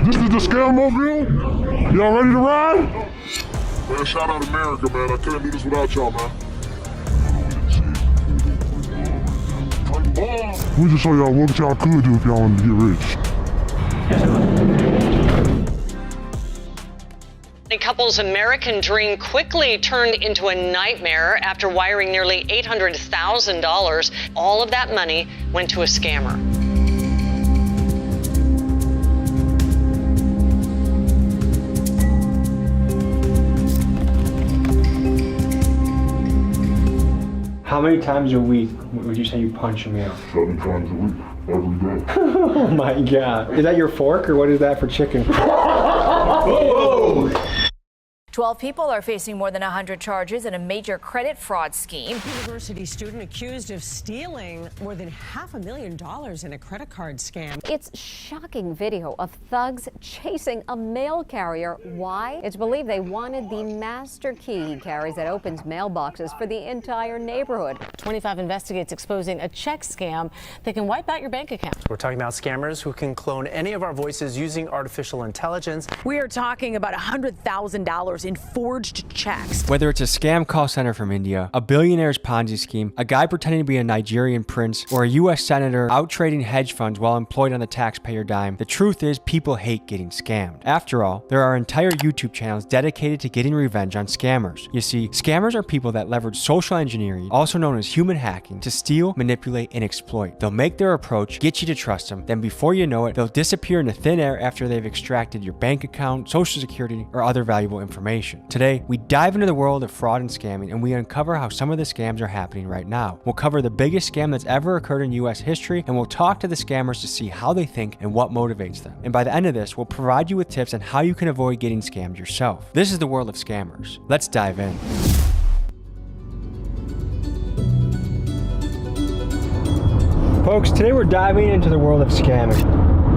This is the Scam Mobile. Y'all ready to ride? Man, shout out America, man. I couldn't do this without y'all, man. We just show y'all what y'all could do if y'all wanted to get rich. The couple's American dream quickly turned into a nightmare after wiring nearly $800,000. All of that money went to a scammer. How many times a week would you say you punch a meal? 7 times a week, every day. Oh my God. Is that your fork or what is that for chicken? Whoa! 12 people are facing more than 100 charges in a major credit fraud scheme. University student accused of stealing more than $500,000 in a credit card scam. It's shocking video of thugs chasing a mail carrier. Why? It's believed they wanted the master key he carries that opens mailboxes for the entire neighborhood. 25 investigates exposing a check scam that can wipe out your bank account. We're talking about scammers who can clone any of our voices using artificial intelligence. We are talking about $100,000 in forged checks. Whether it's a scam call center from India, a billionaire's Ponzi scheme, a guy pretending to be a Nigerian prince, or a U.S. senator out trading hedge funds while employed on the taxpayer dime, the truth is people hate getting scammed. After all, there are entire YouTube channels dedicated to getting revenge on scammers. You see, scammers are people that leverage social engineering, also known as human hacking, to steal, manipulate, and exploit. They'll make their approach, get you to trust them, then before you know it, they'll disappear into thin air after they've extracted your bank account, social security, or other valuable information. Today, we dive into the world of fraud and scamming, and we uncover how some of the scams are happening right now. We'll cover the biggest scam that's ever occurred in U.S. history, and we'll talk to the scammers to see how they think and what motivates them. And by the end of this, we'll provide you with tips on how you can avoid getting scammed yourself. This is the world of scammers. Let's dive in. Folks, today we're diving into the world of scamming.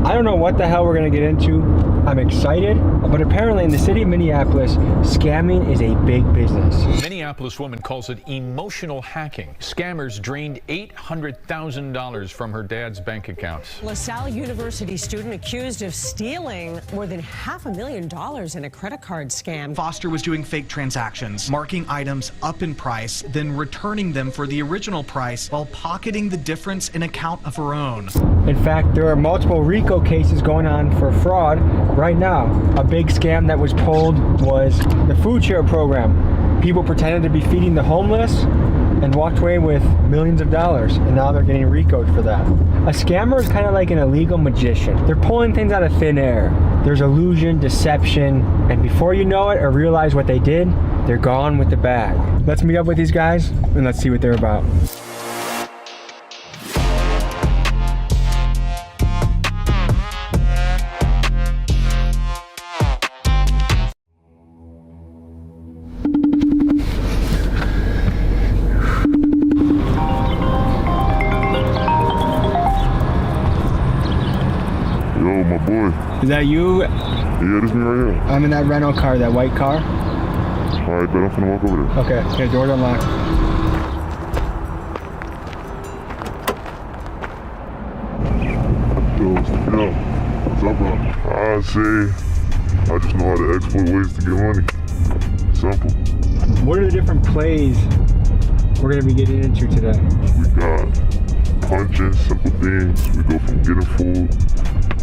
I don't know what the hell we're gonna get into. I'm excited, but apparently in the city of Minneapolis, scamming is a big business. Minneapolis woman calls it emotional hacking. Scammers drained $800,000 from her dad's bank account. LaSalle University student accused of stealing more than $500,000 in a credit card scam. Foster was doing fake transactions, marking items up in price, then returning them for the original price while pocketing the difference in account of her own. In fact, there are multiple RICO cases going on for fraud right now. A big scam that was pulled was the food share program. People pretended to be feeding the homeless and walked away with millions of dollars, and now they're getting RICO'd for that. A scammer is kind of like an illegal magician. They're pulling things out of thin air. There's illusion, deception, and before you know it or realize what they did, they're gone with the bag. Let's meet up with these guys and let's see what they're about. Yo, my boy. Is that you? Yeah, this me right here. I'm in that rental car, that white car. All right, bet I'm finna walk over there. Okay, here, door's unlocked. Yo, what's up, bro? I say, I just know how to exploit ways to get money. Simple. What are the different plays we're gonna be getting into today? We got punching, simple things. We go from getting food.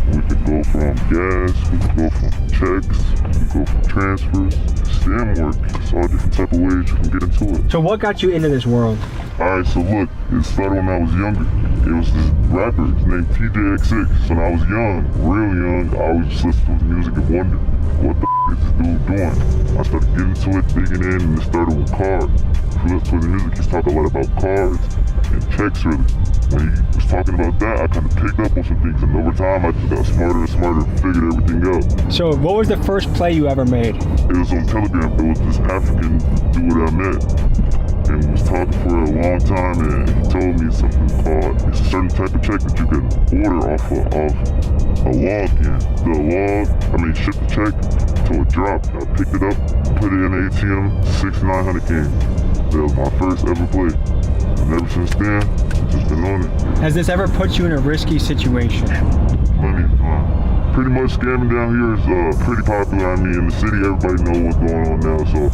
We could go from gas. We could go from checks. We could go from transfers. Stem work. It's all different type of ways you can get into it. So what got you into this world? Alright, so look, it started when I was younger. It was this rapper, his name TJX6. When I was young, real young, I always just listened to his music and wondered, what the is this dude doing? I started getting into it, digging in, and it started with cards. If you listen to his music, he's talking a lot about cards and checks, really. When he was talking about that, I kind of picked up on some things, and over time, I just got smarter and smarter and figured everything out. So what was the first play you ever made? It was on Telegram. It was this African dude I met. And we was talking for a long time, and he told me something called, it's a certain type of check that you can order off a login. Ship the check to a drop. I picked it up, put it in the ATM, 6,900 came. That was my first ever play. And ever since then, I've just been on it. Has this ever put you in a risky situation? Money is Pretty much scamming down here is pretty popular. I mean, in the city, everybody knows what's going on now. So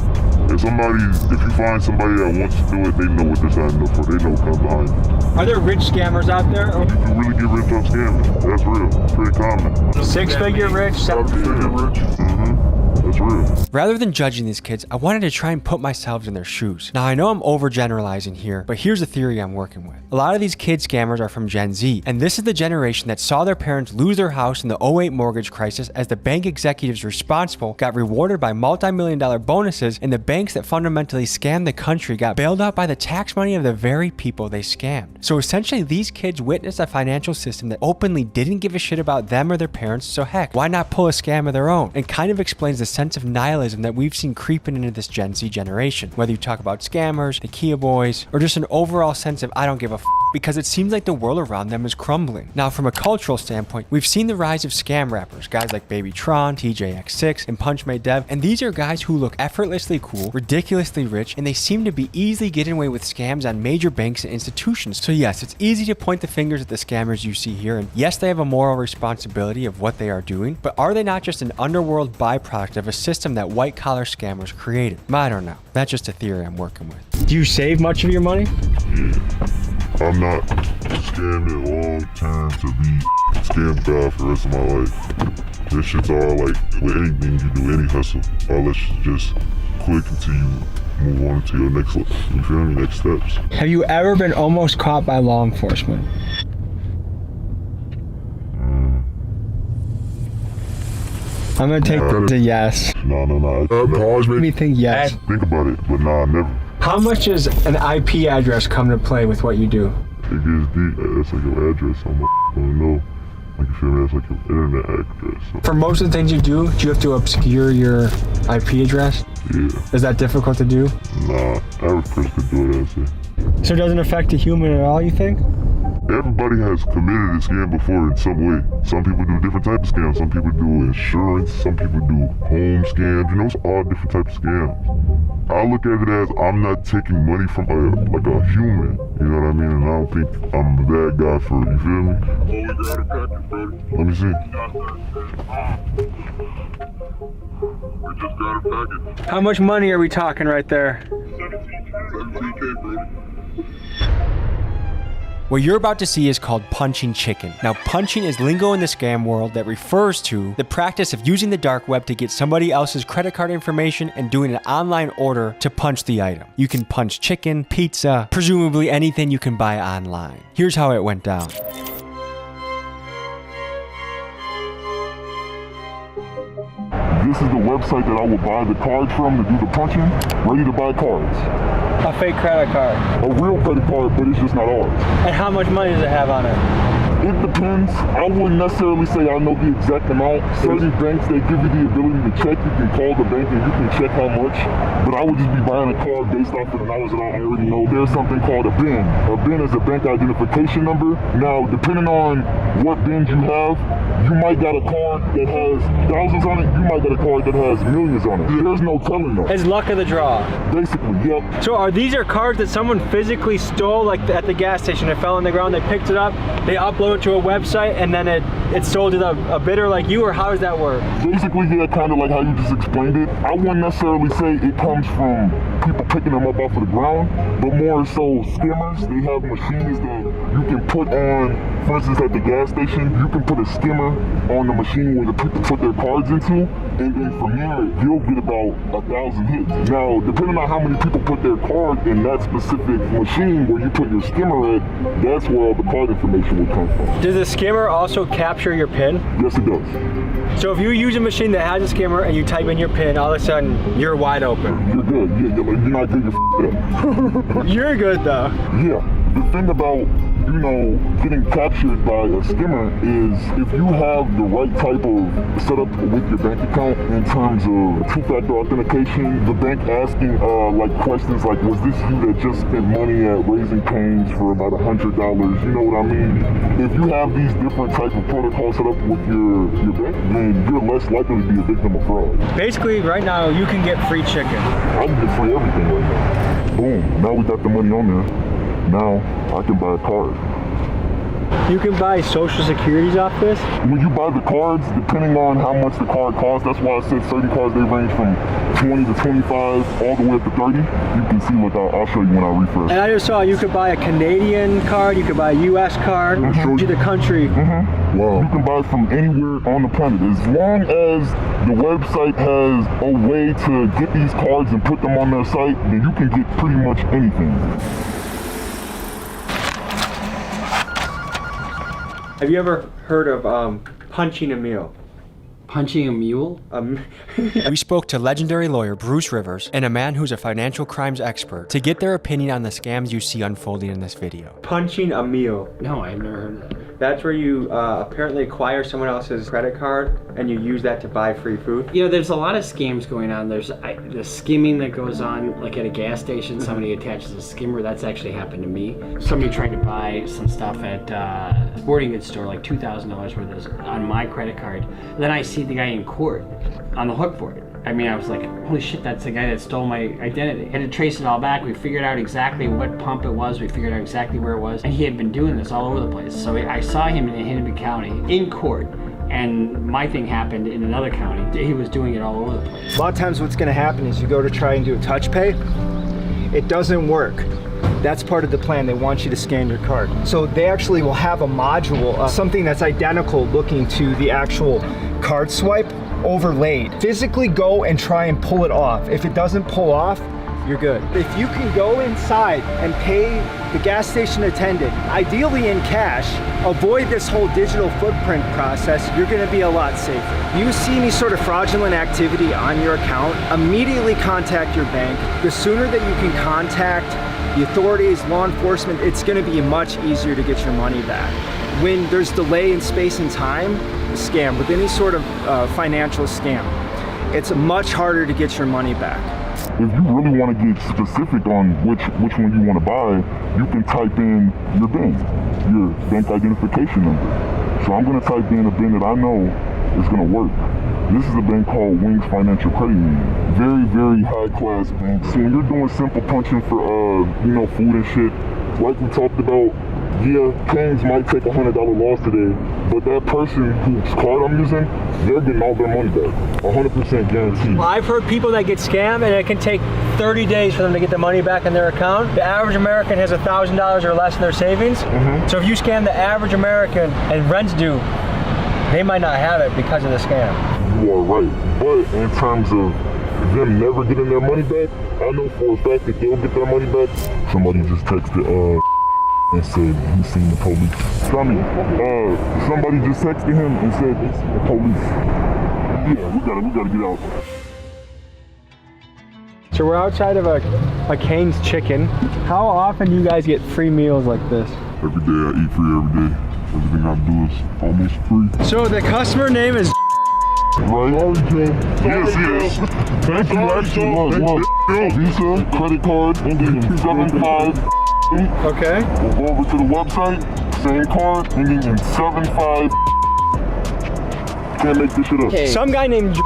if you find somebody that wants to do it, they know what they're signing up for. They know what comes behind it. Are there rich scammers out there? You can really get rich off scamming. That's real. It's pretty common. Six-figure rich, seven-figure rich. That's real. Rather than judging these kids, I wanted to try and put myself in their shoes. Now, I know I'm overgeneralizing here, but here's the theory I'm working with. A lot of these kid scammers are from Gen Z, and this is the generation that saw their parents lose their house in the 08 mortgage crisis as the bank executives responsible got rewarded by multi-million-dollar bonuses, and the banks that fundamentally scammed the country got bailed out by the tax money of the very people they scammed. So essentially, these kids witnessed a financial system that openly didn't give a shit about them or their parents, so heck, why not pull a scam of their own? And kind of explains the sense of nihilism that we've seen creeping into this Gen Z generation. Whether you talk about scammers, the Kia boys, or just an overall sense of I don't give a because it seems like the world around them is crumbling. Now, from a cultural standpoint, we've seen the rise of scam rappers, guys like Baby Tron, TJX6, and Punch Made Dev, and these are guys who look effortlessly cool, ridiculously rich, and they seem to be easily getting away with scams on major banks and institutions. So yes, it's easy to point the fingers at the scammers you see here, and yes, they have a moral responsibility of what they are doing, but are they not just an underworld byproduct of a system that white-collar scammers created? I don't know. That's just a theory I'm working with. Do you save much of your money? Yeah. I'm not scamming long term to be scammed out for the rest of my life. This shit's all like, with anything you do, any hustle, all that shit just quick until you move on to your next, you feel me, next steps. Have you ever been almost caught by law enforcement? I'm gonna take the yes. No. Pause me. Think yes. Think about it, but nah, never. How much does an IP address come to play with what you do? It gets deep. That's like your address. I don't know. Like, you feel me? That's like your internet address. So. For most of the things you do you have to obscure your IP address? Yeah. Is that difficult to do? Nah, average person could do it, I'd say. So it doesn't affect a human at all, you think? Everybody has committed a scam before in some way. Some people do different types of scams. Some people do insurance. Some people do home scams. You know, it's all different types of scams. I look at it as I'm not taking money from like a human. You know what I mean? And I don't think I'm a bad guy for it. You feel me? Let me see. We just got a package. How much money are we talking right there? 17K, bro. What you're about to see is called punching chicken. Now, punching is lingo in the scam world that refers to the practice of using the dark web to get somebody else's credit card information and doing an online order to punch the item. You can punch chicken, pizza, presumably anything you can buy online. Here's how it went down. This is the website that I will buy the cards from to do the punching. Ready to buy cards. A fake credit card. A real credit card, but it's just not ours. And how much money does it have on it? It depends. I wouldn't necessarily say I know the exact amount. Certain banks, they give you the ability to check. You can call the bank and you can check how much. But I would just be buying a card based off of the knowledge that I already know. There's something called a BIN. A BIN is a bank identification number. Now, depending on what BINs you have, you might got a card that has thousands on it. You might get a card that has millions on it. There's no telling them. It's luck of the draw. Basically, yep. So these are cards that someone physically stole, like at the gas station. It fell on the ground, they picked it up, they uploaded it to a website, and then it sold to a bidder like you, or how does that work? Basically, yeah, kind of like how you just explained it. I wouldn't necessarily say it comes from people picking them up off of the ground, but more so scammers. They have machines that you can put on, for instance, at the gas station, you can put a skimmer on the machine where the people put their cards into, and then from there, you'll get about 1,000 hits. Now, depending on how many people put their card in that specific machine where you put your skimmer at, that's where all the card information will come from. Does the skimmer also capture your PIN? Yes, it does. So if you use a machine that has a skimmer and you type in your PIN, all of a sudden, you're wide open. You're good. Yeah, you're not good, you're up. You're good, though. Yeah. The thing about, you know, getting captured by a skimmer is if you have the right type of setup with your bank account in terms of two-factor authentication, the bank asking like questions like, was this you that just spent money at Raising Cane's for about $100? You know what I mean? If you have these different type of protocols set up with your bank, then you're less likely to be a victim of fraud. Basically, right now, you can get free chicken. I can get free everything right now. Boom. Now we got the money on there. Now I can buy a card. You can buy Social Securities off this? When you buy the cards, depending on how much the card costs, that's why I said certain cards, they range from 20 to 25 all the way up to 30. You can see, look, I'll show you when I refresh. And I just saw you could buy a Canadian card, you could buy a US card, show you the country. Wow. You can buy from anywhere on the planet. As long as the website has a way to get these cards and put them on their site, then you can get pretty much anything. Have you ever heard of punching a mule? Punching a mule? We spoke to legendary lawyer Bruce Rivers and a man who's a financial crimes expert to get their opinion on the scams you see unfolding in this video. Punching a mule. No, I've never heard of that. That's where you apparently acquire someone else's credit card and you use that to buy free food? You know, there's a lot of scams going on. There's the skimming that goes on, like at a gas station, somebody attaches a skimmer. That's actually happened to me. Somebody tried to buy some stuff at a sporting goods store, like $2,000 worth of on my credit card. And then I see the guy in court on the hook for it. I mean, I was like, holy shit, that's the guy that stole my identity. I had to trace it all back. We figured out exactly what pump it was. We figured out exactly where it was. And he had been doing this all over the place. So I saw him in Hennepin County in court. And my thing happened in another county. He was doing it all over the place. A lot of times what's gonna happen is you go to try and do a touch pay. It doesn't work. That's part of the plan. They want you to scan your card. So they actually will have a module, something that's identical looking to the actual card swipe overlaid. Physically go and try and pull it off. If it doesn't pull off, you're good. If you can go inside and pay the gas station attendant, ideally in cash, avoid this whole digital footprint process, you're gonna be a lot safer. You see any sort of fraudulent activity on your account, immediately contact your bank. The sooner that you can contact the authorities, law enforcement, it's gonna be much easier to get your money back. When there's delay in space and time, scam, with any sort of financial scam, it's much harder to get your money back. If you really want to get specific on which one you want to buy, you can type in your BIN, your bank identification number. So I'm going to type in a BIN that I know is going to work. This is a bank called Wings Financial Credit Union. Very, very high class bank. So when you're doing simple punching for food and shit, like we talked about, yeah, Kings might take $100 loss today, but that person whose card I'm using, they're getting all their money back, 100% guaranteed. Well, I've heard people that get scammed and it can take 30 days for them to get the money back in their account. The average American has $1,000 or less in their savings. So if you scam the average American and rent's due, they might not have it because of the scam. You are right, but in terms of them never getting their money back, I know for a fact that they'll get their money back. Somebody just texted and said he's seen the police. Somebody just texted him and said it's the police. Yeah, we gotta get out. So we're outside of a Cane's Chicken. How often do you guys get free meals like this? Every day, I eat free every day. Everything I do is almost free. So the customer name is right? Yes. Thank you, actually. Look. Visa, credit card, ending in 75. Okay. We'll go over to the website, same card, ending in 75. Can't make this shit up. Okay. Some guy named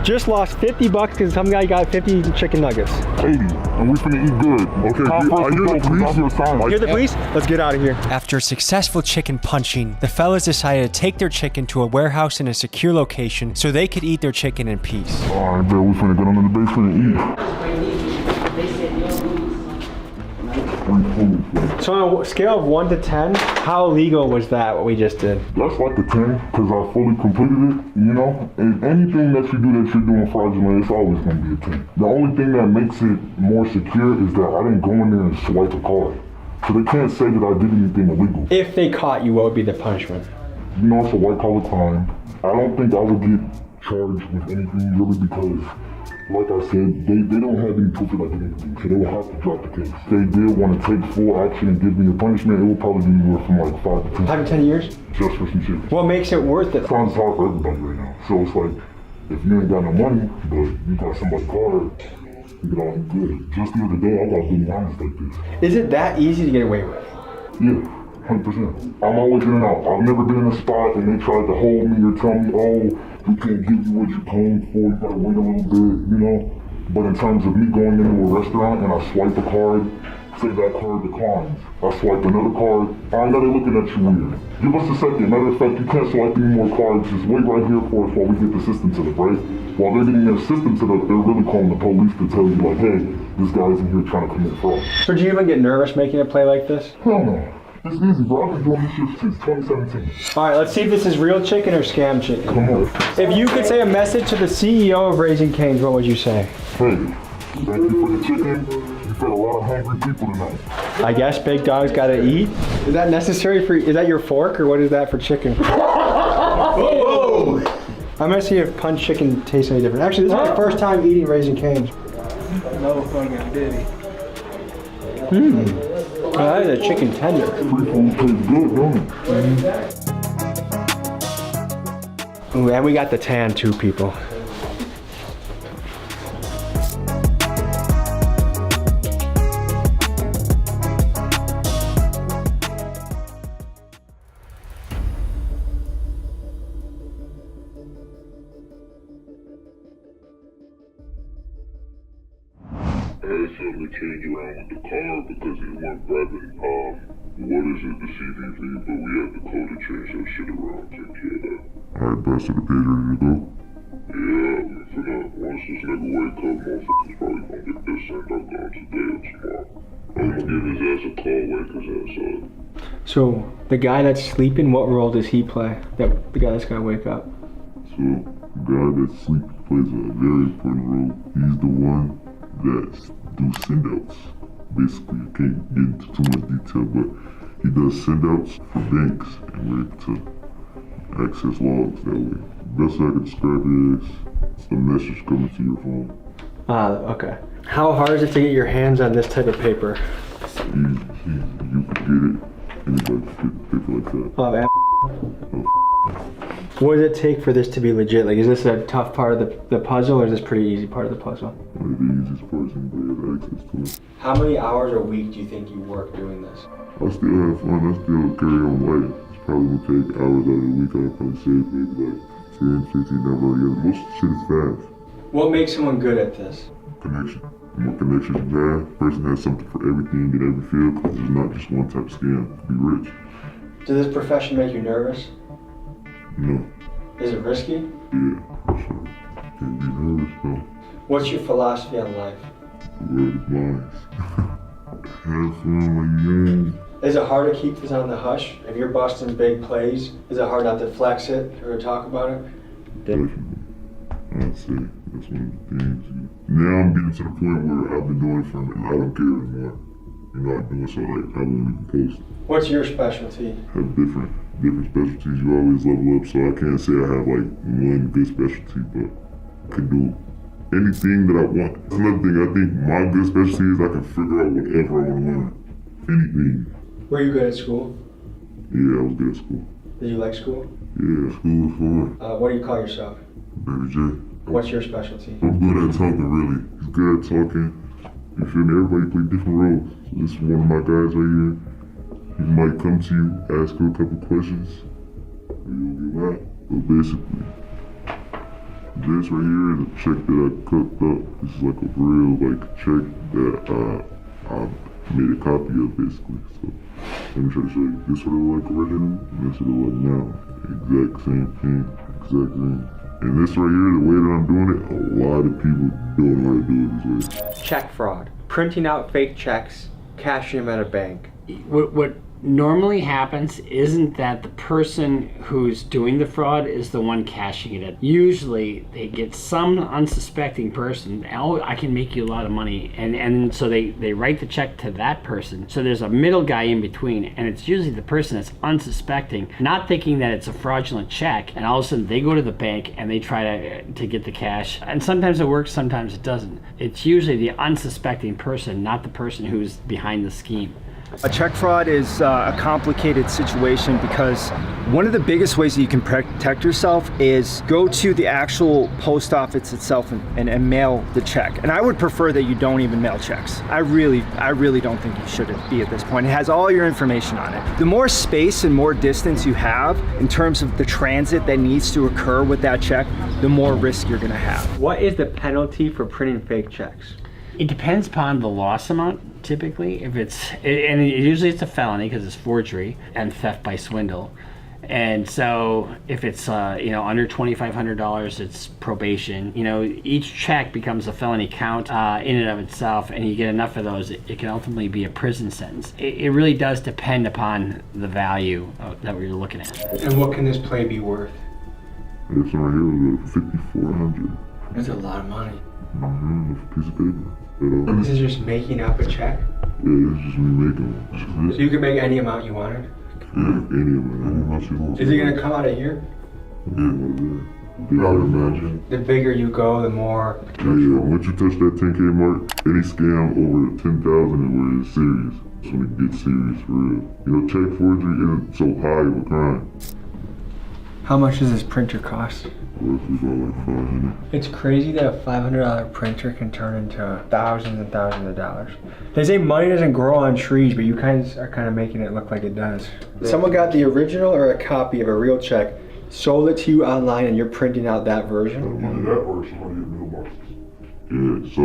just lost $50 because some guy got 50 chicken nuggets. 80, and we finna eat good. Okay, I hear the police. Hear the police? Let's get out of here. After successful chicken punching, the fellas decided to take their chicken to a warehouse in a secure location so they could eat their chicken in peace. All right, man, we finna go down in the basement and eat. So on a scale of 1 to 10, how illegal was that, what we just did? That's like a 10, because I fully completed it, you know? And anything that you do that you're doing fraudulent, it's always going to be a 10. The only thing that makes it more secure is that I didn't go in there and swipe a card. So they can't say that I did anything illegal. If they caught you, what would be the punishment? You know, it's a white-collar crime. I don't think I would get charged with anything really because, like I said, they don't have any proof that I did anything, so they will have to drop the case. If they did want to take full action and give me a punishment, it will probably be anywhere from like 5 to 10. 5 to 10 years? Just for some shit. What makes it worth it? Times hard for everybody right now. So it's like, if you ain't got no money, but you got somebody's card, you get all good. Just the other day, I got big lines like this. Is it that easy to get away with? Yeah. 100%. I'm always in and out. I've never been in a spot and they tried to hold me or tell me, oh, we can't give you what you're paying for, you gotta wait a little bit, you know? But in terms of me going into a restaurant and I swipe a card, say that card declines. I swipe another card. I know they're looking at you weird. Give us a second. Matter of fact, you can't swipe any more cards. Just wait right here for us while we get the system set up, right? While they're getting their system set up, they're really calling the police to tell you, like, hey, this guy's in here trying to commit fraud. So do you even get nervous making a play like this? Hell no. It's easy, bro. I've been doing this shit since 2017. All right, let's see if this is real chicken or scam chicken. Come on. If you could say a message to the CEO of Raising Cane's, what would you say? Hey, thank you for the chicken. You fed a lot of hungry people tonight. I guess big dogs gotta eat. Is that necessary for, is that your fork or what is that for chicken? Whoa! I'm gonna see if punch chicken tastes any different. Actually, this is my first time eating Raising Cane's. No fucking diddy. Oh, that is a chicken tender. Free food tastes good, don't it? Ooh, and we got the tan too, people. I had something to change around with the car because it weren't grabbing, the CVV, but we had the code to change that shit around, take care of that. Alright, boss, so the page ready to go? Yeah, I'm finna, once this nigga wake up, motherfuckers probably gonna get this sent out gone today or tomorrow. I'm gonna give his ass a call, wake his ass up. So, the guy that's sleeping, what role does he play? The guy that's gonna wake up? So, the guy that's sleeping plays a very important role. He's the one that do send-outs. Basically, I can't get into too much detail, but he does send-outs for banks, and we're able to access logs that way. Best I can describe it is a message coming to your phone. Okay. How hard is it to get your hands on this type of paper? Easy. You could get it. Anybody could get paper like that. What does it take for this to be legit? Like, is this a tough part of the puzzle, or is this pretty easy part of the puzzle? One of the easiest parts anybody has access to it. How many hours a week do you think you work doing this? I still have fun. I still carry on life. It's probably gonna take hours out of the week. I'll probably save maybe like 10, 15 hours altogether. Most of the shit is fast. What makes someone good at this? Connection. The more connections you have, the person has something for everything in every field, because there's not just one type of scam to be rich. Does this profession make you nervous? No. Is it risky? Yeah, for sure. Can't be nervous though. What's your philosophy on life? The word is wise. Have fun while you're young. Is it hard to keep this on the hush? If you're busting big plays, is it hard not to flex it or to talk about it? Definitely. I'd say that's one of the things. Now I'm getting to the point where I've been doing it for a minute. I don't care anymore. You know, I'm doing so like I won't even post. What's your specialty? Have different specialties. You always level up, so I can't say I have like one good specialty, but I can do anything that I want. That's another thing. I think my good specialty is I can figure out whatever I want to learn. Anything. Were you good at school? Yeah, I was good at school. Did you like school? Yeah, school was fun. What do you call yourself? Baby J. What's your specialty? I'm good at talking, really. He's good at talking. You feel me? Everybody play different roles. So this is one of my guys right here. He might come to you, ask you a couple questions, and you'll get that. But basically, this right here is a check that I cooked up. This is like a real check that I made a copy of, basically. So let me try to show you. This what it look like originally, and this what it look like now. Exact same thing, exact thing. And this right here, the way that I'm doing it, a lot of people don't know how to do it this way. Check fraud. Printing out fake checks, cashing them at a bank. What normally happens isn't that the person who's doing the fraud is the one cashing it. Usually they get some unsuspecting person, oh, I can make you a lot of money, and so they write the check to that person. So there's a middle guy in between, and it's usually the person that's unsuspecting, not thinking that it's a fraudulent check, and all of a sudden they go to the bank and they try to get the cash. And sometimes it works, sometimes it doesn't. It's usually the unsuspecting person, not the person who's behind the scheme. A check fraud is a complicated situation because one of the biggest ways that you can protect yourself is go to the actual post office itself and mail the check. And I would prefer that you don't even mail checks. I really don't think you should be at this point. It has all your information on it. The more space and more distance you have in terms of the transit that needs to occur with that check, the more risk you're gonna have. What is the penalty for printing fake checks? It depends upon the loss amount, typically. If usually it's a felony because it's forgery and theft by swindle. And so if it's under $2,500, it's probation. Each check becomes a felony count in and of itself, and you get enough of those, it can ultimately be a prison sentence. It really does depend upon the value that we're looking at. And what can this play be worth? This right here was $5,400. That's a lot of money. A piece of paper. This is just making up a check? Yeah, it's just me making one. So you can make any amount you wanted? Yeah, any amount you want. Is it going to come out of here? Yeah, I would imagine. The bigger you go, the more... Yeah, once you touch that 10K mark, any scam over 10,000 is where it's serious. It's when it gets serious for real. Check forgery isn't so high of a crime. How much does this printer cost? Roughly about like $500. It's crazy that a $500 printer can turn into thousands and thousands of dollars. They say money doesn't grow on trees, but you guys are kind of making it look like it does. Someone got the original or a copy of a real check, sold it to you online, and you're printing out that version? Either that or somebody in mailboxes. Yeah, so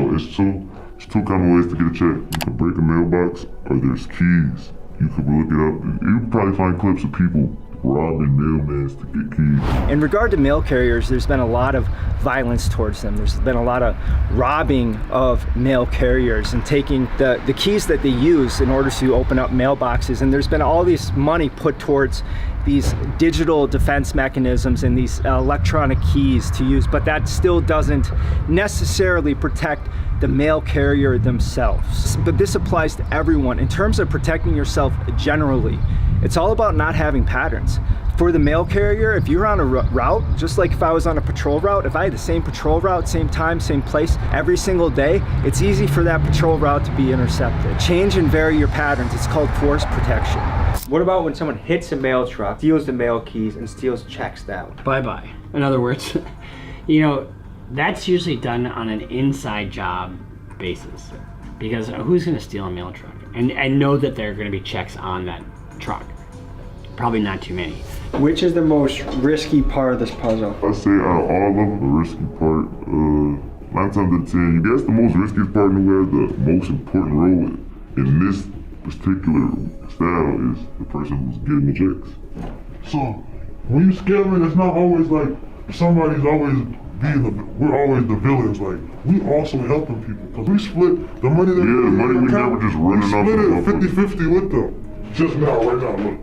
it's two kind of ways to get a check. You can break a mailbox, or there's keys. You could look it up. You can probably find clips of people robbing mailmans to get keys. In regard to mail carriers, there's been a lot of violence towards them. There's been a lot of robbing of mail carriers and taking the keys that they use in order to open up mailboxes. And there's been all this money put towards these digital defense mechanisms and these electronic keys to use, but that still doesn't necessarily protect the mail carrier themselves. But this applies to everyone. In terms of protecting yourself generally, it's all about not having patterns. For the mail carrier, if you're on a route, just like if I was on a patrol route, if I had the same patrol route, same time, same place, every single day, it's easy for that patrol route to be intercepted. Change and vary your patterns. It's called force protection. What about when someone hits a mail truck, steals the mail keys, and steals checks that way? Bye-bye. In other words, that's usually done on an inside job basis. Because who's going to steal a mail truck? And know that there are going to be checks on that truck. Probably not too many. Which is the most risky part of this puzzle? I say out of all of them, the risky part, 9 times out of 10, you guess the most riskiest part who has the most important role in this particular style is the person who's getting the checks. So, when you scamming, it's not always like somebody's always we're always the villains. Like, we also helping people. Because we split the money that we never just running off. We split it 50-50 with them. Just now, right now, look.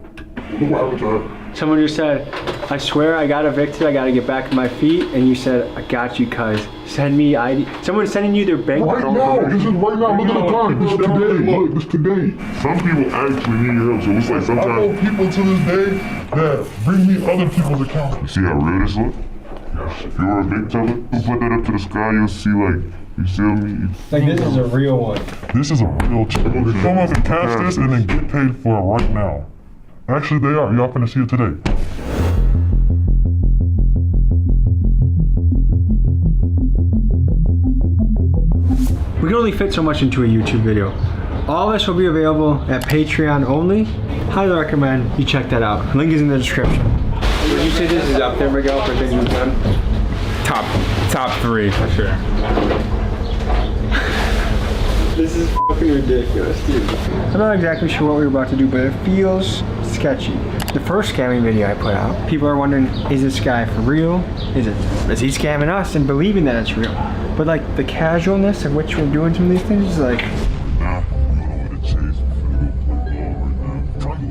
Look what happened to her. Someone just said, I swear I got evicted, I gotta get back on my feet, and you said, I got you, cuz. Send me ID. Someone's sending you their bank right now, this is right now, look at the time. This is today, look, this is today. Some people actually need your help, so it's like sometimes... I know people to this day that bring me other people's accounts. You see how real this look? If you're a big teller, you put that up to the sky, you'll see like, you see me? Like this is a real one. This is a real check. Someone can cash this and then get paid for it right now. Actually, they are. Y'all finna see it today. We can only fit so much into a YouTube video. All this will be available at Patreon only. Highly recommend you check that out. Link is in the description. Would you say this is up there, Miguel, for things you've done? Top 3 for sure. This is fucking ridiculous, dude. I'm not exactly sure what we were about to do, but it feels sketchy. The first scamming video I put out, people are wondering, is this guy for real? Is he scamming us and believing that it's real? But like the casualness of which we're doing some of these things is like,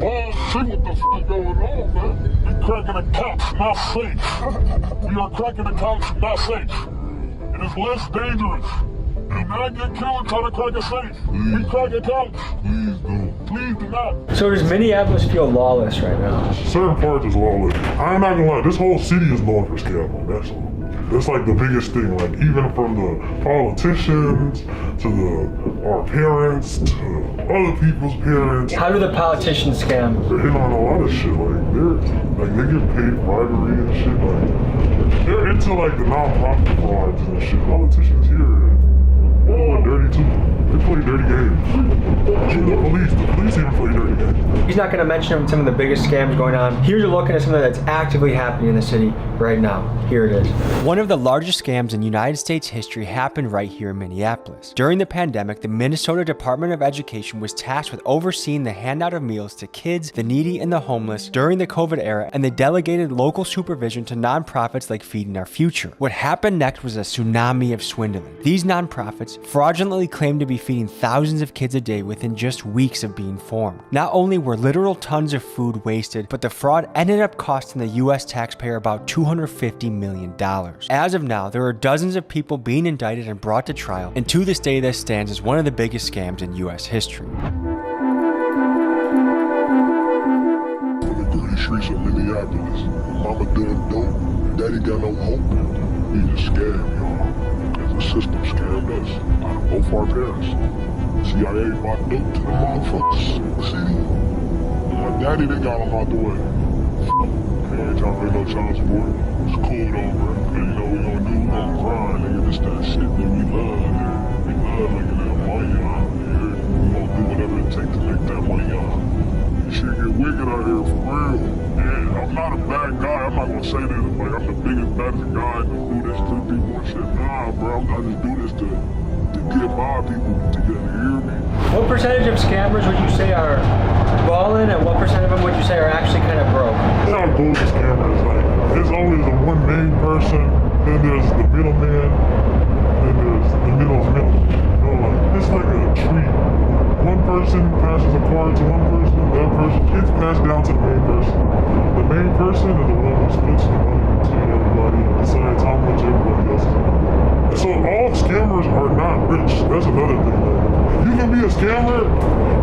Oh shit, what the fuck going on, man? We cracking accounts, not safe. We are cracking accounts, not safe. It is less dangerous. Do not get killed trying to crack a safe. We crack accounts. Please don't. Please do not. So does Minneapolis feel lawless right now? Certain parts is lawless. I'm not gonna lie, this whole city is known for scamming, that's all. That's like the biggest thing, like even from the politicians to our parents to other people's parents. How do the politicians scam? They're in on a lot of shit, they get paid bribery and shit, they're into like the non-profit frauds and shit. Politicians here, all are dirty too. They play dirty games. Even the police even play dirty games. He's not going to mention some of the biggest scams going on. Here's a look at something that's actively happening in the city right now. Here it is. One of the largest scams in United States history happened right here in Minneapolis. During the pandemic, the Minnesota Department of Education was tasked with overseeing the handout of meals to kids, the needy, and the homeless during the COVID era, and they delegated local supervision to nonprofits like Feeding Our Future. What happened next was a tsunami of swindling. These nonprofits fraudulently claimed to be feeding thousands of kids a day within just weeks of being formed. Not only were literal tons of food wasted, but the fraud ended up costing the US taxpayer about $250 million. As of now, there are dozens of people being indicted and brought to trial, and to this day this stands as one of the biggest scams in US history. The dirty streets of Minneapolis. Mama doing dope, daddy got no hope. He's a scam, y'all. It's a system scammed us out of both our parents. CIA bought dope to the motherfuckers in the city. My daddy, they got him out the way. Ain't trying to pay no child support. It's cool though, bro. And you know what we gonna do? We gonna grind, nigga. This that shit that we love, nigga. We love making that money, huh? Yeah. We gonna do whatever it takes to make that money, huh? This shit get wicked out here for real. Yeah, I'm not a bad guy. I'm not gonna say that like I'm the biggest, baddest guy to do this to people and shit. Nah, bro. I just do this to get my people together, you hear me? What percentage of scammers would you say are balling, and what percent of them would you say are actually kind of broke? They're not bullshit scammers. Like, there's always the one main person, then there's the middleman, then there's the middle's middle. You know, like, it's like a tree. One person passes a card to one person, that person gets passed down to the main person. The main person is the one who splits the money between everybody and decides how much everybody else is going to do. So all scammers are not rich. That's another thing. Like, you can be a scammer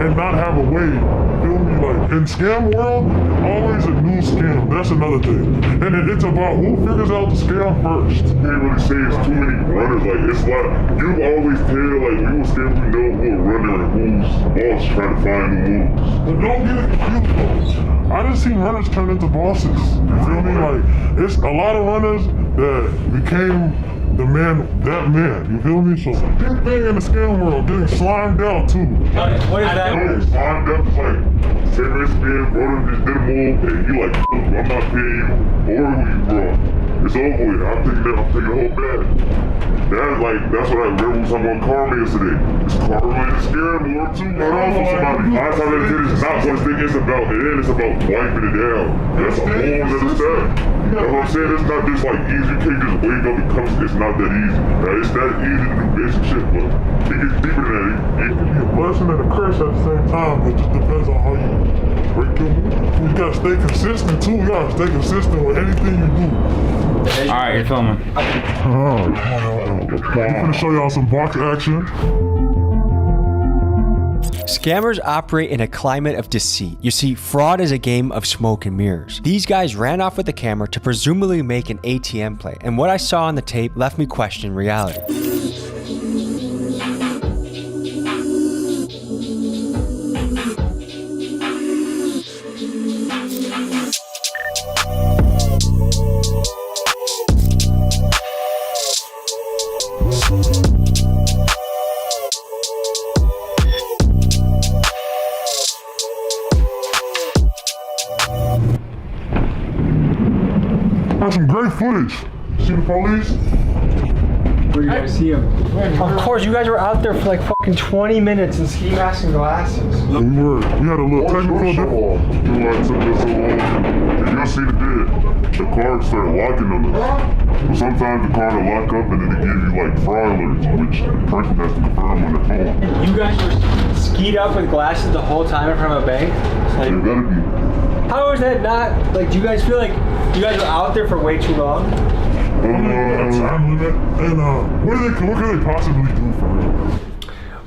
and not have a way. You feel me? Like in scam world, always a new scam. That's another thing. And it's about who figures out the scam first. You can't really say it's too many runners. Like it's like you always tell like you will scam you know who a runner and who's boss trying to find the moves. But don't get it confused though. I just seen runners turn into bosses. You feel me? Like it's a lot of runners that became the man, that man, you feel me? So big thing in the scam world, getting slimed out too. What is that? No, slimed out is like, say this man, brother just did a move, and you like, I'm not paying you, or who you bro. It's over with, I'm taking a whole bag. That's what I read was talking about karma yesterday. It's karma in the scam world too. Not off of somebody. Last time I did it's not what this thing is about, and it's about wiping it down. That's a whole other step. You know what I'm saying? It's not just like easy. You can't just wake up and come. It's not that easy. Now, it's that easy to do basic shit, but it gets deeper than that. It can be a blessing and a curse at the same time. It just depends on how you break your move. You gotta stay consistent too. You gotta stay consistent with anything you do. Alright, you're filming. I'm gonna show y'all some box action. Scammers operate in a climate of deceit. You see, fraud is a game of smoke and mirrors. These guys ran off with the camera to presumably make an ATM play, and what I saw on the tape left me questioning reality. That's some great footage. See the police? Where you guys see him? Of course, you guys were out there for like fucking 20 minutes in ski masks and glasses. We had a little technical difficulty. You'll see the dead. The cars start locking on us. But sometimes the car will lock up and then they give you like fraud alerts, which the person has to confirm on the phone. You guys were skied up with glasses the whole time in front of a bank? Like, you gotta be. How is that not, like, do you guys feel like you guys were out there for way too long? Time limit. And what can they possibly do for real?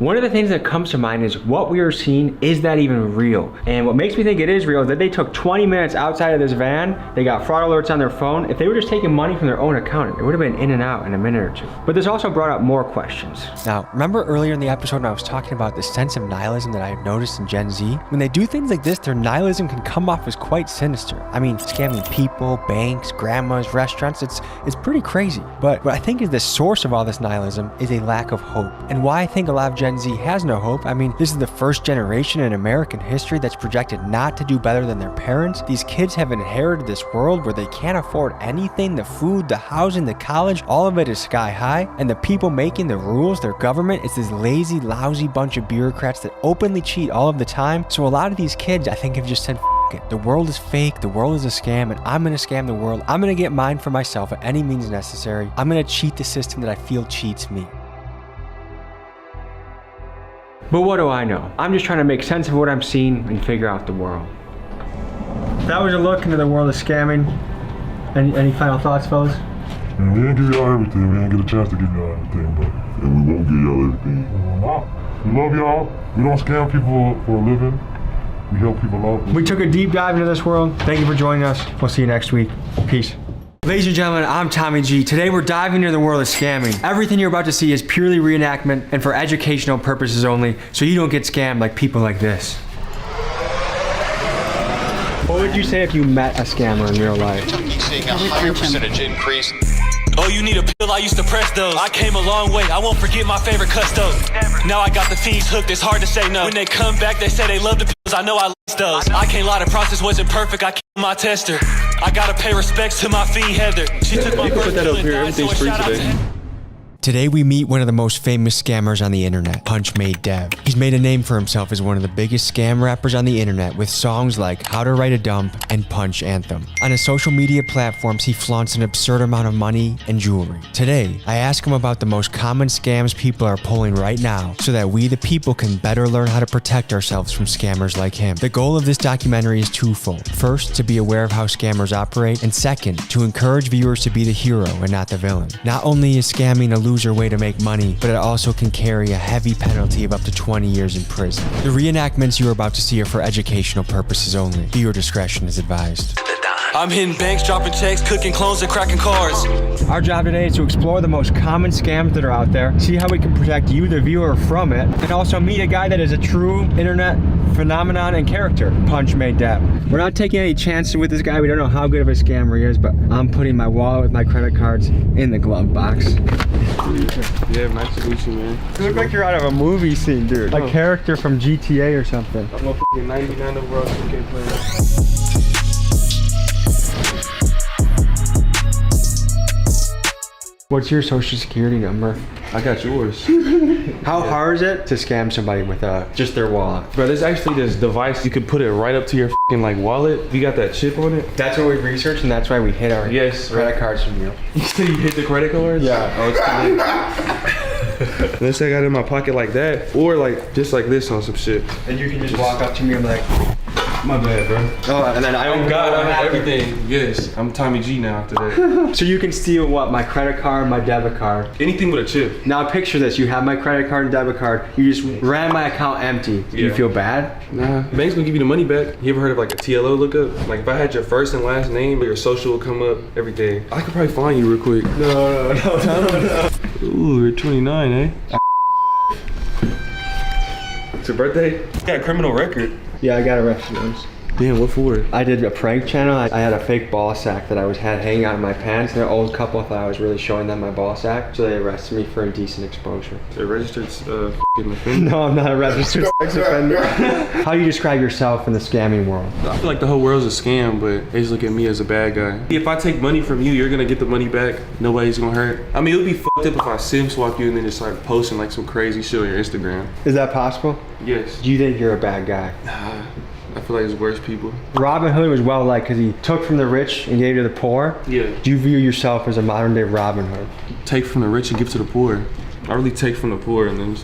one of the things that comes to mind is what we are seeing, is that even real? And what makes me think it is real is that they took 20 minutes outside of this van, they got fraud alerts on their phone. If they were just taking money from their own account, it would have been in and out in a minute or two. But this also brought up more questions. Now, remember earlier in the episode when I was talking about the sense of nihilism that I've noticed in Gen Z? When they do things like this, their nihilism can come off as quite sinister. I mean, scamming people, banks, grandmas, restaurants, it's pretty crazy. But what I think is the source of all this nihilism is a lack of hope. And why I think a lot of Gen Z has no hope, I mean, this is the first generation in American history that's projected not to do better than their parents. These kids have inherited this world where they can't afford anything, the food, the housing, the college, all of it is sky high. And the people making the rules, their government, is this lazy, lousy bunch of bureaucrats that openly cheat all of the time. So a lot of these kids, I think, have just said, F it. The world is fake, the world is a scam, and I'm gonna scam the world. I'm gonna get mine for myself at any means necessary. I'm gonna cheat the system that I feel cheats me. But what do I know? I'm just trying to make sense of what I'm seeing and figure out the world. That was a look into the world of scamming. Any final thoughts, fellas? And we didn't give y'all everything. We didn't get a chance to give y'all everything, but and we won't give y'all everything. We will not. We love y'all. We don't scam people for a living. We help people out. We took a deep dive into this world. Thank you for joining us. We'll see you next week. Peace. Ladies and gentlemen, I'm Tommy G. Today we're diving into the world of scamming. Everything you're about to see is purely reenactment and for educational purposes only, so you don't get scammed like people like this. What would you say if you met a scammer in real life? Seeing a higher percentage increase. Oh, you need a pill? I used to press those. I came a long way. I won't forget my favorite custos. Now I got the fiends hooked. It's hard to say no. When they come back, they say they love the pills. I know I like those. I can't lie. The process wasn't perfect. I killed my tester. I gotta pay respects to my fiend Heather. She took my first pill and died, so a shout out to her. Today we meet one of the most famous scammers on the internet, Punch Made Dev. He's made a name for himself as one of the biggest scam rappers on the internet with songs like How to Write a Dump and Punch Anthem. On his social media platforms, he flaunts an absurd amount of money and jewelry. Today, I ask him about the most common scams people are pulling right now so that we the people can better learn how to protect ourselves from scammers like him. The goal of this documentary is twofold. First, to be aware of how scammers operate, and second, to encourage viewers to be the hero and not the villain. Not only is scamming a loser way to make money, but it also can carry a heavy penalty of up to 20 years in prison. The reenactments you are about to see are for educational purposes only. Viewer discretion is advised. I'm hitting banks, dropping checks, cooking clones, and cracking cars. Our job today is to explore the most common scams that are out there, see how we can protect you, the viewer, from it, and also meet a guy that is a true internet phenomenon and character, Punch Made Dev. We're not taking any chances with this guy. We don't know how good of a scammer he is, but I'm putting my wallet with my credit cards in the glove box. Yeah, nice to meet you, man. You look like you're out of a movie scene, dude. A character from GTA or something. I'm a f***ing 99 overall 2K player. What's your social security number? I got yours. How hard is it to scam somebody with just their wallet? Bro, there's actually this device. You can put it right up to your f***ing like wallet. You got that chip on it. That's what we researched, and that's why we hit our credit cards from you. You said you hit the credit cards? Yeah. Oh, it's unless I got it in my pocket like that, or like just like this on some shit. And you can just walk up to me and be like, my bad, bro. Oh, and then I oh God, I have everything. Yes, I'm Tommy G now after that. So you can steal what? My credit card, my debit card. Anything with a chip. Now picture this, you have my credit card and debit card, you just ran my account empty. Do you feel bad? Nah, bank's gonna give you the money back. You ever heard of like a TLO lookup? Like if I had your first and last name, your social will come up, everything. I could probably find you real quick. No. Ooh, you're 29, eh? It's your birthday? You got a criminal record. Yeah, I got arrested once. Damn, what for? I did a prank channel. I had a fake ball sack that I had hanging out in my pants, and an old couple thought I was really showing them my ball sack, so they arrested me for indecent exposure. A registered offender? No, I'm not a registered sex offender. How do you describe yourself in the scamming world? I feel like the whole world's a scam, but they just look at me as a bad guy. If I take money from you, you're gonna get the money back. Nobody's gonna hurt. I mean, it would be fucked up if I sim swap you and then just start posting like some crazy shit on your Instagram. Is that possible? Yes. Do you think you're a bad guy? I feel like it's worse people. Robin Hood was well liked because he took from the rich and gave to the poor. Yeah. Do you view yourself as a modern day Robin Hood? Take from the rich and give to the poor. I really take from the poor and then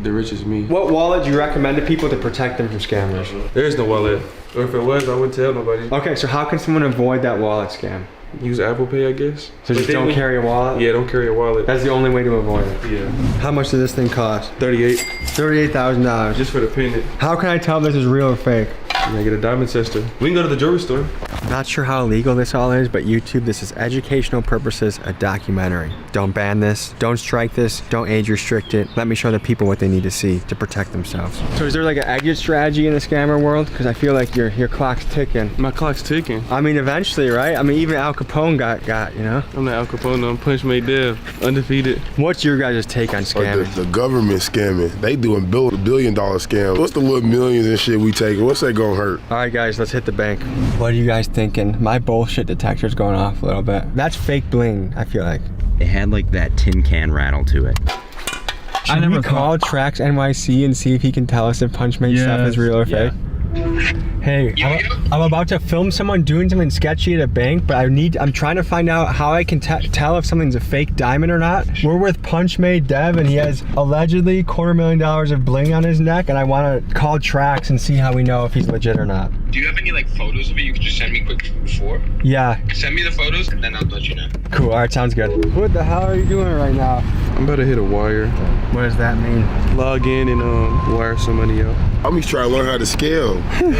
the rich is me. What wallet do you recommend to people to protect them from scammers? There is no wallet. Or if it was, I wouldn't tell nobody. Okay, so how can someone avoid that wallet scam? Use Apple Pay, I guess. So just don't carry a wallet? Yeah, don't carry a wallet. That's the only way to avoid it. Yeah. How much does this thing cost? $38,000. Just for the pendant. How can I tell if this is real or fake? You gotta get a diamond tester. We can go to the jewelry store. Not sure how illegal this all is, but YouTube, this is educational purposes, a documentary. Don't ban this, don't strike this, don't age restrict it. Let me show the people what they need to see to protect themselves. So is there like an exit strategy in the scammer world? Because I feel like your clock's ticking. My clock's ticking. I mean, eventually, right? I mean, even Al Capone got, you know? I'm not Al Capone, I'm Punchmade Dev, undefeated. What's your guys' take on scamming? The government scamming. They doing $1 billion scams. What's the little millions and shit we taking? What's that gonna hurt? All right, guys, let's hit the bank. What are you guys thinking? My bullshit detector's going off a little bit. That's fake bling, I feel like. It had like that tin can rattle to it. Should we call Trax NYC and see if he can tell us if Punchmade stuff is real or fake? Hey, I'm about to film someone doing something sketchy at a bank, but I'm trying to find out how I can tell if something's a fake diamond or not. We're with Punchmade Dev, and he has allegedly $250,000 of bling on his neck, and I want to call Trax and see how we know if he's legit or not. Do you have any like photos of it you could just send me quick before? Yeah. Send me the photos and then I'll let you know. Cool, all right, sounds good. What the hell are you doing right now? I'm about to hit a wire. What does that mean? Log in and wire some money out. Tommy's trying to learn how to scam.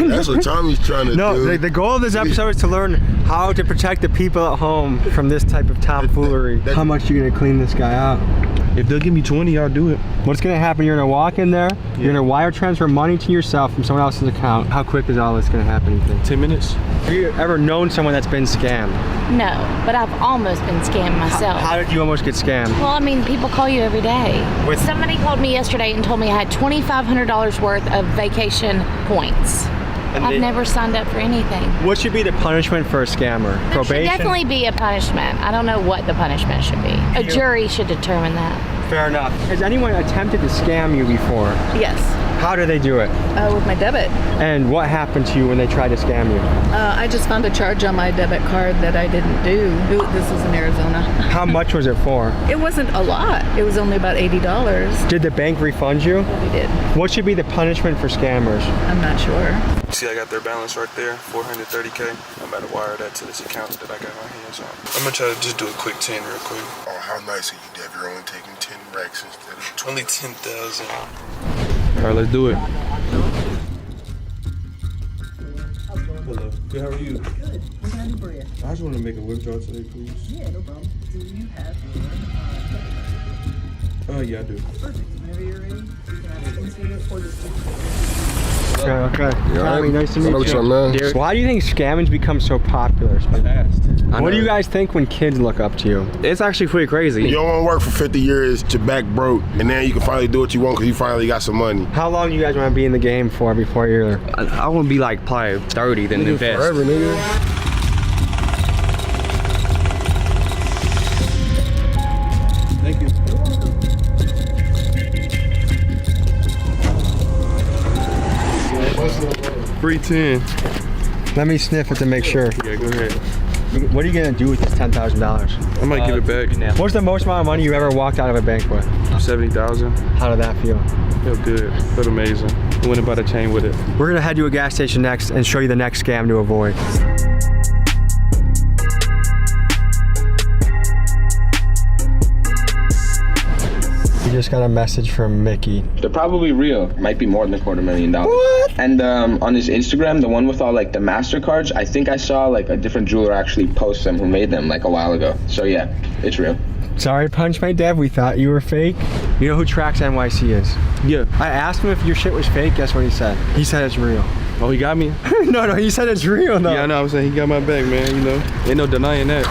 That's what Tommy's trying to do. No, the goal of this episode is to learn how to protect the people at home from this type of tomfoolery. How much are you gonna clean this guy out? If they'll give me 20, I'll do it. What's gonna happen? You're gonna walk in there, you're gonna wire transfer money to yourself from someone else's account. How quick is all this gonna happen, you think? 10 minutes. Have you ever known someone that's been scammed? No, but I've almost been scammed myself. How did you almost get scammed? Well, I mean, people call you every day. Somebody called me yesterday and told me I had $2,500 worth of vacation points. I've never signed up for anything. What should be the punishment for a scammer? There Probation? should definitely be a punishment. I don't know what the punishment should be. A jury should determine that. Fair enough. Has anyone attempted to scam you before? Yes. How do they do it? With my debit. And what happened to you when they tried to scam you? I just found a charge on my debit card that I didn't do. This was in Arizona. How much was it for? It wasn't a lot. It was only about $80. Did the bank refund you? They did. What should be the punishment for scammers? I'm not sure. See, I got their balance right there, 430K. I'm about to wire that to this account that I got my hands on. I'm gonna try to just do a quick 10 real quick. Oh, how nice of you, Dev. You're only taking 10 racks instead of only 10,000. All right, let's do it. Hello. Good, how are you? Good. What can I do for you? I just want to make a withdrawal today, please. Yeah, no problem. Do you have your Yeah, I do. Perfect. Whenever you're ready, you can either insert it or just Okay. Tommy, nice to meet What's you. up, man? Why do you think scamming's become so popular? What do you guys think when kids look up to you? It's actually pretty crazy. You don't want to work for 50 years, your back broke, and then you can finally do what you want because you finally got some money. How long do you guys want to be in the game for before you're... I want to be like probably 30, then invest. Forever, nigga. Thank you. 310. Let me sniff it to make sure. Yeah, go ahead. What are you gonna do with this $10,000? I might give it back. What's the most amount of money you ever walked out of a bank with? 70,000. How did that feel? Felt good. Felt amazing. I went about a chain with it. We're gonna head to a gas station next and show you the next scam to avoid. We just got a message from Mickey. They're probably real. Might be more than $250,000. What? And on his Instagram, the one with all like the MasterCards, I think I saw like a different jeweler actually post them who made them like a while ago. So yeah, it's real. Sorry, Punchmade Dev, we thought you were fake. You know who Trax NYC is? Yeah. I asked him if your shit was fake. Guess what he said? He said it's real. Oh, he got me? No, he said it's real though. Yeah, I know. I'm saying he got my back, man. You know, ain't no denying that.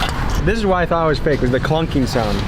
This is why I thought it was fake. Was the clunking sound.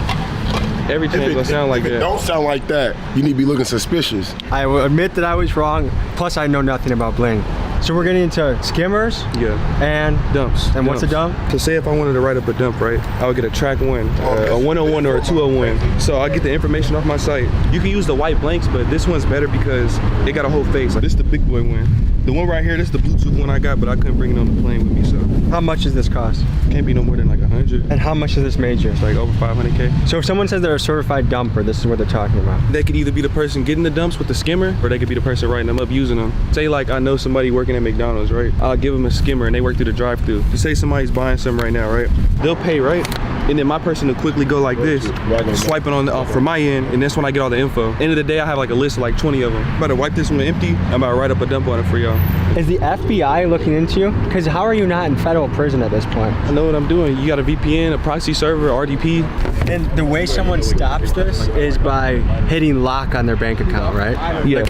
Every chain gonna sound like that. Don't sound like that. You need to be looking suspicious. I will admit that I was wrong. Plus, I know nothing about bling. So we're getting into skimmers. Yeah. And dumps. And what's a dump? So say if I wanted to write up a dump, right? I would get a track one, a 101 or a 201. So I get the information off my site. You can use the white blanks, but this one's better because it got a whole face. Like, this is the big boy one. The one right here, this is the Bluetooth one I got, but I couldn't bring it on the plane with me, so How much does this cost? Can't be no more than like 100. And how much does this major? It's like over 500K. So if someone says they're a certified dumper, this is what they're talking about. They could either be the person getting the dumps with the skimmer, or they could be the person writing them up using them. Say like I know somebody working at McDonald's, right? I'll give them a skimmer and they work through the drive-thru. Just say somebody's buying some right now, right? They'll pay, right? And then my person will quickly go like this, swiping on from my end, and that's when I get all the info. End of the day, I have like a list of like 20 of them. I'm about to wipe this one empty. I'm about to write up a dump on it for y'all. Is the FBI looking into you? Because how are you not in federal prison at this point? I know what I'm doing. You got a VPN, a proxy server, RDP. And the way someone stops this is by hitting lock on their bank account, right? Yeah.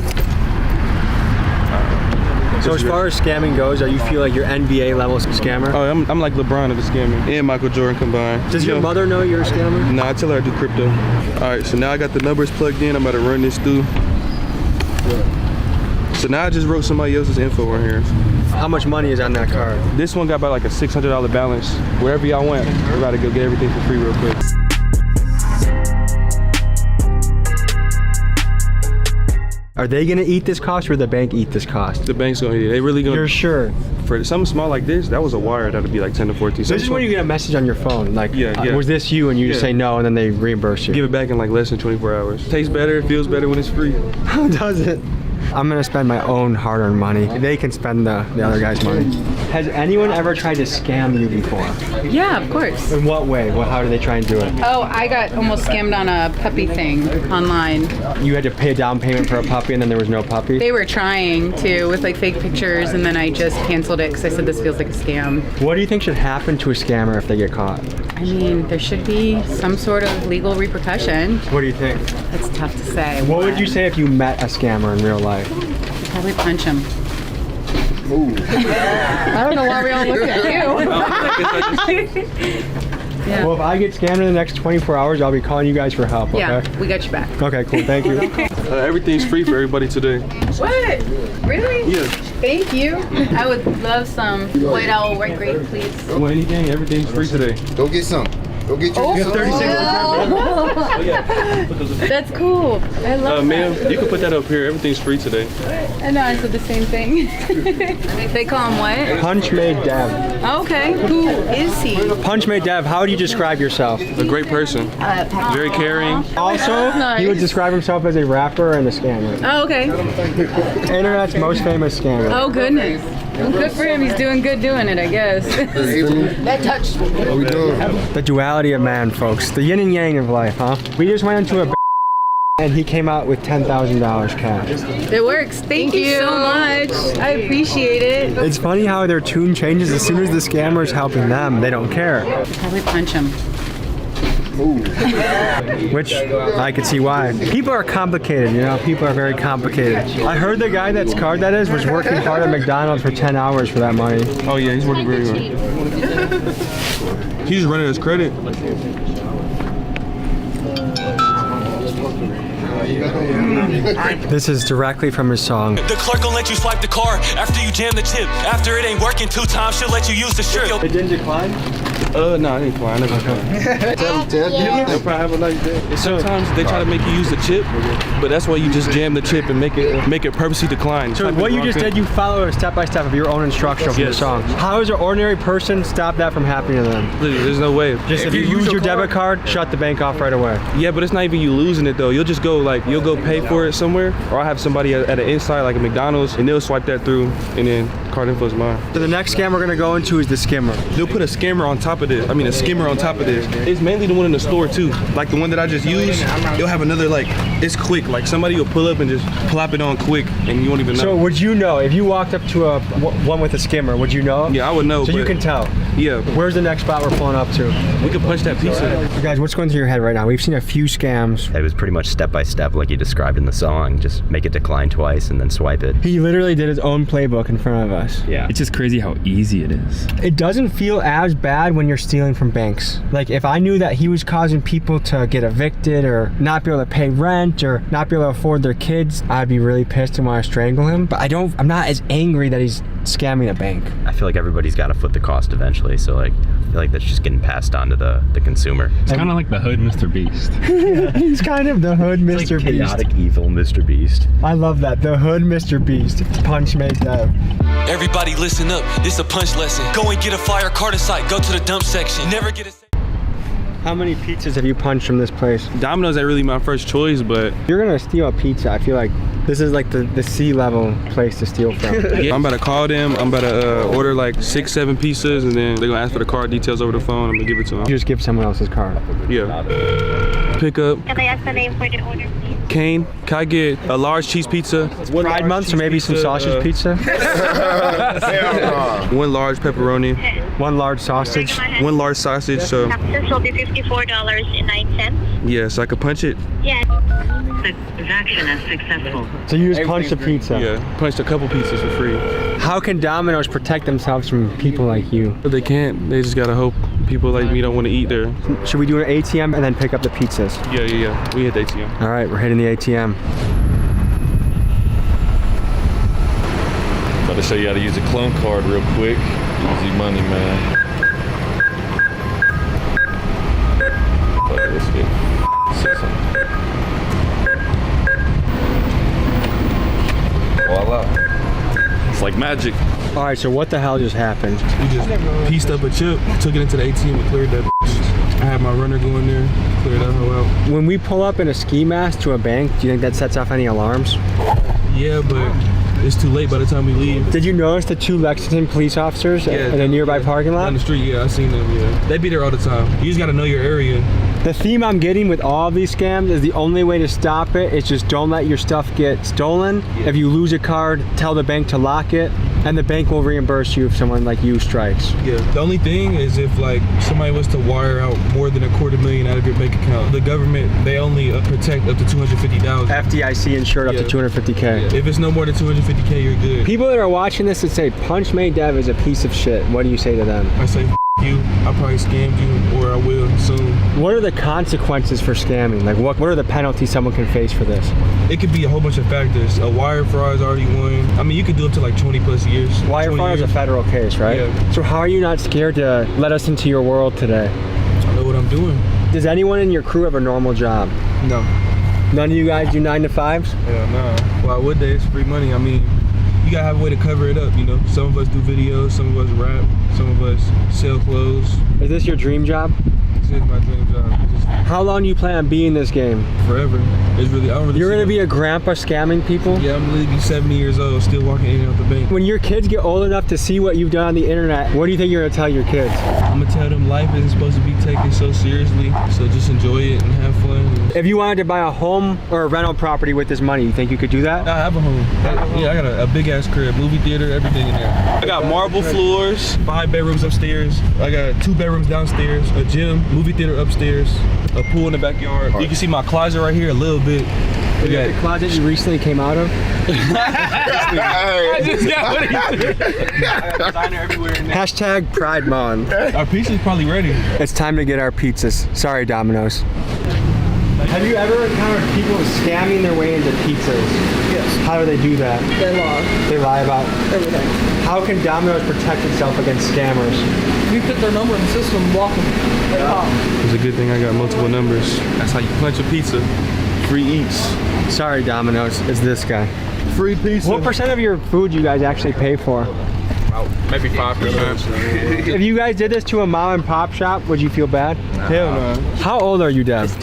So as far as scamming goes, you feel like you're NBA level scammer? Oh, I'm like LeBron of the scamming and Michael Jordan combined. Does your mother know you're a scammer? Nah, I tell her I do crypto. All right, so now I got the numbers plugged in. I'm about to run this through. So now I just wrote somebody else's info right here. How much money is on that card? This one got about like a $600 balance. Wherever y'all went, we're about to go get everything for free real quick. Are they gonna eat this cost or the bank eat this cost? The bank's gonna eat it. They really gonna. You're sure? For something small like this, that was a wire that'd be like 10 to 14. So this is when you get a message on your phone, like, was this you? And you just say no, and then they reimburse you. Give it back in like less than 24 hours. Tastes better, feels better when it's free. How does it? I'm gonna spend my own hard-earned money. They can spend the other guy's money. Has anyone ever tried to scam you before? Yeah, of course. In what way? How do they try and do it? Oh, I got almost scammed on a puppy thing online. You had to pay a down payment for a puppy and then there was no puppy? They were trying to with like fake pictures, and then I just canceled it because I said this feels like a scam. What do you think should happen to a scammer if they get caught? I mean, there should be some sort of legal repercussion. What do you think? It's tough to say. What would you say if you met a scammer in real life? Probably punch him. Ooh. I don't know why we all looked at you. Yeah. Well, if I get scammed in the next 24 hours, I'll be calling you guys for help, okay? Yeah, we got your back. Okay, cool, thank you. Everything's free for everybody today. What? Really? Yeah. Thank you. I would love some white owl white grape, please. Well, anything, everything's free today. Go get some. Go get you. Oh, 36. That's cool. I love ma'am, that. you can put that up here. Everything's free today. I know, I said the same thing. They call him what? Punch Made Dev. Okay, who is he? Punch Made Dev, how would you describe yourself? A great person. Very caring. Also, he would describe himself as a rapper and a scammer. Oh, okay. Internet's most famous scammer. Oh, goodness. Well, good for him. He's doing good doing it, I guess. That touched. What we doing? The duality of man, folks. The yin and yang of life, huh? We just went into a and he came out with $10,000 cash. It works. Thank you so much. I appreciate it. It's funny how their tune changes as soon as the scammer's helping them. They don't care. Probably punch him. Which I could see why. People are complicated, you know? People are very complicated. I heard the guy that's card that is was working hard at McDonald's for 10 hours for that money. Oh yeah, he's working very hard. He's just running his credit. This is directly from his song. The clerk will let you swipe the card after you jam the chip. After it ain't working 2 times, she'll let you use the strip. It didn't decline? No, I didn't decline. They'll probably have a nice day. Sometimes they try to make you use the chip, but that's why you just jam the chip and make it purposely decline. So what you just did, you follow a step-by-step of your own instruction from the song. How does an ordinary person stop that from happening to them? There's no way. Just if you lose your debit card, shut the bank off right away. Yeah, but it's not even you losing it though. You'll just go you'll go pay for it somewhere, or I'll have somebody at an inside like a McDonald's and they'll swipe that through and then card info is mine. So the next scam we're gonna go into is the skimmer. They'll put a skimmer on top of this. A skimmer on top of this. It's mainly the one in the store too. Like the one that I just used, you'll have another it's quick. Like somebody will pull up and just plop it on quick and you won't even know. So would you know, if you walked up to one with a skimmer, would you know? Yeah, I would know. So you can tell? Yeah. Where's the next spot we're pulling up to? We could punch that pizza. So guys, what's going through your head right now? We've seen a few scams. It was pretty much step by step like you described in the song. Just make it decline twice and then swipe it. He literally did his own playbook in front of us. Yeah. It's just crazy how easy it is. It doesn't feel as bad when you're stealing from banks. Like if I knew that he was causing people to get evicted or not be able to pay rent or not be able to afford their kids, I'd be really pissed and want to strangle him. But I'm not as angry that he's scamming a bank. I feel like everybody's got to foot the cost eventually. So like feel like that's just getting passed on to the consumer. It's kind of like the hood Mr. Beast. Yeah, he's kind of the hood Mr. Like Beast. chaotic, evil Mr. Beast. I love that. The hood Mr. Beast. Punch made Dev. Everybody listen up, this a punch lesson. Go and get a fire Carter site, go to the dump section. Never get a... How many pizzas have you punched from this place? Domino's ain't really my first choice, but If you're gonna steal a pizza, I feel like this is like the C-level place to steal from. yeah, I'm about to call them. I'm about to order like 6-7 pizzas, and then they're gonna ask for the card details over the phone. I'm gonna give it to them. You just give someone else's card. Yeah. Pick up. Can I ask the name for the order, please? Kane, can I get a large cheese pizza? Pride month, so maybe some sausage pizza. One large pepperoni. One large sausage. One large sausage. So This will be $54.09. yeah, so I could punch it. Yes. The transaction is successful. So you just punched a pizza. Yeah, punched a couple pizzas for free. How can Domino's protect themselves from people like you? But they can't. They just gotta hope people like me don't want to eat there. Should we do an ATM and then pick up the pizzas? Yeah. We hit the ATM. All right, we're hitting the ATM. About to show you how to use a clone card real quick. Easy money, man. Let's get voila. It's like magic. All right, so what the hell just happened? We just pieced up a chip, took it into the ATM, and cleared that. I had my runner go in there, clear that hoe out. When we pull up in a ski mask to a bank, do you think that sets off any alarms? Yeah, but it's too late by the time we leave. Did you notice the 2 Lexington police officers in a nearby parking lot? Down the street, yeah, I seen them, yeah. They be there all the time. You just gotta know your area. The theme I'm getting with all of these scams is the only way to stop it is just don't let your stuff get stolen. Yeah. If you lose a card, tell the bank to lock it, and the bank will reimburse you if someone like you strikes. Yeah, the only thing is if like somebody was to wire out more than $250,000 out of your bank account, the government, they only protect up to $250,000. FDIC insured up to $250K. Yeah. If it's no more than $250K, you're good. People that are watching this that say Punch Made Dev is a piece of shit, what do you say to them? I say you, I probably scammed you, or I will soon. What are the consequences for scamming? Like what are the penalties someone can face for this? It could be a whole bunch of factors. A wire fraud is already one. I mean, you could do up to like 20+ years. Wire fraud is a federal case, right? Yeah. So how are you not scared to let us into your world today? I know what I'm doing. Does anyone in your crew have a normal job? No. None of you guys do 9 to 5s? Hell no. Why would they? It's free money. I mean, you gotta have a way to cover it up, you know? Some of us do videos, some of us rap, some of us sell clothes. Is this your dream job? This is my dream job. How long do you plan on being in this game? Forever. It's really, I don't really. You're gonna be a grandpa scamming people? Yeah, I'm gonna be 70 years old, still walking in and out the bank. When your kids get old enough to see what you've done on the internet, what do you think you're gonna tell your kids? I'm gonna tell them life isn't supposed to be taken so seriously, so just enjoy it and have fun. If you wanted to buy a home or a rental property with this money, you think you could do that? I have a home. I got a big ass crib, movie theater, everything in there. I got marble floors, 5 bedrooms upstairs. I got 2 bedrooms downstairs, a gym, movie theater upstairs, a pool in the backyard. You can see my closet right here a little bit. You got the closet you recently came out of? I just got what he said. I got designer everywhere in there. Hashtag Pride Month. Our pizza's probably ready. It's time to get our pizzas. Sorry, Domino's. Have you ever encountered people scamming their way into pizzas? Yes. How do they do that? They lie. They lie about everything. How can Domino's protect itself against scammers? You put their number in the system, block them. They pop. It's a good thing I got multiple numbers. That's how you punch a pizza. Free eats. Sorry, Domino's. It's this guy. Free pizza. What % of your food you guys actually pay for? Maybe 5%. If you guys did this to a mom and pop shop, would you feel bad? Hell no. How old are you, Dev?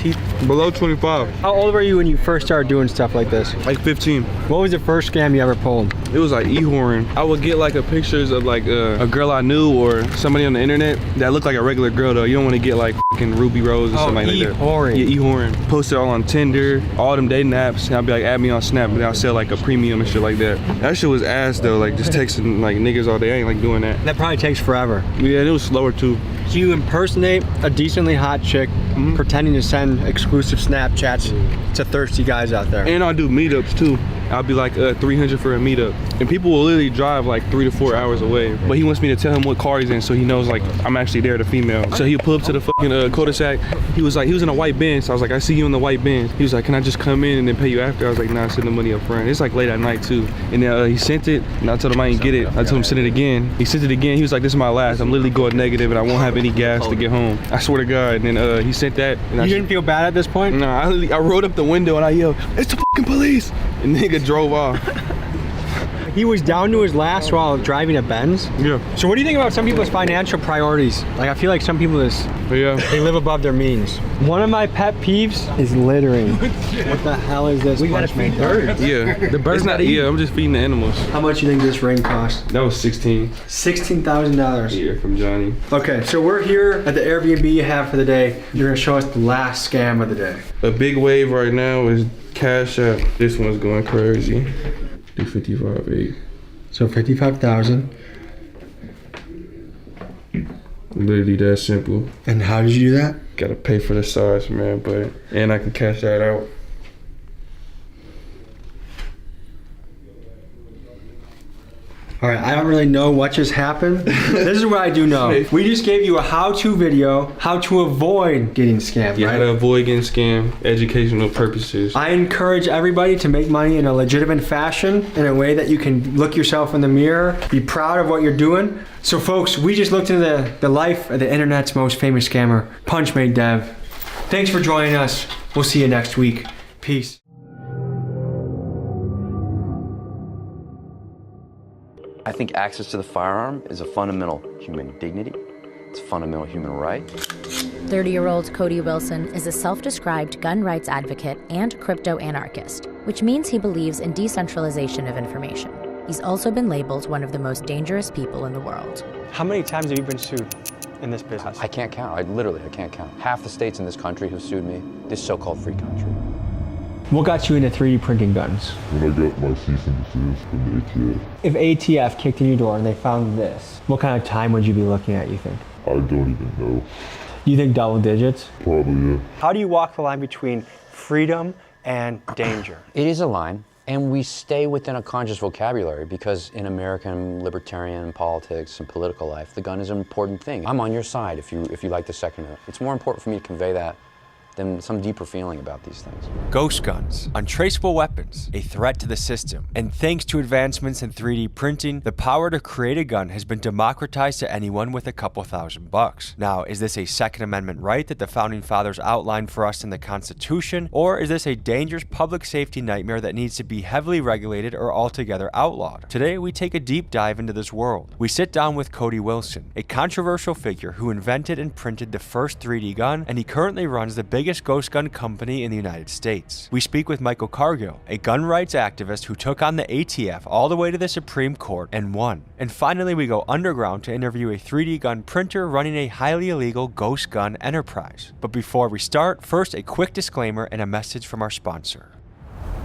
Below 25. How old were you when you first started doing stuff like this? Like 15. What was the first scam you ever pulled? It was like e-horn. I would get like pictures of like a girl I knew or somebody on the internet that looked like a regular girl though. You don't want to get like fucking Ruby Rose or something like that. E-horn. Yeah, e-horn. Post it all on Tinder, all them dating apps. And I'll be like, add me on Snap, and I'll sell like a premium and shit like that. That shit was ass though, like just texting like niggas all day. I ain't like doing that. That probably takes forever. Yeah, and it was slower too. So you impersonate a decently hot chick, pretending to send exclusive Snapchats to thirsty guys out there. And I do meetups too. I'll be like 300 for a meetup. And people will literally drive like 3 to 4 hours away. But he wants me to tell him what car he's in so he knows like I'm actually there, the female. So he'll pull up to the fucking cul-de-sac. He was in a white Benz. So I was like, I see you in the white Benz. He was like, can I just come in and then pay you after? I was like, nah, send the money up front. It's like late at night too. And then he sent it and I told him I didn't get it. I told him send it again. He sent it again. He was like, this is my last. I'm literally going negative and I won't have any gas to get home. I swear to God. And then he sent that. And you didn't feel bad at this point? Nah, I rolled up the window and I yelled, it's the fucking police. And the nigga drove off. He was down to his last while driving a Benz? Yeah. So what do you think about some people's financial priorities? Like I feel like some people they live above their means. One of my pet peeves is littering. What the hell is this? We gotta feed birds. Yeah. The birds not eating. Yeah, I'm just feeding the animals. How much do you think this ring cost? That was $16,000. $16,000. Yeah, from Johnny. Okay, so we're here at the Airbnb you have for the day. You're gonna show us the last scam of the day. A big wave right now is Cash App. This one's going crazy. Do 55.8. So 55,000. Literally that simple. And how did you do that? Gotta pay for the size, man, and I can cash that out. All right, I don't really know what just happened. This is what I do know. We just gave you a how-to video, how to avoid getting scammed, Yeah, right? how to avoid getting scammed, educational purposes. I encourage everybody to make money in a legitimate fashion, in a way that you can look yourself in the mirror, be proud of what you're doing. So folks, we just looked into the life of the internet's most famous scammer, Punchmade Dev. Thanks for joining us. We'll see you next week. Peace. I think access to the firearm is a fundamental human dignity. It's a fundamental human right. 30-year-old Cody Wilson is a self-described gun rights advocate and crypto-anarchist, which means he believes in decentralization of information. He's also been labeled one of the most dangerous people in the world. How many times have you been sued in this business? I can't count. I can't count. Half the states in this country have sued me, this so-called free country. What got you into 3D printing guns? When I got my cease and desist from the ATF. If ATF kicked in your door and they found this, what kind of time would you be looking at, you think? I don't even know. You think double digits? Probably, yeah. How do you walk the line between freedom and danger? It is a line, and we stay within a conscious vocabulary because in American libertarian politics and political life, the gun is an important thing. I'm on your side if you like the Second Amendment. It's more important for me to convey that than some deeper feeling about these things. Ghost guns, untraceable weapons, a threat to the system. And thanks to advancements in 3D printing, the power to create a gun has been democratized to anyone with a couple $1,000. Now, is this a Second Amendment right that the Founding Fathers outlined for us in the Constitution? Or is this a dangerous public safety nightmare that needs to be heavily regulated or altogether outlawed? Today, we take a deep dive into this world. We sit down with Cody Wilson, a controversial figure who invented and printed the first 3D gun, and he currently runs the biggest ghost gun company in the United States. We speak with Michael Cargill, a gun rights activist who took on the ATF all the way to the Supreme Court and won. And finally, we go underground to interview a 3D gun printer running a highly illegal ghost gun enterprise. But before we start, first a quick disclaimer and a message from our sponsor.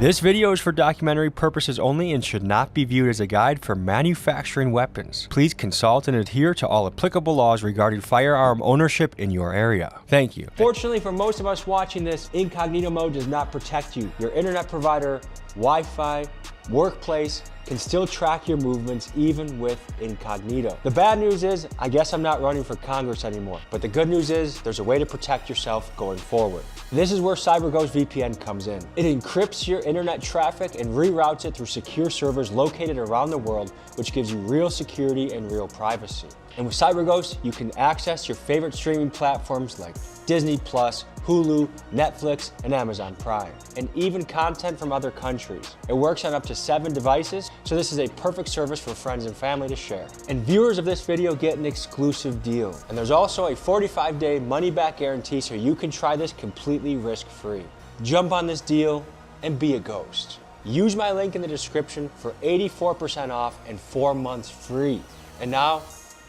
This video is for documentary purposes only and should not be viewed as a guide for manufacturing weapons. Please consult and adhere to all applicable laws regarding firearm ownership in your area. Thank you. Fortunately for most of us watching this, incognito mode does not protect you. Your internet provider, Wi-Fi, workplace can still track your movements even with incognito. The bad news is, I guess I'm not running for Congress anymore. But the good news is, there's a way to protect yourself going forward. This is where CyberGhost VPN comes in. It encrypts your internet traffic and reroutes it through secure servers located around the world, which gives you real security and real privacy. And with CyberGhost, you can access your favorite streaming platforms like Disney+, Hulu, Netflix, and Amazon Prime, and even content from other countries. It works on up to 7 devices, so this is a perfect service for friends and family to share. And viewers of this video get an exclusive deal. And there's also a 45-day money-back guarantee, so you can try this completely risk-free. Jump on this deal and be a ghost. Use my link in the description for 84% off and 4 months free. And now,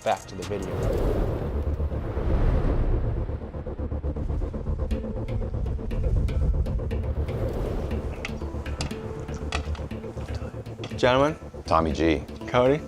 back to the video. Gentlemen. Tommy G. Cody.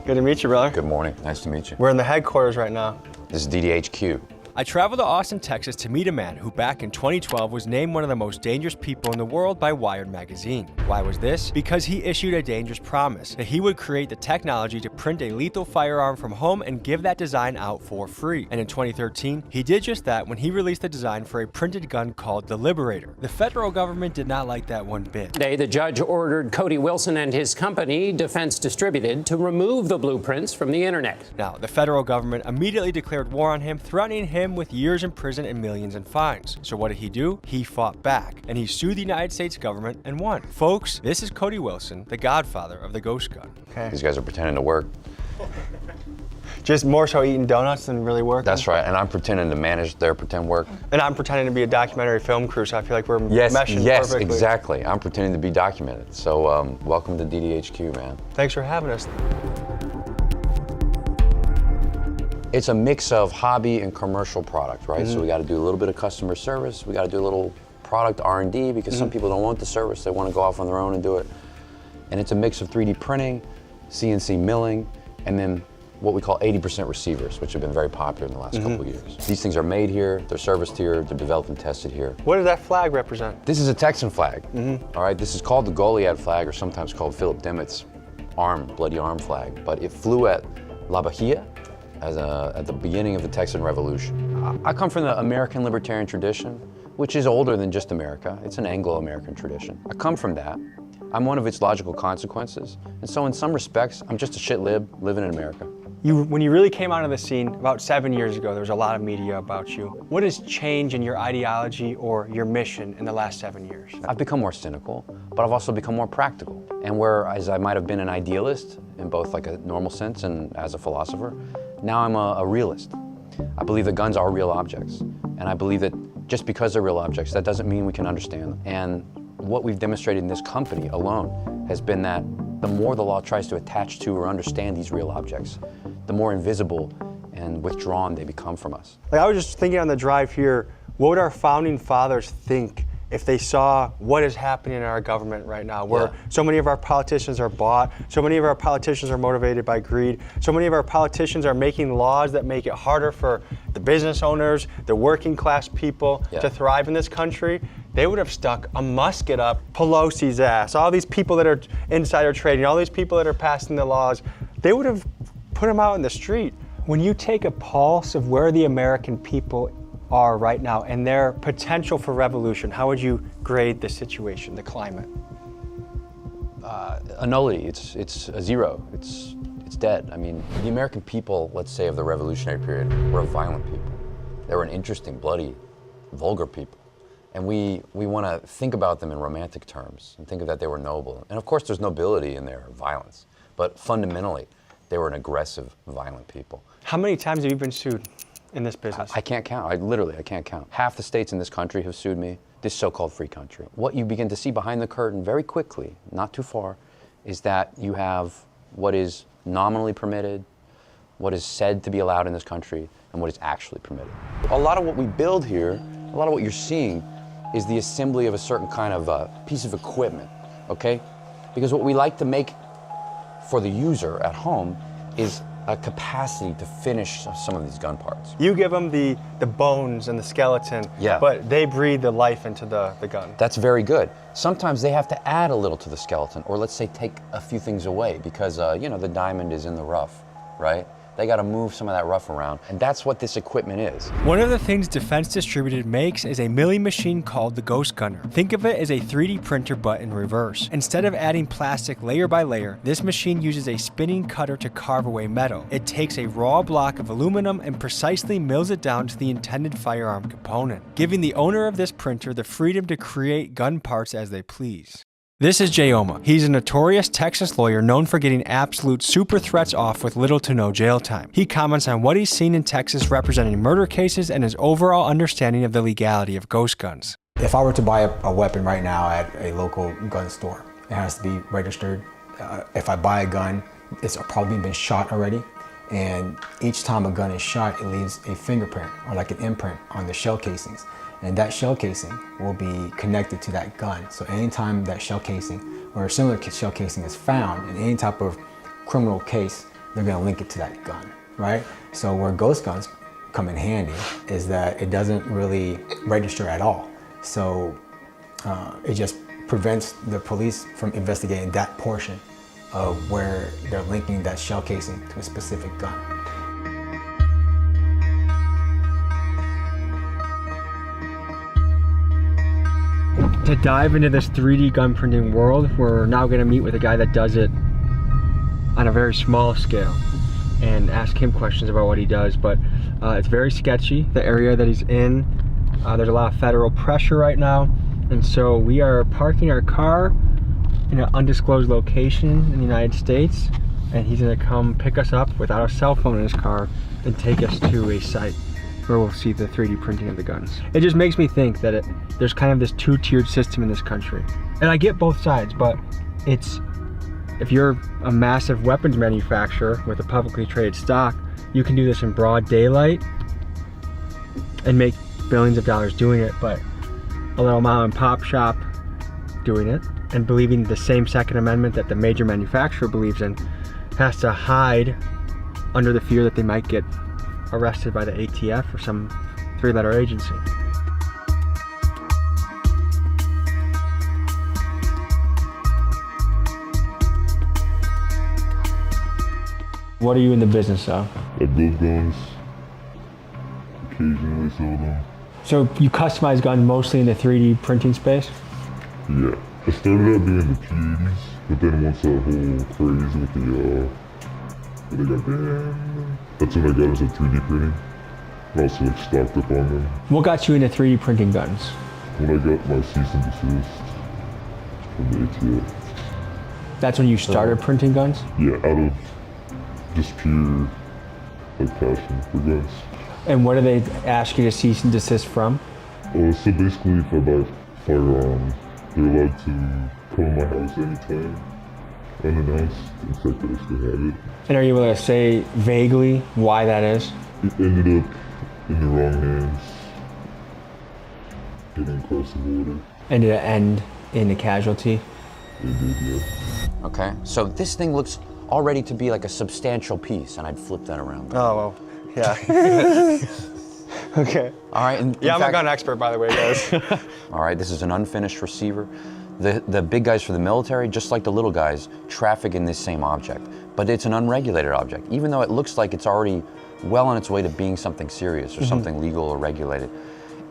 Good to meet you, brother. Good morning. Nice to meet you. We're in the headquarters right now. This is DDHQ. I traveled to Austin, Texas to meet a man who back in 2012 was named one of the most dangerous people in the world by Wired magazine. Why was this? Because he issued a dangerous promise that he would create the technology to print a lethal firearm from home and give that design out for free. And in 2013, he did just that when he released the design for a printed gun called the Liberator. The federal government did not like that one bit. Today, the judge ordered Cody Wilson and his company, Defense Distributed, to remove the blueprints from the internet. Now, the federal government immediately declared war on him, threatening him with years in prison and millions in fines. So what did he do? He fought back, and he sued the United States government and won. Folks, this is Cody Wilson, the godfather of the ghost gun. Okay. These guys are pretending to work. Just more so eating donuts than really working? That's right, and I'm pretending to manage their pretend work. And I'm pretending to be a documentary film crew, so I feel like we're meshing perfectly. Yes, exactly. I'm pretending to be documented. So welcome to DDHQ, man. Thanks for having us. It's a mix of hobby and commercial product, right? So we got to do a little bit of customer service. We got to do a little product R&D because some people don't want the service. They want to go off on their own and do it. And it's a mix of 3D printing, CNC milling, and then what we call 80% receivers, which have been very popular in the last couple of years. These things are made here, they're serviced here, they're developed and tested here. What does that flag represent? This is a Texan flag, all right? This is called the Goliad flag, or sometimes called Philip Dimmitt's bloody arm flag, but it flew at La Bahia at the beginning of the Texan Revolution. I come from the American libertarian tradition, which is older than just America. It's an Anglo-American tradition. I come from that. I'm one of its logical consequences. And so in some respects, I'm just a shit lib living in America. When you really came onto the scene about 7 years ago, there was a lot of media about you. What has changed in your ideology or your mission in the last 7 years? I've become more cynical, but I've also become more practical. And whereas I might have been an idealist in both like a normal sense and as a philosopher, now I'm a realist. I believe that guns are real objects. And I believe that just because they're real objects, that doesn't mean we can understand them. And what we've demonstrated in this company alone has been that the more the law tries to attach to or understand these real objects, the more invisible and withdrawn they become from us. Like I was just thinking on the drive here, what would our founding fathers think if they saw what is happening in our government right now, where so many of our politicians are bought, so many of our politicians are motivated by greed, so many of our politicians are making laws that make it harder for the business owners, the working class people to thrive in this country. They would have stuck a musket up Pelosi's ass, all these people that are insider trading, all these people that are passing the laws, they would have put them out in the street. When you take a pulse of where the American people are right now and their potential for revolution, how would you grade the situation, the climate? A nullity, it's a zero, it's dead. I mean, the American people, let's say of the revolutionary period, were a violent people. They were an interesting, bloody, vulgar people. And we want to think about them in romantic terms and think of that they were noble. And of course there's nobility in their violence, but fundamentally, they were an aggressive, violent people. How many times have you been sued in this business? I can't count. I can't count. Half the states in this country have sued me, this so-called free country. What you begin to see behind the curtain very quickly, not too far, is that you have what is nominally permitted, what is said to be allowed in this country, and what is actually permitted. A lot of what we build here, a lot of what you're seeing, is the assembly of a certain kind of piece of equipment, okay? Because what we like to make for the user at home is a capacity to finish some of these gun parts. You give them the bones and the skeleton, but they breathe the life into the gun. That's very good. Sometimes they have to add a little to the skeleton, or let's say take a few things away because, you know, the diamond is in the rough, right? They got to move some of that rough around, and that's what this equipment is. One of the things Defense Distributed makes is a milling machine called the Ghost Gunner. Think of it as a 3D printer but in reverse. Instead of adding plastic layer by layer, this machine uses a spinning cutter to carve away metal. It takes a raw block of aluminum and precisely mills it down to the intended firearm component, giving the owner of this printer the freedom to create gun parts as they please. This is Jay Oma. He's a notorious Texas lawyer known for getting absolute super threats off with little to no jail time. He comments on what he's seen in Texas representing murder cases and his overall understanding of the legality of ghost guns. If I were to buy a weapon right now at a local gun store, it has to be registered. If I buy a gun, it's probably been shot already. And each time a gun is shot, it leaves a fingerprint or like an imprint on the shell casings. And that shell casing will be connected to that gun. So anytime that shell casing or a similar shell casing is found in any type of criminal case, they're gonna link it to that gun, right? So where ghost guns come in handy is that it doesn't really register at all. So it just prevents the police from investigating that portion of where they're linking that shell casing to a specific gun. To dive into this 3D gun printing world, we're now going to meet with a guy that does it on a very small scale and ask him questions about what he does, but it's very sketchy, the area that he's in. There's a lot of federal pressure right now, and so we are parking our car in an undisclosed location in the United States, and he's going to come pick us up without a cell phone in his car and take us to a site where we'll see the 3D printing of the guns. It just makes me think that there's kind of this two-tiered system in this country. And I get both sides, but if you're a massive weapons manufacturer with a publicly traded stock, you can do this in broad daylight and make billions of dollars doing it, but a little mom and pop shop doing it and believing the same Second Amendment that the major manufacturer believes in has to hide under the fear that they might get arrested by the ATF or some three-letter agency. What are you in the business of? I build guns. Occasionally sell them. So you customize guns mostly in the 3D printing space? Yeah. I started out doing the P80s, but then once that whole craze with the goddamn, that's when I got into 3D printing. And also like stocked up on them. What got you into 3D printing guns? When I got my cease and desist from the ATF. That's when you started printing guns? Yeah, out of just pure like passion for guns. And what do they ask you to cease and desist from? So basically if I buy firearms, they're allowed to come to my house anytime, unannounced, and check that I still have it. And are you able to say vaguely why that is? It ended up in the wrong hands, getting across the border. And did it end in a casualty? It did, yeah. Okay, so this thing looks already to be like a substantial piece, and I'd flip that around. Oh, well, yeah. Okay. All right. Yeah, I'm a gun expert, by the way, guys. All right, this is an unfinished receiver. The big guys for the military, just like the little guys, traffic in this same object. But it's an unregulated object. Even though it looks like it's already well on its way to being something serious or something legal or regulated,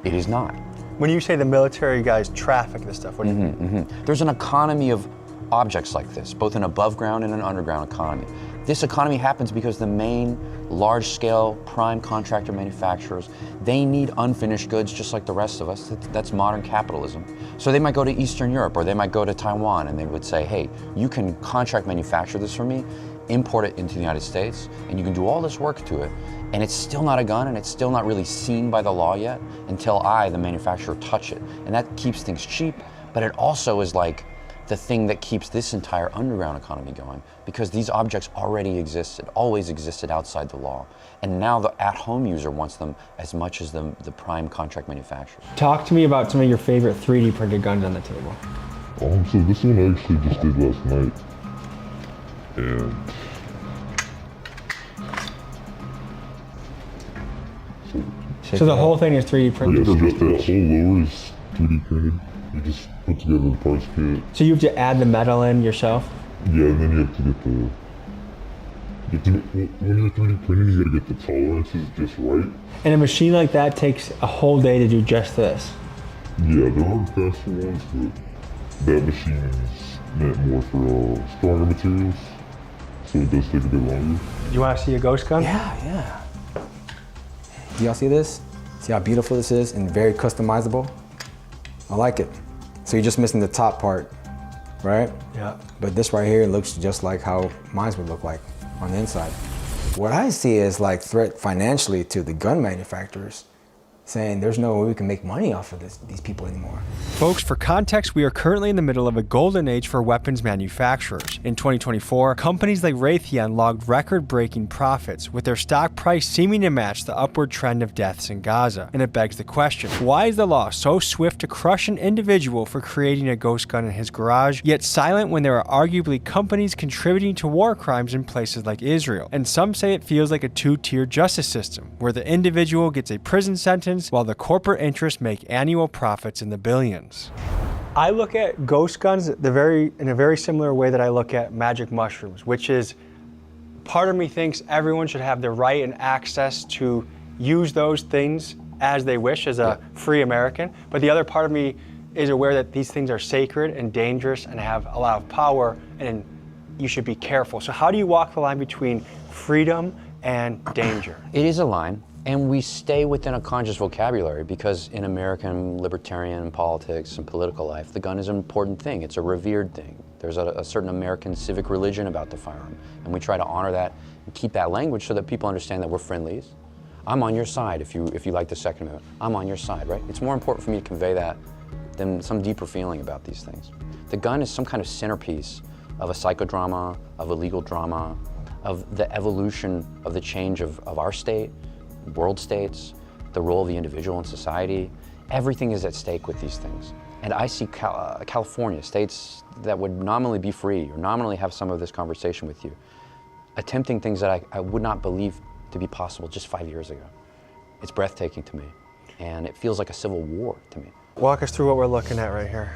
it is not. When you say the military guys traffic this stuff, what do you mean? There's an economy of objects like this, both an above ground and an underground economy. This economy happens because the main large-scale prime contractor manufacturers, they need unfinished goods just like the rest of us. That's modern capitalism. So they might go to Eastern Europe or they might go to Taiwan and they would say, hey, you can contract manufacture this for me, import it into the United States, and you can do all this work to it, and it's still not a gun and it's still not really seen by the law yet until I, the manufacturer, touch it. And that keeps things cheap, but it also is like the thing that keeps this entire underground economy going, because these objects already existed, always existed outside the law. And now the at-home user wants them as much as the prime contract manufacturer. Talk to me about some of your favorite 3D printed guns on the table. So this one I actually just did last night. And so the whole thing is 3D printed? Yeah, so just that whole lower is 3D printed. You just put together the parts kit. So you have to add the metal in yourself? Yeah, and then you have to get when you're 3D printing, you gotta get the tolerances just right. And a machine like that takes a whole day to do just this? Yeah, there are faster ones, but that machine is meant more for stronger materials, so it does take a bit longer. You want to see a ghost gun? Yeah. Do y'all see this? See how beautiful this is and very customizable? I like it. So you're just missing the top part, right? Yeah. But this right here looks just like how mine would look like on the inside. What I see is like threat financially to the gun manufacturers. saying there's no way we can make money off of these people anymore. Folks, for context, we are currently in the middle of a golden age for weapons manufacturers. In 2024, companies like Raytheon logged record-breaking profits, with their stock price seeming to match the upward trend of deaths in Gaza. And it begs the question, why is the law so swift to crush an individual for creating a ghost gun in his garage, yet silent when there are arguably companies contributing to war crimes in places like Israel? And some say it feels like a two-tier justice system, where the individual gets a prison sentence while the corporate interests make annual profits in the billions. I look at ghost guns in a very similar way that I look at magic mushrooms, which is, part of me thinks everyone should have the right and access to use those things as they wish as a free American, but the other part of me is aware that these things are sacred and dangerous and have a lot of power, and you should be careful. So how do you walk the line between freedom and danger? It is a line. And we stay within a conscious vocabulary because in American libertarian politics and political life, the gun is an important thing. It's a revered thing. There's a certain American civic religion about the firearm. And we try to honor that and keep that language so that people understand that we're friendlies. I'm on your side if you like the Second Amendment. I'm on your side, right? It's more important for me to convey that than some deeper feeling about these things. The gun is some kind of centerpiece of a psychodrama, of a legal drama, of the evolution of the change of our state, world states, the role of the individual in society. Everything is at stake with these things. And I see California, states that would nominally be free or nominally have some of this conversation with you, attempting things that I would not believe to be possible just 5 years ago. It's breathtaking to me, and it feels like a civil war to me. Walk us through what we're looking at right here.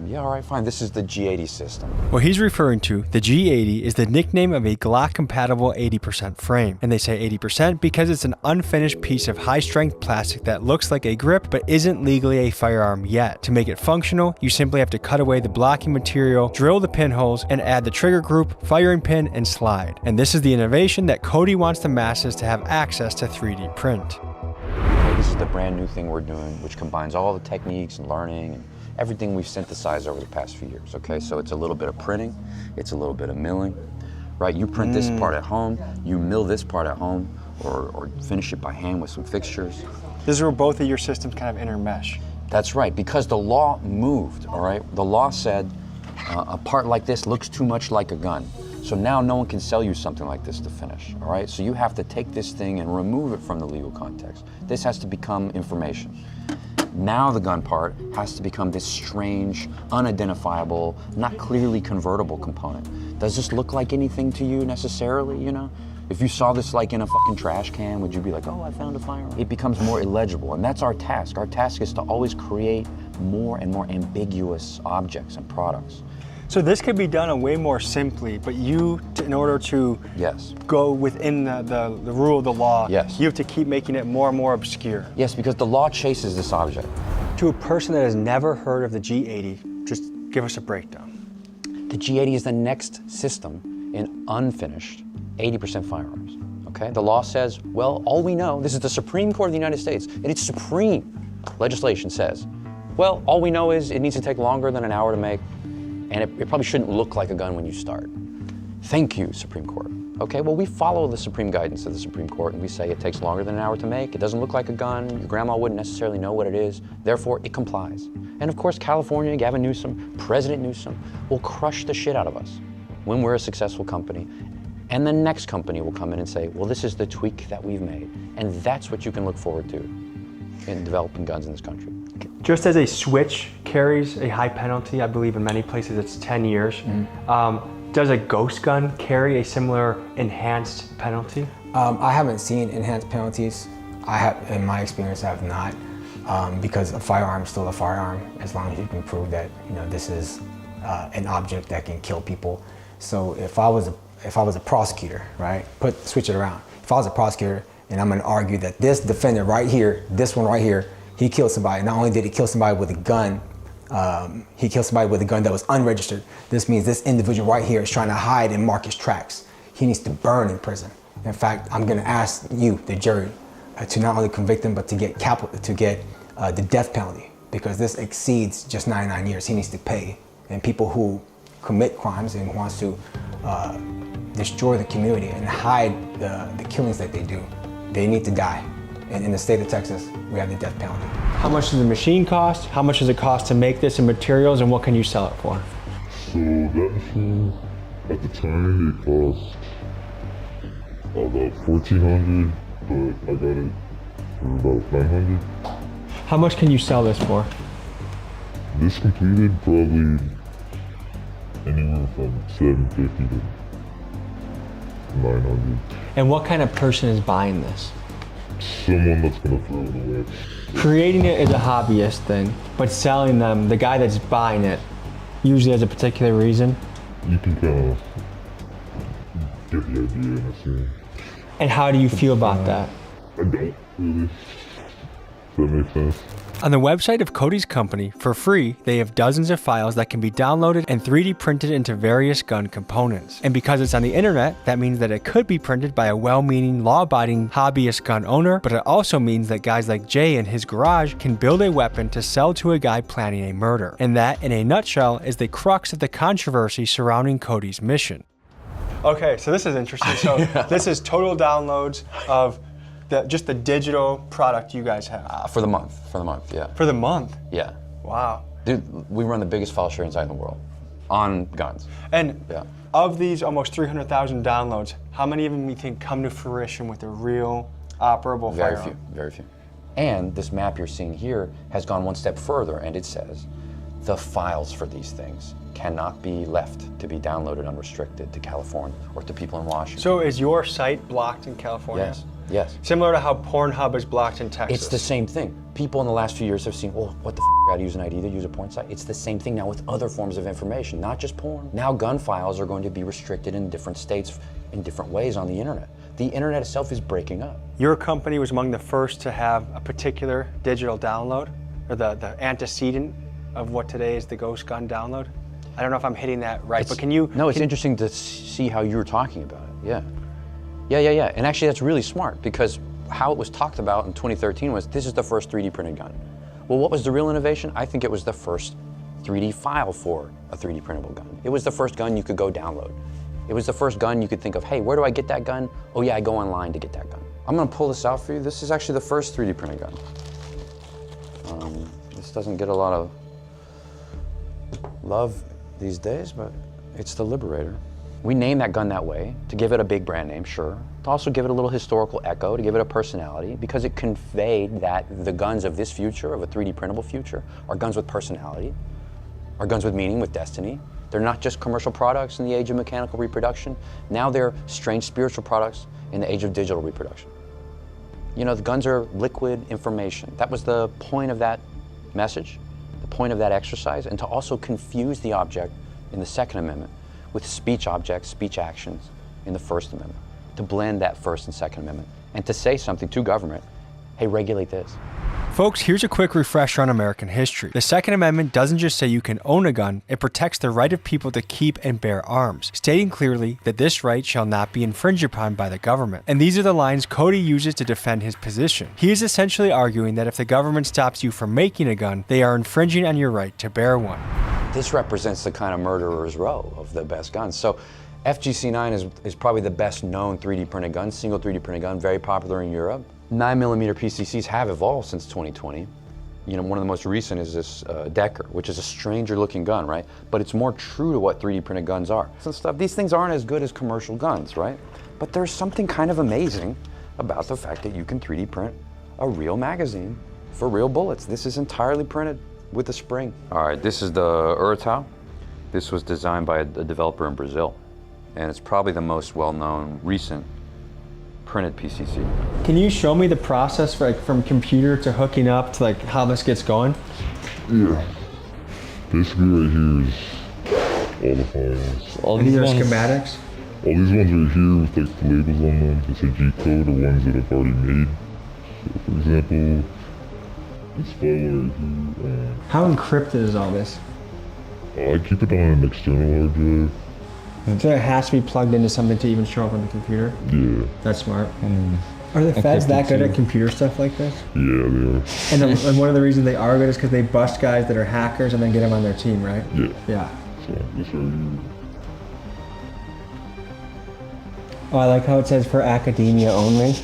Yeah, all right, fine. This is the G80 system. What he's referring to, the G80, is the nickname of a Glock-compatible 80% frame. And they say 80% because it's an unfinished piece of high-strength plastic that looks like a grip but isn't legally a firearm yet. To make it functional, you simply have to cut away the blocking material, drill the pinholes, and add the trigger group, firing pin, and slide. And this is the innovation that Cody wants the masses to have access to 3D print. This is the brand new thing we're doing, which combines all the techniques and learning and everything we've synthesized over the past few years, okay? So it's a little bit of printing, it's a little bit of milling, right? You print this part at home, you mill this part at home, or finish it by hand with some fixtures. This is where both of your systems kind of intermesh. That's right, because the law moved, all right? The law said a part like this looks too much like a gun. So now no one can sell you something like this to finish, all right? So you have to take this thing and remove it from the legal context. This has to become information. Now the gun part has to become this strange, unidentifiable, not clearly convertible component. Does this look like anything to you necessarily, you know? If you saw this like in a fucking trash can, would you be like, oh, I found a firearm? It becomes more illegible, and that's our task. Our task is to always create more and more ambiguous objects and products. So this could be done way more simply, but you, in order to go within the rule of the law, you have to keep making it more and more obscure. Yes, because the law chases this object. To a person that has never heard of the G80, just give us a breakdown. The G80 is the next system in unfinished 80% firearms, okay? The law says, well, all we know, this is the Supreme Court of the United States, and its supreme legislation says, well, all we know is it needs to take longer than an hour to make, and it probably shouldn't look like a gun when you start. Thank you, Supreme Court. Okay, well, we follow the supreme guidance of the Supreme Court, and we say it takes longer than an hour to make, it doesn't look like a gun, your grandma wouldn't necessarily know what it is, therefore it complies. And of course, California, Gavin Newsom, President Newsom, will crush the shit out of us when we're a successful company. And the next company will come in and say, well, this is the tweak that we've made. And that's what you can look forward to in developing guns in this country. Just as a switch carries a high penalty, I believe in many places it's 10 years. Does a ghost gun carry a similar enhanced penalty? I haven't seen enhanced penalties. In my experience, I have not, because a firearm is still a firearm as long as you can prove that this is an object that can kill people. So if I was a prosecutor, right, switch it around. If I was a prosecutor and I'm going to argue that this defendant right here, this one right here, he killed somebody. Not only did he kill somebody with a gun, he killed somebody with a gun that was unregistered. This means this individual right here is trying to hide and mark his tracks. He needs to burn in prison. In fact, I'm going to ask you, the jury, to not only convict him, but to get the death penalty, because this exceeds just 99 years. He needs to pay. And people who commit crimes and wants to destroy the community and hide the killings that they do, they need to die. And in the state of Texas, we have the death penalty. How much does the machine cost? How much does it cost to make this in materials, and what can you sell it for? So that machine, at the time, it cost about $1,400, but I got it for about $900. How much can you sell this for? This completed, probably anywhere from $750 to $900. And what kind of person is buying this? Someone that's gonna throw it away. Creating it is a hobbyist thing, but selling them, the guy that's buying it, usually has a particular reason. You can kind of get the idea in a scene. And how do you feel about that? I don't really. Does that make sense? On the website of Cody's company, for free, they have dozens of files that can be downloaded and 3D printed into various gun components. And because it's on the internet, that means that it could be printed by a well-meaning, law-abiding hobbyist gun owner, but it also means that guys like Jay in his garage can build a weapon to sell to a guy planning a murder. And that, in a nutshell, is the crux of the controversy surrounding Cody's mission. Okay, so this is interesting. So this is total downloads of just the digital product you guys have. For the month, yeah. For the month? Yeah. Wow. Dude, we run the biggest file sharing site in the world on guns. And yeah. Of these almost 300,000 downloads, how many of them you think come to fruition with a real operable firearm? Very few. And this map you're seeing here has gone one step further, and it says the files for these things cannot be left to be downloaded unrestricted to California or to people in Washington. So is your site blocked in California? Yes. Similar to how Pornhub is blocked in Texas. It's the same thing. People in the last few years have seen, well, what the gotta use an ID to use a porn site? It's the same thing now with other forms of information, not just porn. Now gun files are going to be restricted in different states in different ways on the internet. The internet itself is breaking up. Your company was among the first to have a particular digital download, or the antecedent of what today is the Ghost Gun download. I don't know if I'm hitting that right, but can you... No, it's interesting to see how you were talking about it, yeah. Yeah. And actually that's really smart because how it was talked about in 2013 was this is the first 3D printed gun. Well, what was the real innovation? I think it was the first 3D file for a 3D printable gun. It was the first gun you could go download. It was the first gun you could think of, hey, where do I get that gun? Oh yeah, I go online to get that gun. I'm gonna pull this out for you. This is actually the first 3D printed gun. This doesn't get a lot of love these days, but it's the Liberator. We named that gun that way to give it a big brand name, sure. To also give it a little historical echo, to give it a personality, because it conveyed that the guns of this future, of a 3D printable future, are guns with personality, are guns with meaning, with destiny. They're not just commercial products in the age of mechanical reproduction. Now they're strange spiritual products in the age of digital reproduction. You know, the guns are liquid information. That was the point of that message, the point of that exercise, and to also confuse the object in the Second Amendment with speech objects, speech actions in the First Amendment, to blend that First and Second Amendment, and to say something to government, hey, regulate this. Folks, here's a quick refresher on American history. The Second Amendment doesn't just say you can own a gun, it protects the right of people to keep and bear arms, stating clearly that this right shall not be infringed upon by the government. And these are the lines Cody uses to defend his position. He is essentially arguing that if the government stops you from making a gun, they are infringing on your right to bear one. This represents the kind of murderer's row of the best guns. So FGC9 is probably the best known 3D printed gun, single 3D printed gun, very popular in Europe. 9mm PCCs have evolved since 2020. You know, one of the most recent is this Decker, which is a stranger looking gun, right? But it's more true to what 3D printed guns are. So stuff, these things aren't as good as commercial guns, right? But there's something kind of amazing about the fact that you can 3D print a real magazine for real bullets. This is entirely printed with a spring. All right, this is the Urtal. This was designed by a developer in Brazil, and it's probably the most well-known recent printed PCC. Can you show me the process for, like, from computer to hooking up to like how this gets going? Yeah. Basically right here is all the files. All these are schematics? All these ones right here with like the labels on them, that say G-code, are ones that I've already made. So for example, this file right here. How encrypted is all this? I keep it on an external hard drive. So it has to be plugged into something to even show up on the computer? Yeah. That's smart. Are the feds that good at computer stuff like this? Yeah, they are. And one of the reasons they are good is because they bust guys that are hackers and then get them on their team, right? Yeah. Yeah. So this right here. Oh, I like how it says for academia only.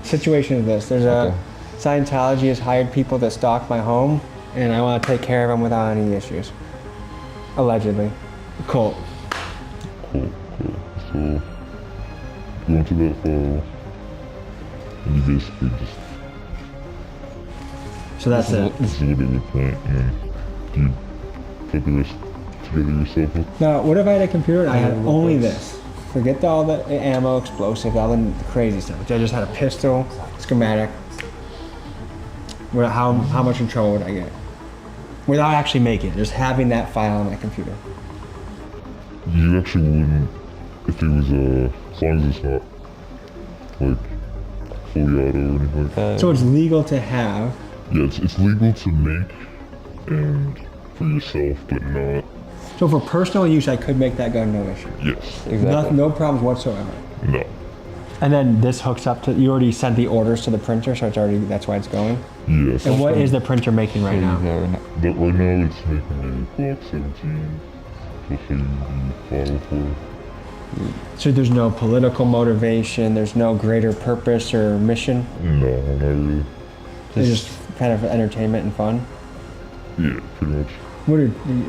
Situation is this, there's Scientology has hired people that stalk my home, and I want to take care of them without any issues. Allegedly. Cult. Cool. So, go into that file, and you basically just... So that's it. This is what it looked like, and you put the rest together yourself. Now, what if I had a computer and I had only this? Forget all the ammo, explosive, all the crazy stuff. I just had a pistol, schematic. How much in trouble would I get? Without actually making it, just having that file on my computer. You actually wouldn't, if it was, as long as it's not, like, fully auto or anything like that. So it's legal to have? Yeah, it's legal to make and for yourself, but not... So for personal use, I could make that gun no issue? Yes. No problems whatsoever? No. And then this hooks up to, you already sent the orders to the printer, so it's already, that's why it's going? Yes. And what is the printer making right now? Right now it's making a Glock 17. So there's no political motivation, there's no greater purpose or mission? No, not really. It's just kind of entertainment and fun? Yeah, pretty much.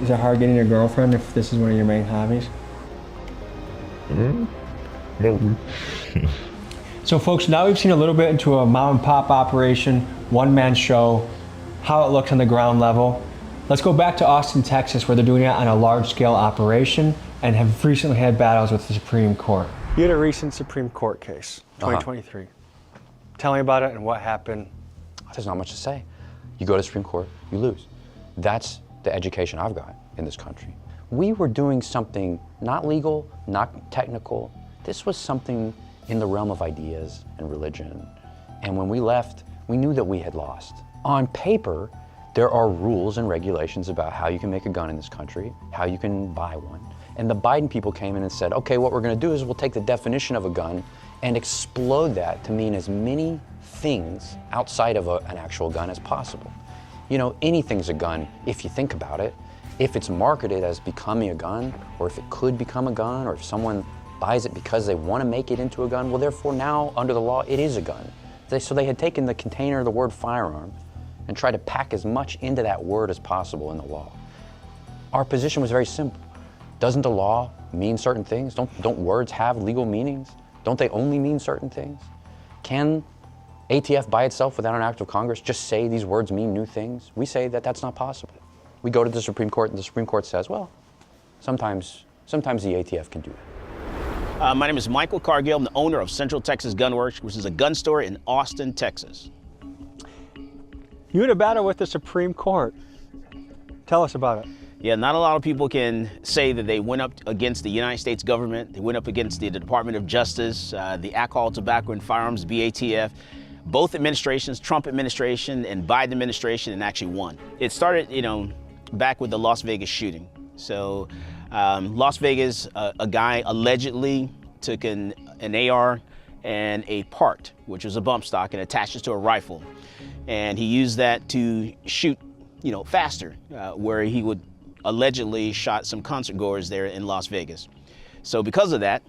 Is it hard getting a girlfriend if this is one of your main hobbies? Not really. So folks, now we've seen a little bit into a mom and pop operation, one-man show, how it looks on the ground level. Let's go back to Austin, Texas, where they're doing it on a large-scale operation and have recently had battles with the Supreme Court. You had a recent Supreme Court case, 2023. Tell me about it and what happened. There's not much to say. You go to the Supreme Court, you lose. That's the education I've got in this country. We were doing something not legal, not technical. This was something in the realm of ideas and religion. And when we left, we knew that we had lost. On paper, there are rules and regulations about how you can make a gun in this country, how you can buy one. And the Biden people came in and said, okay, what we're gonna do is we'll take the definition of a gun and explode that to mean as many things outside of an actual gun as possible. You know, anything's a gun if you think about it. If it's marketed as becoming a gun, or if it could become a gun, or if someone buys it because they want to make it into a gun, well, therefore now, under the law, it is a gun. So they had taken the container of the word firearm and tried to pack as much into that word as possible in the law. Our position was very simple. Doesn't the law mean certain things? Don't words have legal meanings? Don't they only mean certain things? Can ATF by itself, without an act of Congress, just say these words mean new things? We say that that's not possible. We go to the Supreme Court and the Supreme Court says, well, sometimes the ATF can do it. My name is Michael Cargill. I'm the owner of Central Texas Gun Works, which is a gun store in Austin, Texas. You had a battle with the Supreme Court. Tell us about it. Yeah, not a lot of people can say that they went up against the United States government. They went up against the Department of Justice, the Alcohol, Tobacco, and Firearms, BATF. Both administrations, Trump administration and Biden administration, and actually won. It started, back with the Las Vegas shooting. So Las Vegas, a guy allegedly took an AR and a part, which was a bump stock, and attached it to a rifle. And he used that to shoot, faster, where he would allegedly shot some concert goers there in Las Vegas. So because of that,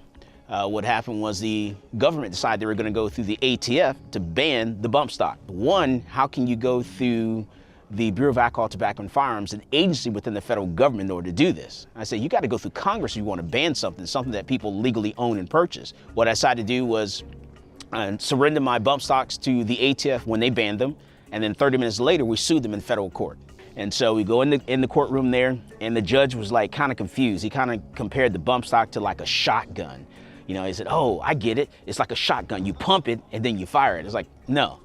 what happened was the government decided they were going to go through the ATF to ban the bump stock. One, how can you go through the Bureau of Alcohol, Tobacco, and Firearms, an agency within the federal government, in order to do this? I said, you got to go through Congress if you want to ban something that people legally own and purchase. What I decided to do was surrender my bump stocks to the ATF when they banned them, and then 30 minutes later, we sued them in federal court. And so we go in the courtroom there, and the judge was like kind of confused. He kind of compared the bump stock to like a shotgun. He said, oh, I get it. It's like a shotgun. You pump it and then you fire it. It's like, no,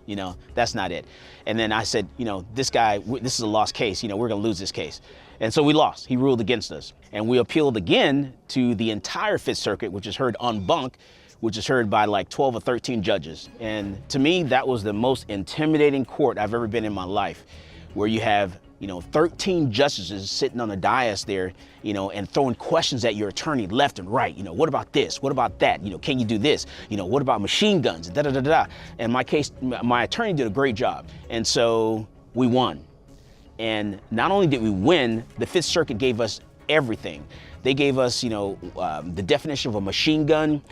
that's not it. And then I said, this is a lost case. We're gonna lose this case. And so we lost. He ruled against us. And we appealed again to the entire Fifth Circuit, which is heard en banc, which is heard by like 12 or 13 judges. And to me, that was the most intimidating court I've ever been in my life, where you have 13 justices sitting on the dais there, and throwing questions at your attorney left and right. What about this? What about that? Can you do this? What about machine guns? Da da da da. And my attorney did a great job. And so we won. And not only did we win, the Fifth Circuit gave us everything. They gave us, the definition of a machine gun.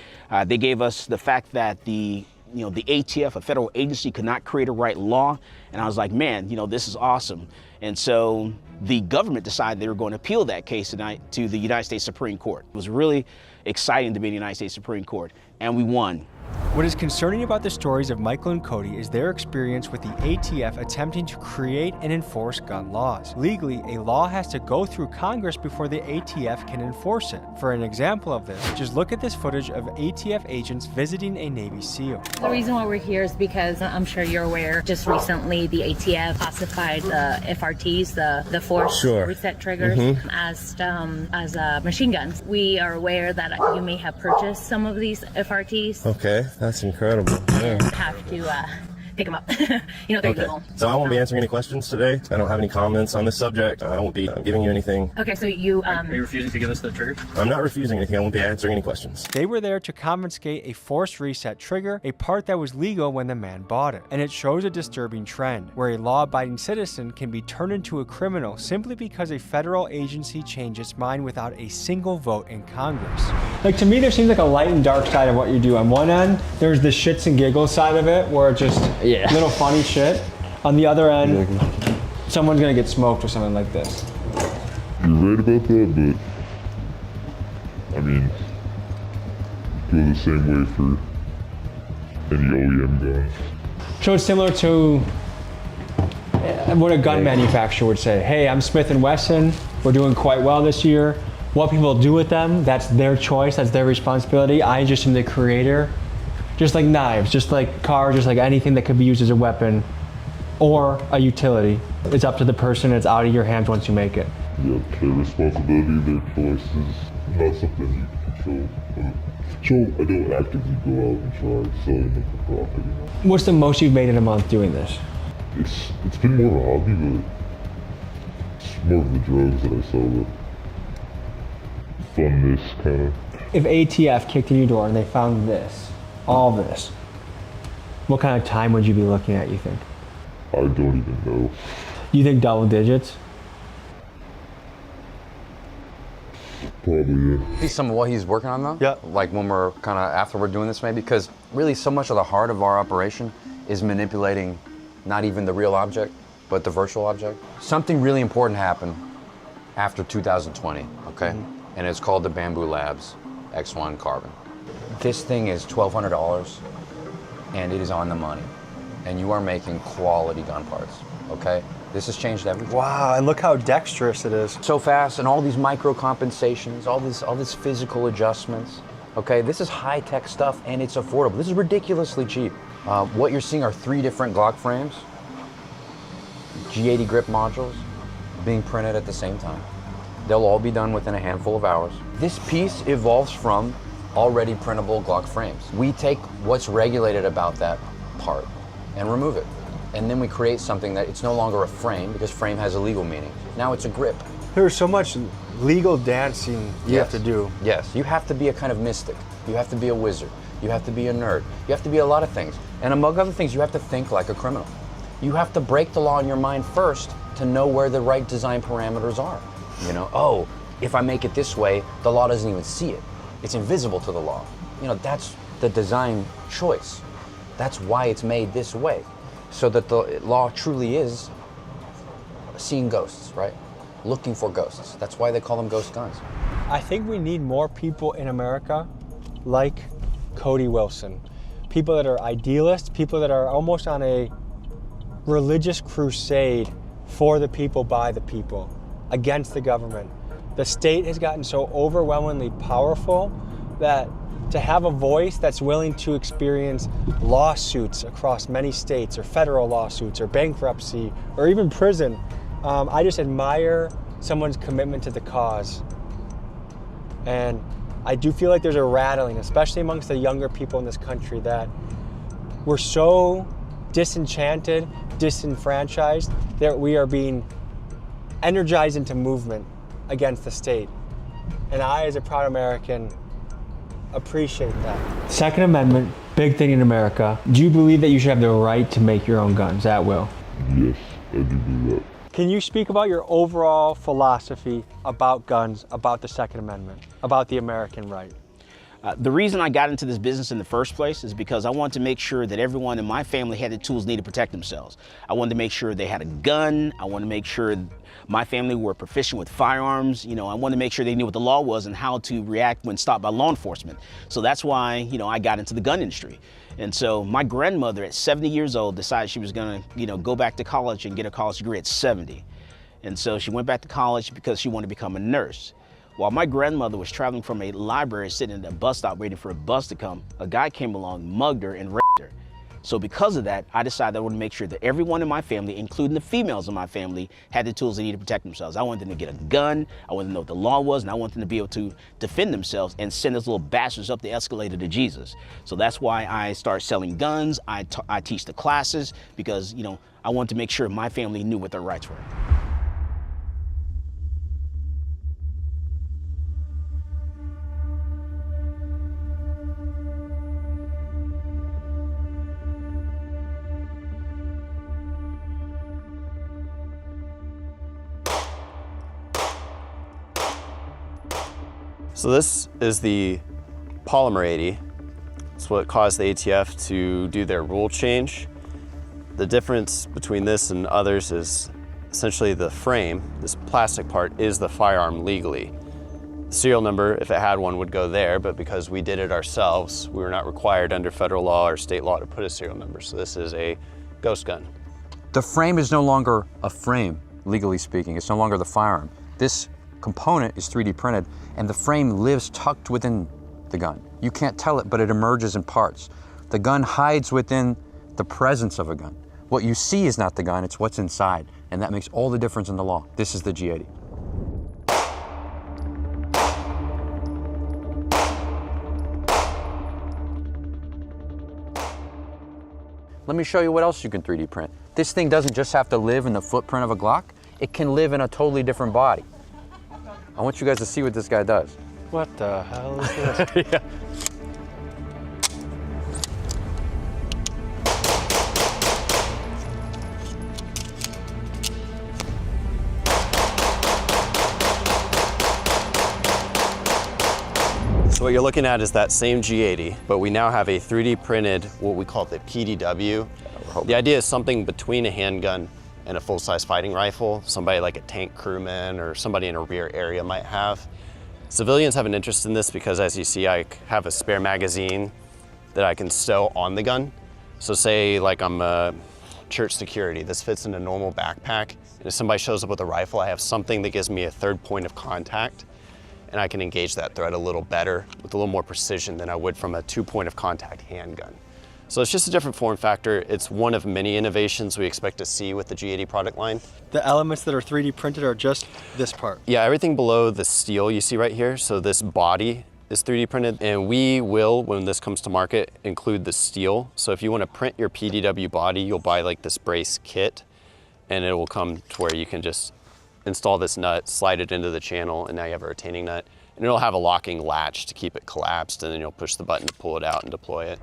They gave us the fact that the the ATF, a federal agency, could not create or write law. And I was like, man, this is awesome. And so the government decided they were going to appeal that case tonight to the United States Supreme Court. It was really exciting to be in the United States Supreme Court, and we won. What is concerning about the stories of Michael and Cody is their experience with the ATF attempting to create and enforce gun laws. Legally, a law has to go through Congress before the ATF can enforce it. For an example of this, just look at this footage of ATF agents visiting a Navy SEAL. The reason why we're here is because I'm sure you're aware, just recently the ATF classified the FRTs, the force reset triggers, as machine guns. We are aware that you may have purchased some of these FRTs. Okay, that's incredible. And have to pick them up. They're legal. So I won't be answering any questions today. I don't have any comments on this subject. I won't be giving you anything. Okay, so you... Are you refusing to give us the trigger? I'm not refusing anything. I won't be answering any questions. They were there to confiscate a force reset trigger, a part that was legal when the man bought it. And it shows a disturbing trend, where a law-abiding citizen can be turned into a criminal simply because a federal agency changed its mind without a single vote in Congress. Like, to me, there seems like a light and dark side of what you do. On one end, there's the shits and giggles side of it, where it's just little funny shit. On the other end, someone's gonna get smoked or something like this. You're right about that, but I mean, I feel the same way for any OEM guns. So it's similar to what a gun manufacturer would say. Hey, I'm Smith & Wesson. We're doing quite well this year. What people do with them, that's their choice, that's their responsibility. I just am the creator. Just like knives, just like cars, just like anything that could be used as a weapon or a utility. It's up to the person, it's out of your hands once you make it. Yeah, their responsibility, their choice is not something you can control. So I don't actively go out and try selling them for profit. What's the most you've made in a month doing this? It's been more of a hobby, but it's more of the drugs that I sell, the funness kind of. If ATF kicked in your door and they found this, all this, what kind of time would you be looking at, you think? I don't even know. You think double digits? Probably, yeah. See some of what he's working on though? Yeah. Like when we're kind of, after we're doing this maybe, because really so much of the heart of our operation is manipulating not even the real object, but the virtual object. Something really important happened after 2020, okay? And it's called the Bamboo Labs X1 Carbon. This thing is $1,200 and it is on the money. And you are making quality gun parts, okay? This has changed everything. Wow, and look how dexterous it is. So fast, and all these micro compensations, all this physical adjustments. Okay, this is high-tech stuff and it's affordable. This is ridiculously cheap. What you're seeing are 3 different Glock frames, G80 grip modules, being printed at the same time. They'll all be done within a handful of hours. This piece evolves from already printable Glock frames. We take what's regulated about that part and remove it. And then we create something that it's no longer a frame, because frame has a legal meaning. Now it's a grip. There's so much legal dancing you have to do. Yes, you have to be a kind of mystic. You have to be a wizard. You have to be a nerd. You have to be a lot of things. And among other things, you have to think like a criminal. You have to break the law in your mind first to know where the right design parameters are. You know, oh, if I make it this way, the law doesn't even see it. It's invisible to the law. You know, that's the design choice. That's why it's made this way. So that the law truly is seeing ghosts, right? Looking for ghosts. That's why they call them ghost guns. I think we need more people in America like Cody Wilson. People that are idealists, people that are almost on a religious crusade for the people, by the people, against the government. The state has gotten so overwhelmingly powerful that to have a voice that's willing to experience lawsuits across many states, or federal lawsuits, or bankruptcy, or even prison, I just admire someone's commitment to the cause. And I do feel like there's a rattling, especially amongst the younger people in this country, that we're so disenchanted, disenfranchised, that we are being energized into movement against the state. And I, as a proud American, appreciate that. Second Amendment, big thing in America. Do you believe that you should have the right to make your own guns at will? Yes, I do believe that. Can you speak about your overall philosophy about guns, about the Second Amendment, about the American right? The reason I got into this business in the first place is because I wanted to make sure that everyone in my family had the tools needed to protect themselves. I wanted to make sure they had a gun. I wanted to make sure my family were proficient with firearms. You know, I wanted to make sure they knew what the law was and how to react when stopped by law enforcement. So that's why, you know, I got into the gun industry. And so my grandmother at 70 years old decided she was gonna, you know, go back to college and get a college degree at 70. And so she went back to college because she wanted to become a nurse. While my grandmother was traveling from a library, sitting at a bus stop waiting for a bus to come, a guy came along, mugged her, and raped her. So because of that, I decided I wanted to make sure that everyone in my family, including the females in my family, had the tools they needed to protect themselves. I wanted them to get a gun, I wanted them to know what the law was, and I wanted them to be able to defend themselves and send those little bastards up the escalator to Jesus. So that's why I started selling guns. I teach the classes because, you know, I wanted to make sure my family knew what their rights were. So this is the polymer 80. It's what caused the ATF to do their rule change. The difference between this and others is essentially the frame. This plastic part is the firearm legally. The serial number, if it had one, would go there, but because we did it ourselves, we were not required under federal law or state law to put a serial number. So this is a ghost gun. The frame is no longer a frame, legally speaking. It's no longer the firearm. This component is 3D printed, and the frame lives tucked within the gun. You can't tell it, but it emerges in parts. The gun hides within the presence of a gun. What you see is not the gun, it's what's inside, and that makes all the difference in the law. This is the G80. Let me show you what else you can 3D print. This thing doesn't just have to live in the footprint of a Glock, it can live in a totally different body. I want you guys to see what this guy does. What the hell is this? Yeah. So what you're looking at is that same G80, but we now have a 3D printed, what we call the PDW. The idea is something between a handgun and a full-size fighting rifle, somebody like a tank crewman or somebody in a rear area might have. Civilians have an interest in this because, as you see, I have a spare magazine that I can stow on the gun. So say like I'm a church security, this fits in a normal backpack, and if somebody shows up with a rifle, I have something that gives me a third point of contact, and I can engage that threat a little better with a little more precision than I would from a 2-point of contact handgun. So it's just a different form factor. It's one of many innovations we expect to see with the G80 product line. The elements that are 3D printed are just this part? Yeah, everything below the steel you see right here. So this body is 3D printed, and we will, when this comes to market, include the steel. So if you want to print your PDW body, you'll buy like this brace kit, and it will come to where you can just install this nut, slide it into the channel, and now you have a retaining nut. And it'll have a locking latch to keep it collapsed, and then you'll push the button to pull it out and deploy it.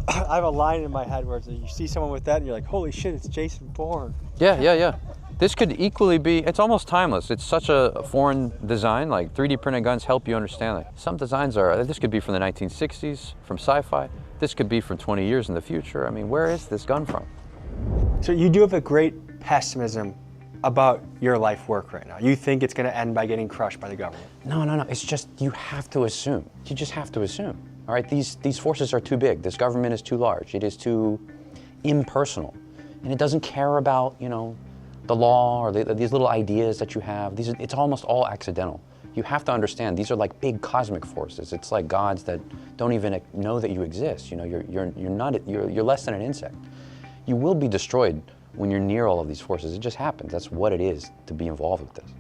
I have a line in my head where you see someone with that and you're like, holy shit, it's Jason Bourne. Yeah. This could equally be, it's almost timeless. It's such a foreign design, like 3D printed guns help you understand it. Some designs are, this could be from the 1960s, from sci-fi. This could be from 20 years in the future. I mean, where is this gun from? So you do have a great pessimism about your life work right now. You think it's gonna end by getting crushed by the government. No, it's just, you have to assume. You just have to assume. All right, these forces are too big. This government is too large. It is too impersonal. And it doesn't care about, you know, the law or these little ideas that you have. It's almost all accidental. You have to understand, these are like big cosmic forces. It's like gods that don't even know that you exist. You know, you're less than an insect. You will be destroyed when you're near all of these forces. It just happens. That's what it is to be involved with this.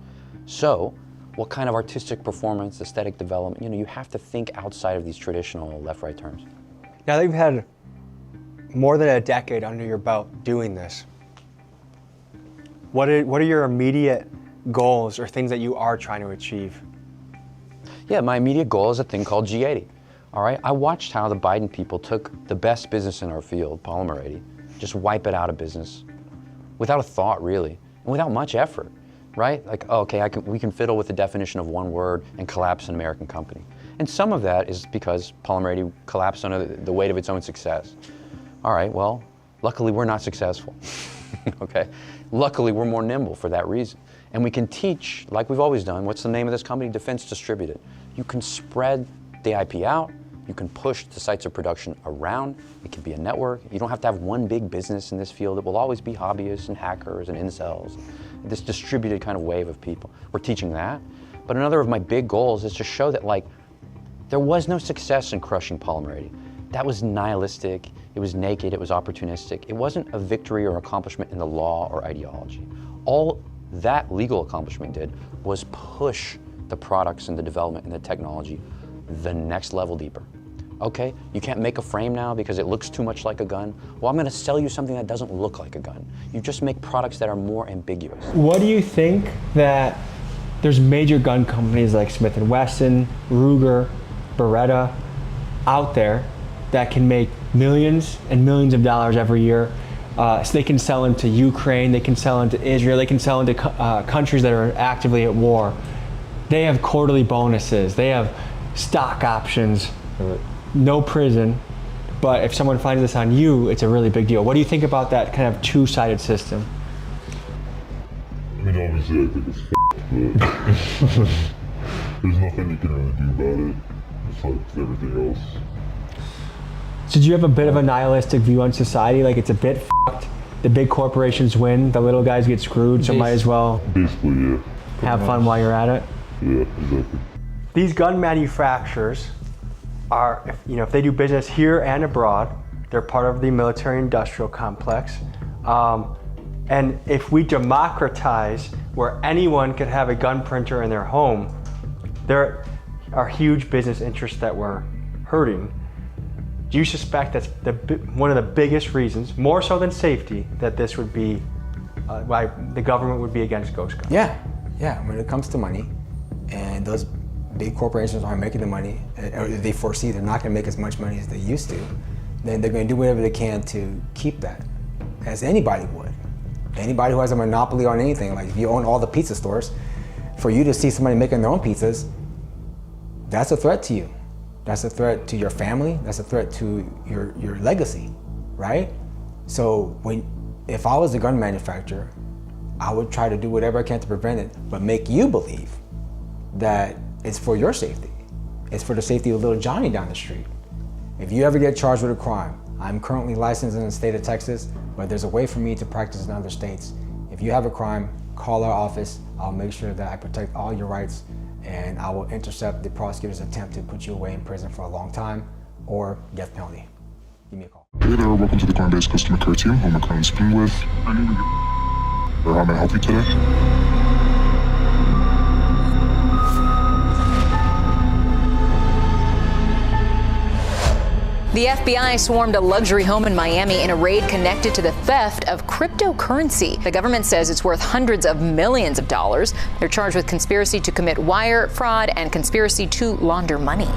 So, what kind of artistic performance, aesthetic development, you know, you have to think outside of these traditional left-right terms. Now that you've had more than a decade under your belt doing this, what are your immediate goals or things that you are trying to achieve? Yeah, my immediate goal is a thing called G80. All right, I watched how the Biden people took the best business in our field, polymer 80, just wipe it out of business without a thought, really, and without much effort, right? Like, oh, okay, we can fiddle with the definition of one word and collapse an American company. And some of that is because polymer 80 collapsed under the weight of its own success. All right, well, luckily we're not successful, okay? Luckily we're more nimble for that reason. And we can teach, like we've always done, what's the name of this company? Defense Distributed. You can spread the IP out. You can push the sites of production around. It can be a network. You don't have to have one big business in this field. It will always be hobbyists and hackers and incels, this distributed kind of wave of people. We're teaching that. But another of my big goals is to show that, like, there was no success in crushing polymer 80. That was nihilistic, it was naked, it was opportunistic. It wasn't a victory or accomplishment in the law or ideology. All that legal accomplishment did was push the products and the development and the technology the next level deeper. Okay, you can't make a frame now because it looks too much like a gun. Well, I'm gonna sell you something that doesn't look like a gun. You just make products that are more ambiguous. What do you think that there's major gun companies like Smith & Wesson, Ruger, Beretta out there that can make millions and millions of dollars every year? So they can sell into Ukraine, they can sell into Israel, they can sell into countries that are actively at war. They have quarterly bonuses, they have stock options, no prison, but if someone finds this on you, it's a really big deal. What do you think about that kind of two-sided system? I mean, obviously I think it's but there's nothing you can really do about it. It's like everything else. So do you have a bit of a nihilistic view on society? Like, it's a bit f***ed, the big corporations win, the little guys get screwed, so might as well basically, yeah. Have fun while you're at it? Yeah, exactly. These gun manufacturers are, if they do business here and abroad, they're part of the military-industrial complex. And if we democratize where anyone could have a gun printer in their home, there are huge business interests that we're hurting. Do you suspect that's one of the biggest reasons, more so than safety, that this would be, why the government would be against ghost guns? Yeah, when it comes to money, and those big corporations aren't making the money, or they foresee they're not gonna make as much money as they used to, then they're gonna do whatever they can to keep that, as anybody would. Anybody who has a monopoly on anything, like if you own all the pizza stores, for you to see somebody making their own pizzas, that's a threat to you. That's a threat to your family, that's a threat to your legacy, right? So if I was a gun manufacturer, I would try to do whatever I can to prevent it, but make you believe that it's for your safety. It's for the safety of little Johnny down the street. If you ever get charged with a crime, I'm currently licensed in the state of Texas, but there's a way for me to practice in other states. If you have a crime, call our office. I'll make sure that I protect all your rights, and I will intercept the prosecutor's attempt to put you away in prison for a long time or death penalty. Give me a call. Hey there, welcome to the Coinbase customer care team. Who am I currently speaking with? Or how may I help you today? The FBI swarmed a luxury home in Miami in a raid connected to the theft of cryptocurrency. The government says it's worth hundreds of millions of dollars. They're charged with conspiracy to commit wire fraud and conspiracy to launder money.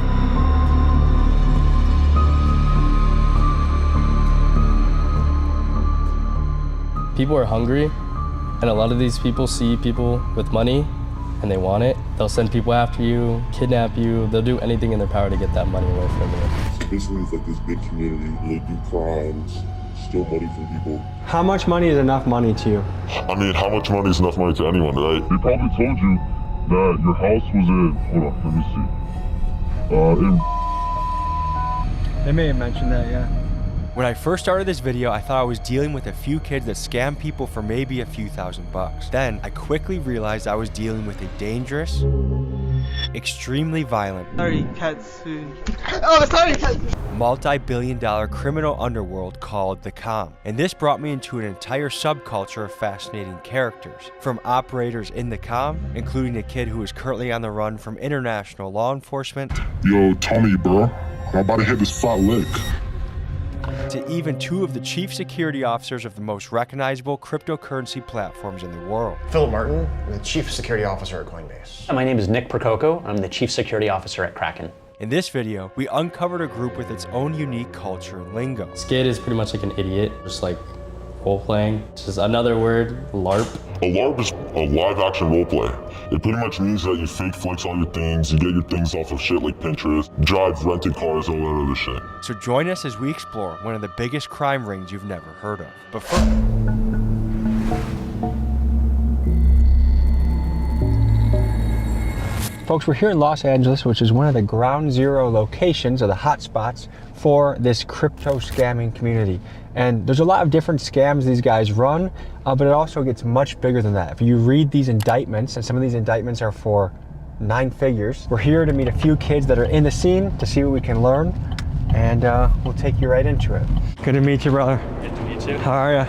People are hungry, and a lot of these people see people with money and they want it. They'll send people after you, kidnap you. They'll do anything in their power to get that money away from you. So basically it's like this big community, they do crimes, steal money from people. How much money is enough money to you? I mean, how much money is enough money to anyone, right? They probably told you that your house was in, hold on, let me see. They may have mentioned that, yeah. When I first started this video, I thought I was dealing with a few kids that scam people for maybe a few $1,000s. Then I quickly realized I was dealing with a dangerous, extremely violent, multi-billion-dollar criminal underworld called the Com. And this brought me into an entire subculture of fascinating characters. From operators in the Com, including a kid who is currently on the run from international law enforcement. Yo, Tommy, bro, I'm about to hit this fat lick. To even two of the chief security officers of the most recognizable cryptocurrency platforms in the world. Philip Martin, the Chief Security Officer at Coinbase. My name is Nick Prococo. I'm the Chief Security Officer at Kraken. In this video, we uncovered a group with its own unique culture and lingo. Skid is pretty much like an idiot, just like role-playing. Just another word, LARP. A LARP is a live-action roleplay. It pretty much means that you fake flex all your things, you get your things off of shit like Pinterest, drive rented cars, all that other shit. So join us as we explore one of the biggest crime rings you've never heard of. But first... Folks, we're here in Los Angeles, which is one of the ground zero locations or the hot spots for this crypto scamming community. And there's a lot of different scams these guys run, but it also gets much bigger than that. If you read these indictments, and some of these indictments are for 9 figures, we're here to meet a few kids that are in the scene to see what we can learn, and we'll take you right into it. Good to meet you, brother. Good to meet you. How are you?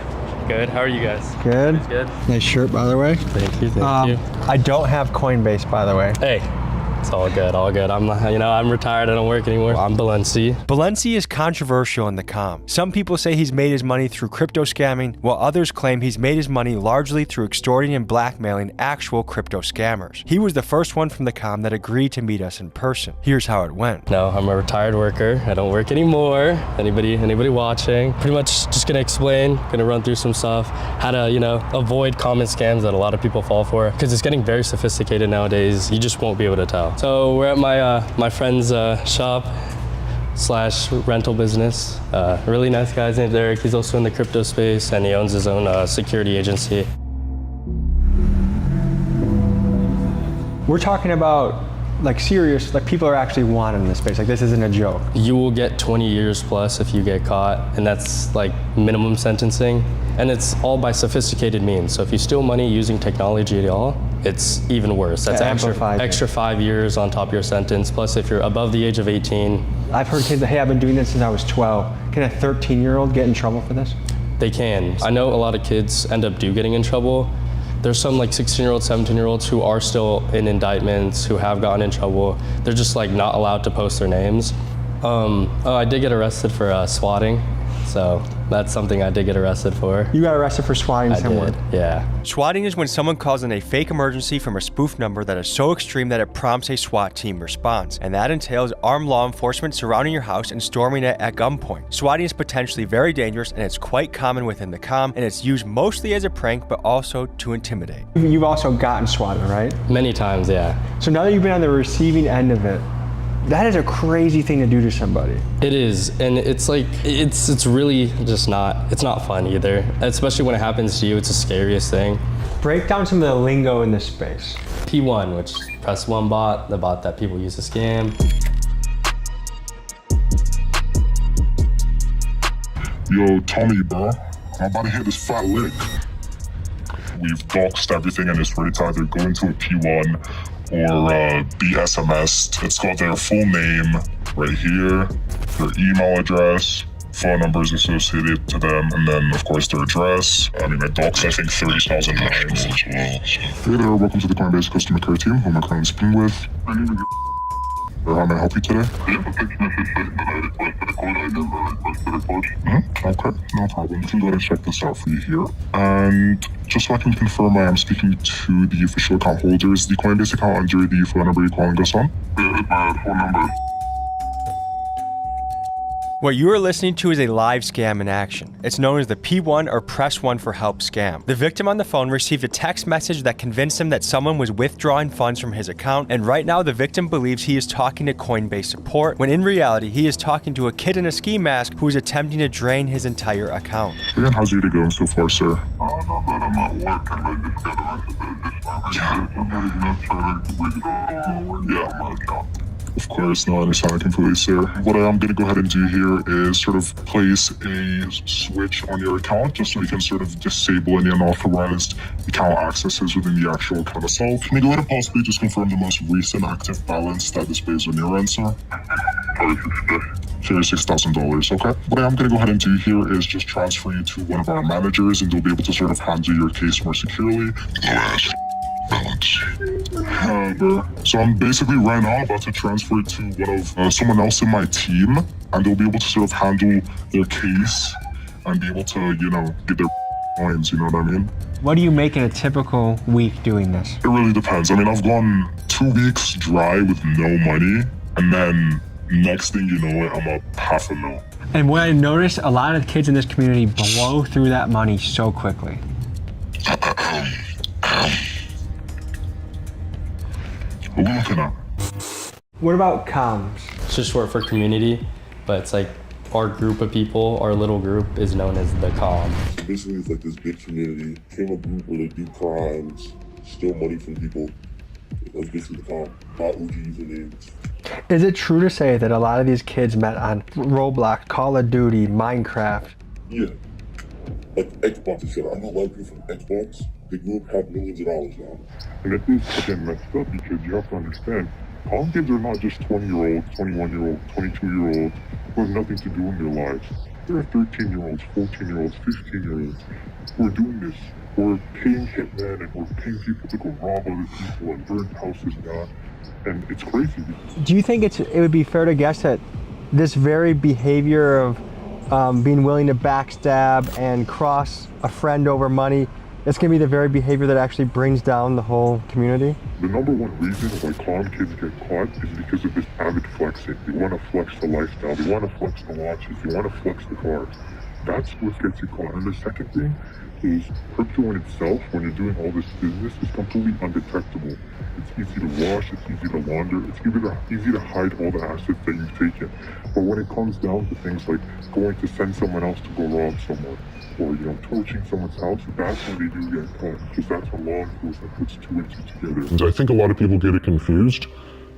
Good. How are you guys? Good. Good. Nice shirt, by the way. Thank you. Thank you. I don't have Coinbase, by the way. Hey, it's all good. All good. I'm retired. I don't work anymore. I'm Balenci. Balenci is controversial in the comm. Some people say he's made his money through crypto scamming, while others claim he's made his money largely through extorting and blackmailing actual crypto scammers. He was the first one from the comm that agreed to meet us in person. Here's how it went. No, I'm a retired worker. I don't work anymore. Anybody watching? Pretty much just gonna explain, gonna run through some stuff, how to, avoid common scams that a lot of people fall for, because it's getting very sophisticated nowadays. You just won't be able to tell. So we're at my friend's shop / rental business. Really nice guy, his name's Eric. He's also in the crypto space, and he owns his own security agency. We're talking about serious, people are actually wanted in this space. This isn't a joke. You will get 20 years plus if you get caught, and that's minimum sentencing. And it's all by sophisticated means. So if you steal money using technology at all, it's even worse. That's extra 5 years on top of your sentence. Plus, if you're above the age of 18. I've heard kids that, hey, I've been doing this since I was 12. Can a 13-year-old get in trouble for this? They can. I know a lot of kids end up getting in trouble. There's some 16-year-olds, 17-year-olds who are still in indictments, who have gotten in trouble. They're just not allowed to post their names. I did get arrested for swatting. So that's something I did get arrested for. You got arrested for swatting someone? I did, yeah. Swatting is when someone calls in a fake emergency from a spoof number that is so extreme that it prompts a SWAT team response. And that entails armed law enforcement surrounding your house and storming it at gunpoint. Swatting is potentially very dangerous, and it's quite common within the comm, and it's used mostly as a prank, but also to intimidate. You've also gotten swatted, right? Many times, yeah. So now that you've been on the receiving end of it, that is a crazy thing to do to somebody. It is, and it's it's really just it's not fun either. Especially when it happens to you, it's the scariest thing. Break down some of the lingo in this space. P1, which is press 1 bot, the bot that people use to scam. Yo, Tommy, bro, I'm about to hit this fat lick. We've doxed everything and it's ready to either go into a P1 or be SMS'd. It's got their full name right here, their email address, phone numbers associated to them, and then of course their address. I doxed I think 30,000 times as well. Hey there, welcome to the Coinbase customer care team. Who am I currently speaking with? How may I help you today? Okay, no problem. You can go ahead and check this out for you here. And just so I can confirm, I am speaking to the official account holders. The Coinbase account under the phone number you're calling us on? My phone number. What you are listening to is a live scam in action. It's known as the P1 or press 1 for help scam. The victim on the phone received a text message that convinced him that someone was withdrawing funds from his account, and right now the victim believes he is talking to Coinbase support, when in reality he is talking to a kid in a ski mask who is attempting to drain his entire account. Again, how's your day going so far, sir? Not bad, I'm at work and I just got arrested. Of course, no, I understand completely, sir. What I'm going to go ahead and do here is sort of place a switch on your account just so we can sort of disable any unauthorized account accesses within the actual account itself. Can you go ahead and possibly just confirm the most recent active balance that displays on your end, sir? $36,000, okay? What I'm going to go ahead and do here is just transfer you to one of our managers and they'll be able to sort of handle your case more securely. Balance. So I'm basically right now about to transfer it to one of someone else in my team, and they'll be able to sort of handle their case and be able to, get their coins, you know what I mean? What do you make in a typical week doing this? It really depends. I've gone 2 weeks dry with no money, And then next thing you know it, I'm up $500,000. And what I noticed, a lot of kids in this community blow through that money so quickly. What are we looking at? What about comms? It's just short for community, but it's like our group of people, our little group is known as the comm. Basically, it's like this big community. Came a group where they do crimes, steal money from people. That's basically the comm. Not OGs and names. Is it true to say that a lot of these kids met on Roblox, Call of Duty, Minecraft? Yeah. Like Xbox and shit. I know a lot of people from Xbox. They grew up, have millions of dollars now. And it is, again, messed up because you have to understand, comm kids are not just 20-year-olds, 21-year-olds, 22-year-olds who have nothing to do in their lives. There are 13-year-olds, 14-year-olds, 15-year-olds who are doing this. Who are paying hitmen and who are paying people to go rob other people and burn houses down. And it's crazy. Do you think it would be fair to guess that this very behavior of being willing to backstab and cross a friend over money, it's going to be the very behavior that actually brings down the whole community? The number one reason why comm kids get caught is because of this avid flexing. They want to flex the lifestyle. They want to flex the watches. They want to flex the cars. That's what gets you caught. And the second thing is crypto in itself, when you're doing all this business, is completely undetectable. It's easy to wash, it's easy to launder, it's easy to hide all the assets that you've taken. But when it comes down to things like going to send someone else to go rob someone, or torching someone's house, that's when they do get caught, because that's when law enforcement puts two and two together. And I think a lot of people get it confused.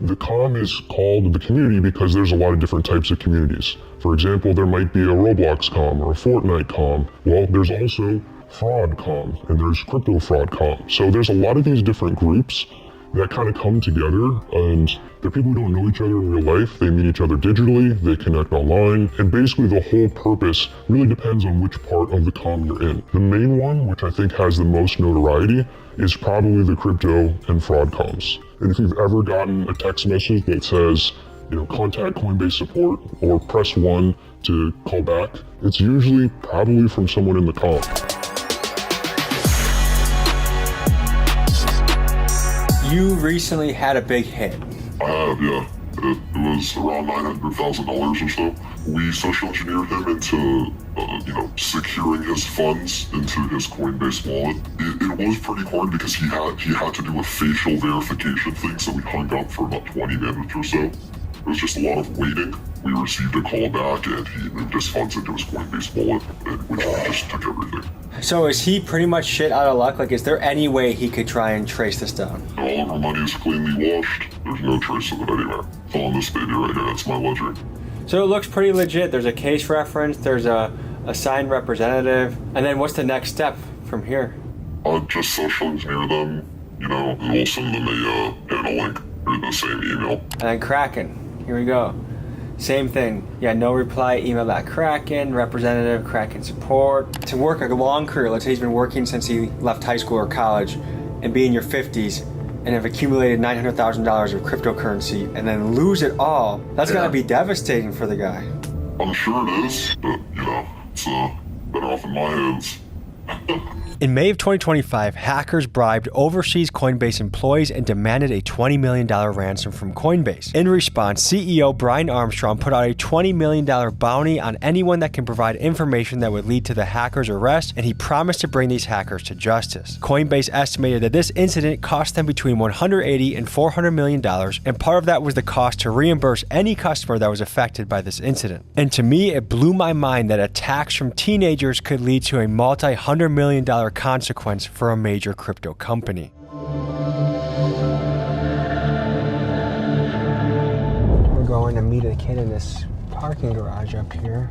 The comm is called the community because there's a lot of different types of communities. For example, there might be a Roblox comm or a Fortnite comm. Well, there's also fraud comm and there's crypto fraud comm. So there's a lot of these different groups that kind of come together, and they're people who don't know each other in real life. They meet each other digitally, they connect online, and basically the whole purpose really depends on which part of the comm you're in. The main one, which I think has the most notoriety, is probably the crypto and fraud comms. And if you've ever gotten a text message that says, contact Coinbase support or press 1 to call back, it's usually probably from someone in the comm. You recently had a big hit. I have, yeah. It was around $900,000 or so. We social engineered him into, securing his funds into his Coinbase wallet. It was pretty hard because he had to do a facial verification thing, so we hung up for about 20 minutes or so. It was just a lot of waiting. We received a call back and he moved his funds into his Coinbase wallet, which just took everything. So is he pretty much shit out of luck? Like, is there any way he could try and trace this down? All of our money is cleanly washed. There's no trace of it anywhere. It's all on this baby right here. That's my ledger. So it looks pretty legit. There's a case reference, there's a signed representative, and then what's the next step from here? Just social engineer them, and we'll send them a link or the same email. And then Kraken, here we go. Same thing. Yeah, no reply, email that Kraken, representative, Kraken support. To work a long career, let's say he's been working since he left high school or college, and be in your 50s, and have accumulated $900,000 of cryptocurrency, and then lose it all, that's gotta be devastating for the guy. I'm sure it is, but, it's better off in my hands. In May of 2025, hackers bribed overseas Coinbase employees and demanded a $20 million ransom from Coinbase. In response, CEO Brian Armstrong put out a $20 million bounty on anyone that can provide information that would lead to the hackers' arrest, and he promised to bring these hackers to justice. Coinbase estimated that this incident cost them between $180 and $400 million, and part of that was the cost to reimburse any customer that was affected by this incident. And to me, it blew my mind that attacks from teenagers could lead to a multi-$100 million consequence for a major crypto company. We're going to meet a kid in this parking garage up here.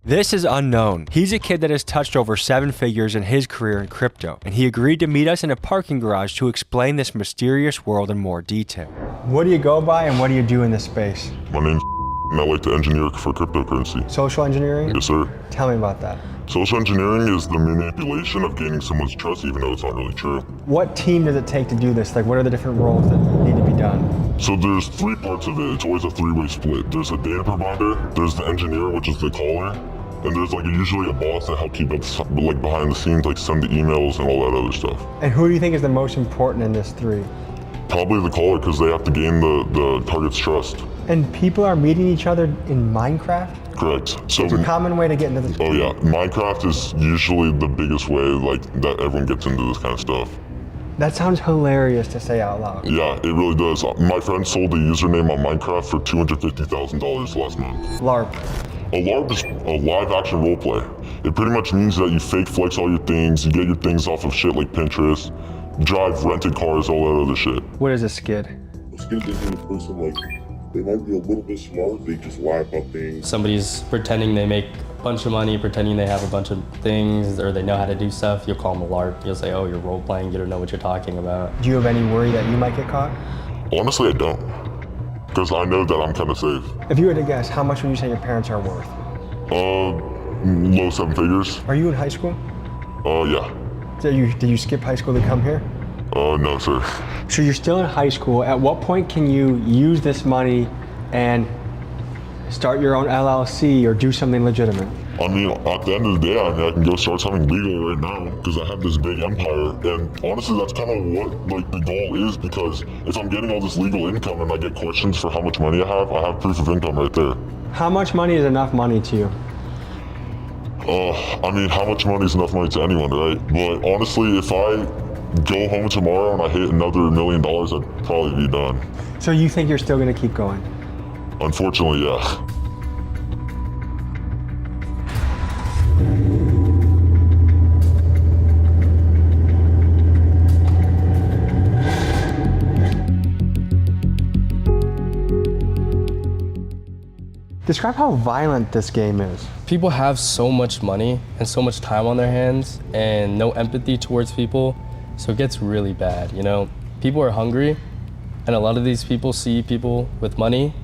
This is unknown. He's a kid that has touched over 7 figures in his career in crypto, and he agreed to meet us in a parking garage to explain this mysterious world in more detail. What do you go by and what do you do in this space? My name's and I like to engineer for cryptocurrency. Social engineering? Yes, sir. Tell me about that. Social engineering is the manipulation of gaining someone's trust, even though it's not really true. What team does it take to do this? Like, what are the different roles that need to be done? So there's 3 parts of it. It's always a 3-way split. There's a data provider, there's the engineer, which is the caller, And there's like usually a boss that helps keep it like behind the scenes, like send the emails and all that other stuff. And who do you think is the most important in this 3? Probably the caller, because they have to gain the target's trust. And people are meeting each other in Minecraft? Correct. So it's a common way to get into this. Oh yeah, Minecraft is usually the biggest way like that everyone gets into this kind of stuff. That sounds hilarious to say out loud. Yeah, it really does. My friend sold a username on Minecraft for $250,000 last month. LARP. A LARP is a live action role play. It pretty much means that you fake flex all your things, you get your things off of shit like Pinterest, drive rented cars, all that other shit. What is a skid? A skid is when a person like, they might be a little bit smart, they just lie about things. Somebody's pretending they make a bunch of money, pretending they have a bunch of things, or they know how to do stuff. You'll call them a LARP. You'll say, oh, you're role playing, you don't know what you're talking about. Do you have any worry that you might get caught? Honestly, I don't. Because I know that I'm kind of safe. If you were to guess, how much would you say your parents are worth? Low 7 figures. Are you in high school? Yeah. Did you skip high school to come here? No, sir. So you're still in high school. At what point can you use this money and start your own LLC or do something legitimate? I mean, at the end of the day, I can go start something legal right now because I have this big empire. And honestly, that's kind of what like the goal is, because if I'm getting all this legal income and I get questions for how much money I have proof of income right there. How much money is enough money to you? I mean, how much money is enough money to anyone, right? But honestly, if I go home tomorrow and I hit another $1 million, I'd probably be done. So you think you're still gonna keep going? Unfortunately, yeah. Describe how violent this game is. People have so much money and so much time on their hands and no empathy towards people, so it gets really bad, you know? People are hungry, and a lot of these people see people with money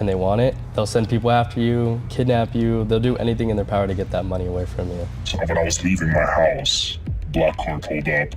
and they want it. They'll send people after you, kidnap you, they'll do anything in their power to get that money away from you. So when I was leaving my house, black car pulled up,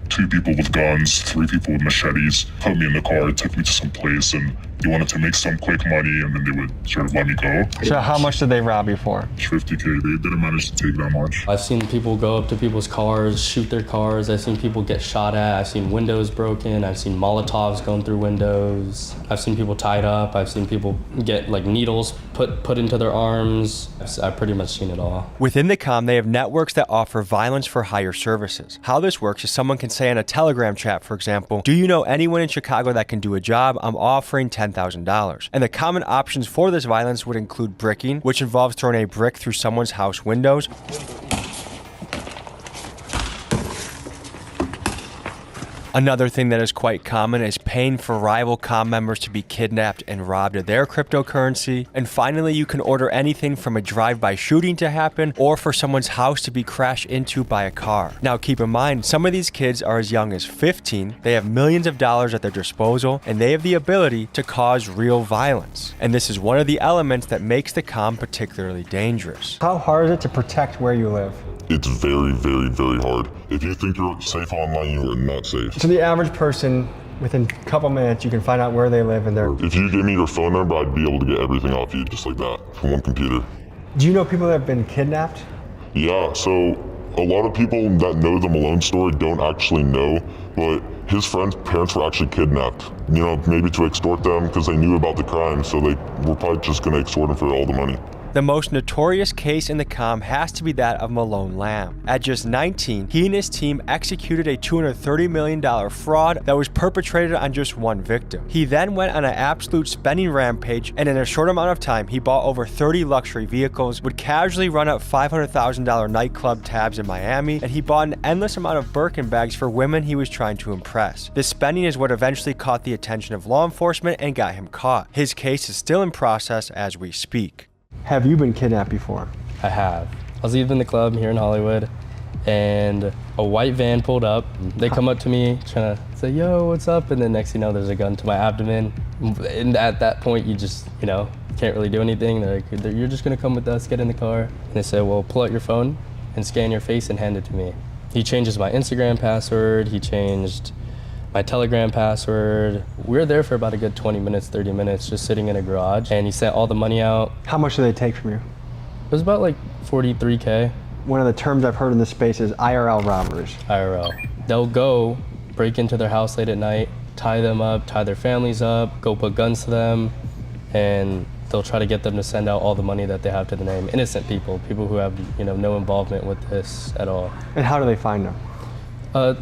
2 people with guns, 3 people with machetes, put me in the car, took me to some place, and they wanted to make some quick money, and then they would sort of let me go. So how much did they rob you for? $50K, they didn't manage to take that much. I've seen people go up to people's cars, shoot their cars. I've seen people get shot at. I've seen windows broken. I've seen Molotovs going through windows. I've seen people tied up. I've seen people get like needles put into their arms. I've pretty much seen it all. Within the comm, they have networks that offer violence for hire services. How this works is someone can say in a Telegram chat, for example, do you know anyone in Chicago that can do a job? I'm offering $10,000. And the common options for this violence would include bricking, which involves throwing a brick through someone's house windows. Another thing that is quite common is paying for rival comm members to be kidnapped and robbed of their cryptocurrency. And finally, you can order anything from a drive-by shooting to happen or for someone's house to be crashed into by a car. Now keep in mind, some of these kids are as young as 15, they have millions of dollars at their disposal, and they have the ability to cause real violence. And this is one of the elements that makes the comm particularly dangerous. How hard is it to protect where you live? It's very, very, very hard. If you think you're safe online, you are not safe. So the average person, within a couple minutes, you can find out where they live and their... If you give me your phone number, I'd be able to get everything off you just like that from one computer. Do you know people that have been kidnapped? Yeah, so a lot of people that know the Malone story don't actually know, but his friend's parents were actually kidnapped. You know, maybe to extort them because they knew about the crime, so they were probably just gonna extort them for all the money. The most notorious case in the comm has to be that of Malone Lamb. At just 19, he and his team executed a $230 million fraud that was perpetrated on just one victim. He then went on an absolute spending rampage, and in a short amount of time, he bought over 30 luxury vehicles, would casually run up $500,000 nightclub tabs in Miami, and he bought an endless amount of Birkin bags for women he was trying to impress. This spending is what eventually caught the attention of law enforcement and got him caught. His case is still in process as we speak. Have you been kidnapped before? I have. I was leaving the club here in Hollywood, and a white van pulled up. They come up to me trying to say, yo, what's up? And then next thing you know, there's a gun to my abdomen. And at that point, you just, you know, can't really do anything. They're like, you're just gonna come with us, get in the car. And they said, well, pull out your phone and scan your face and hand it to me. He changes my Instagram password. He changed my Telegram password. We were there for about a good 20 minutes, 30 minutes, just sitting in a garage, and he sent all the money out. How much did they take from you? It was about like $43K. One of the terms I've heard in this space is IRL robbers. IRL. They'll go break into their house late at night, tie them up, tie their families up, go put guns to them, and they'll try to get them to send out all the money that they have to the name. Innocent people who have, no involvement with this at all. And how do they find them?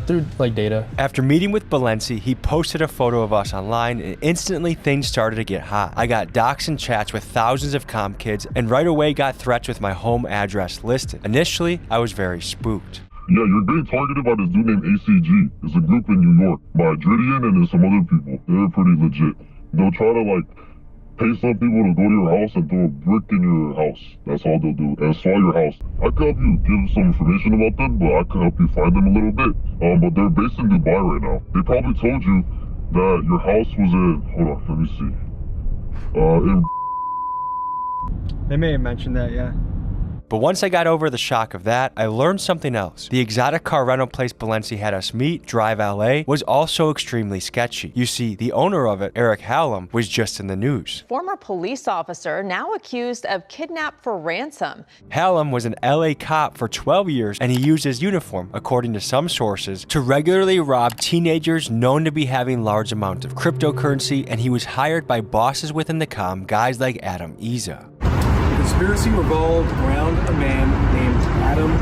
Through data. After meeting with Balenci, he posted a photo of us online, and instantly things started to get hot. I got docs and chats with thousands of comm kids, and right away got threats with my home address listed. Initially, I was very spooked. Yeah, you're being targeted by this dude named ACG. It's a group in New York by Dridian and there's some other people. They're pretty legit. They'll try to pay some people to go to your house and throw a brick in your house. That's all they'll do. And swallow your house. I could help you give some information about them, but I could help you find them a little bit. But they're based in Dubai right now. They probably told you that your house was in, hold on, let me see. They may have mentioned that, yeah. But once I got over the shock of that, I learned something else. The exotic car rental place Balenci had us meet, Drive LA, was also extremely sketchy. You see, the owner of it, Eric Hallam, was just in the news. Former police officer now accused of kidnap for ransom. Hallam was an LA cop for 12 years, and he used his uniform, according to some sources, to regularly rob teenagers known to be having large amounts of cryptocurrency, and he was hired by bosses within the comm, guys like Adam Iza. The conspiracy revolved around a man named Adam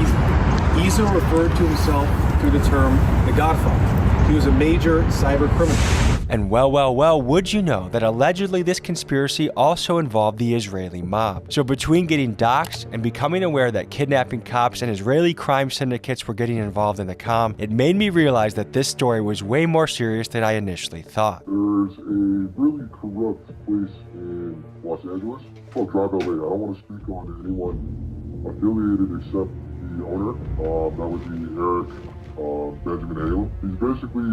Iza. Iza referred to himself through the term the Godfather. He was a major cyber criminal. And well, would you know that allegedly this conspiracy also involved the Israeli mob. So between getting doxxed and becoming aware that kidnapping cops and Israeli crime syndicates were getting involved in the comm, it made me realize that this story was way more serious than I initially thought. There's a really corrupt place in Los Angeles called Drive LA. I don't want to speak on anyone affiliated except the owner. That would be Eric Benjamin Hallam. He's basically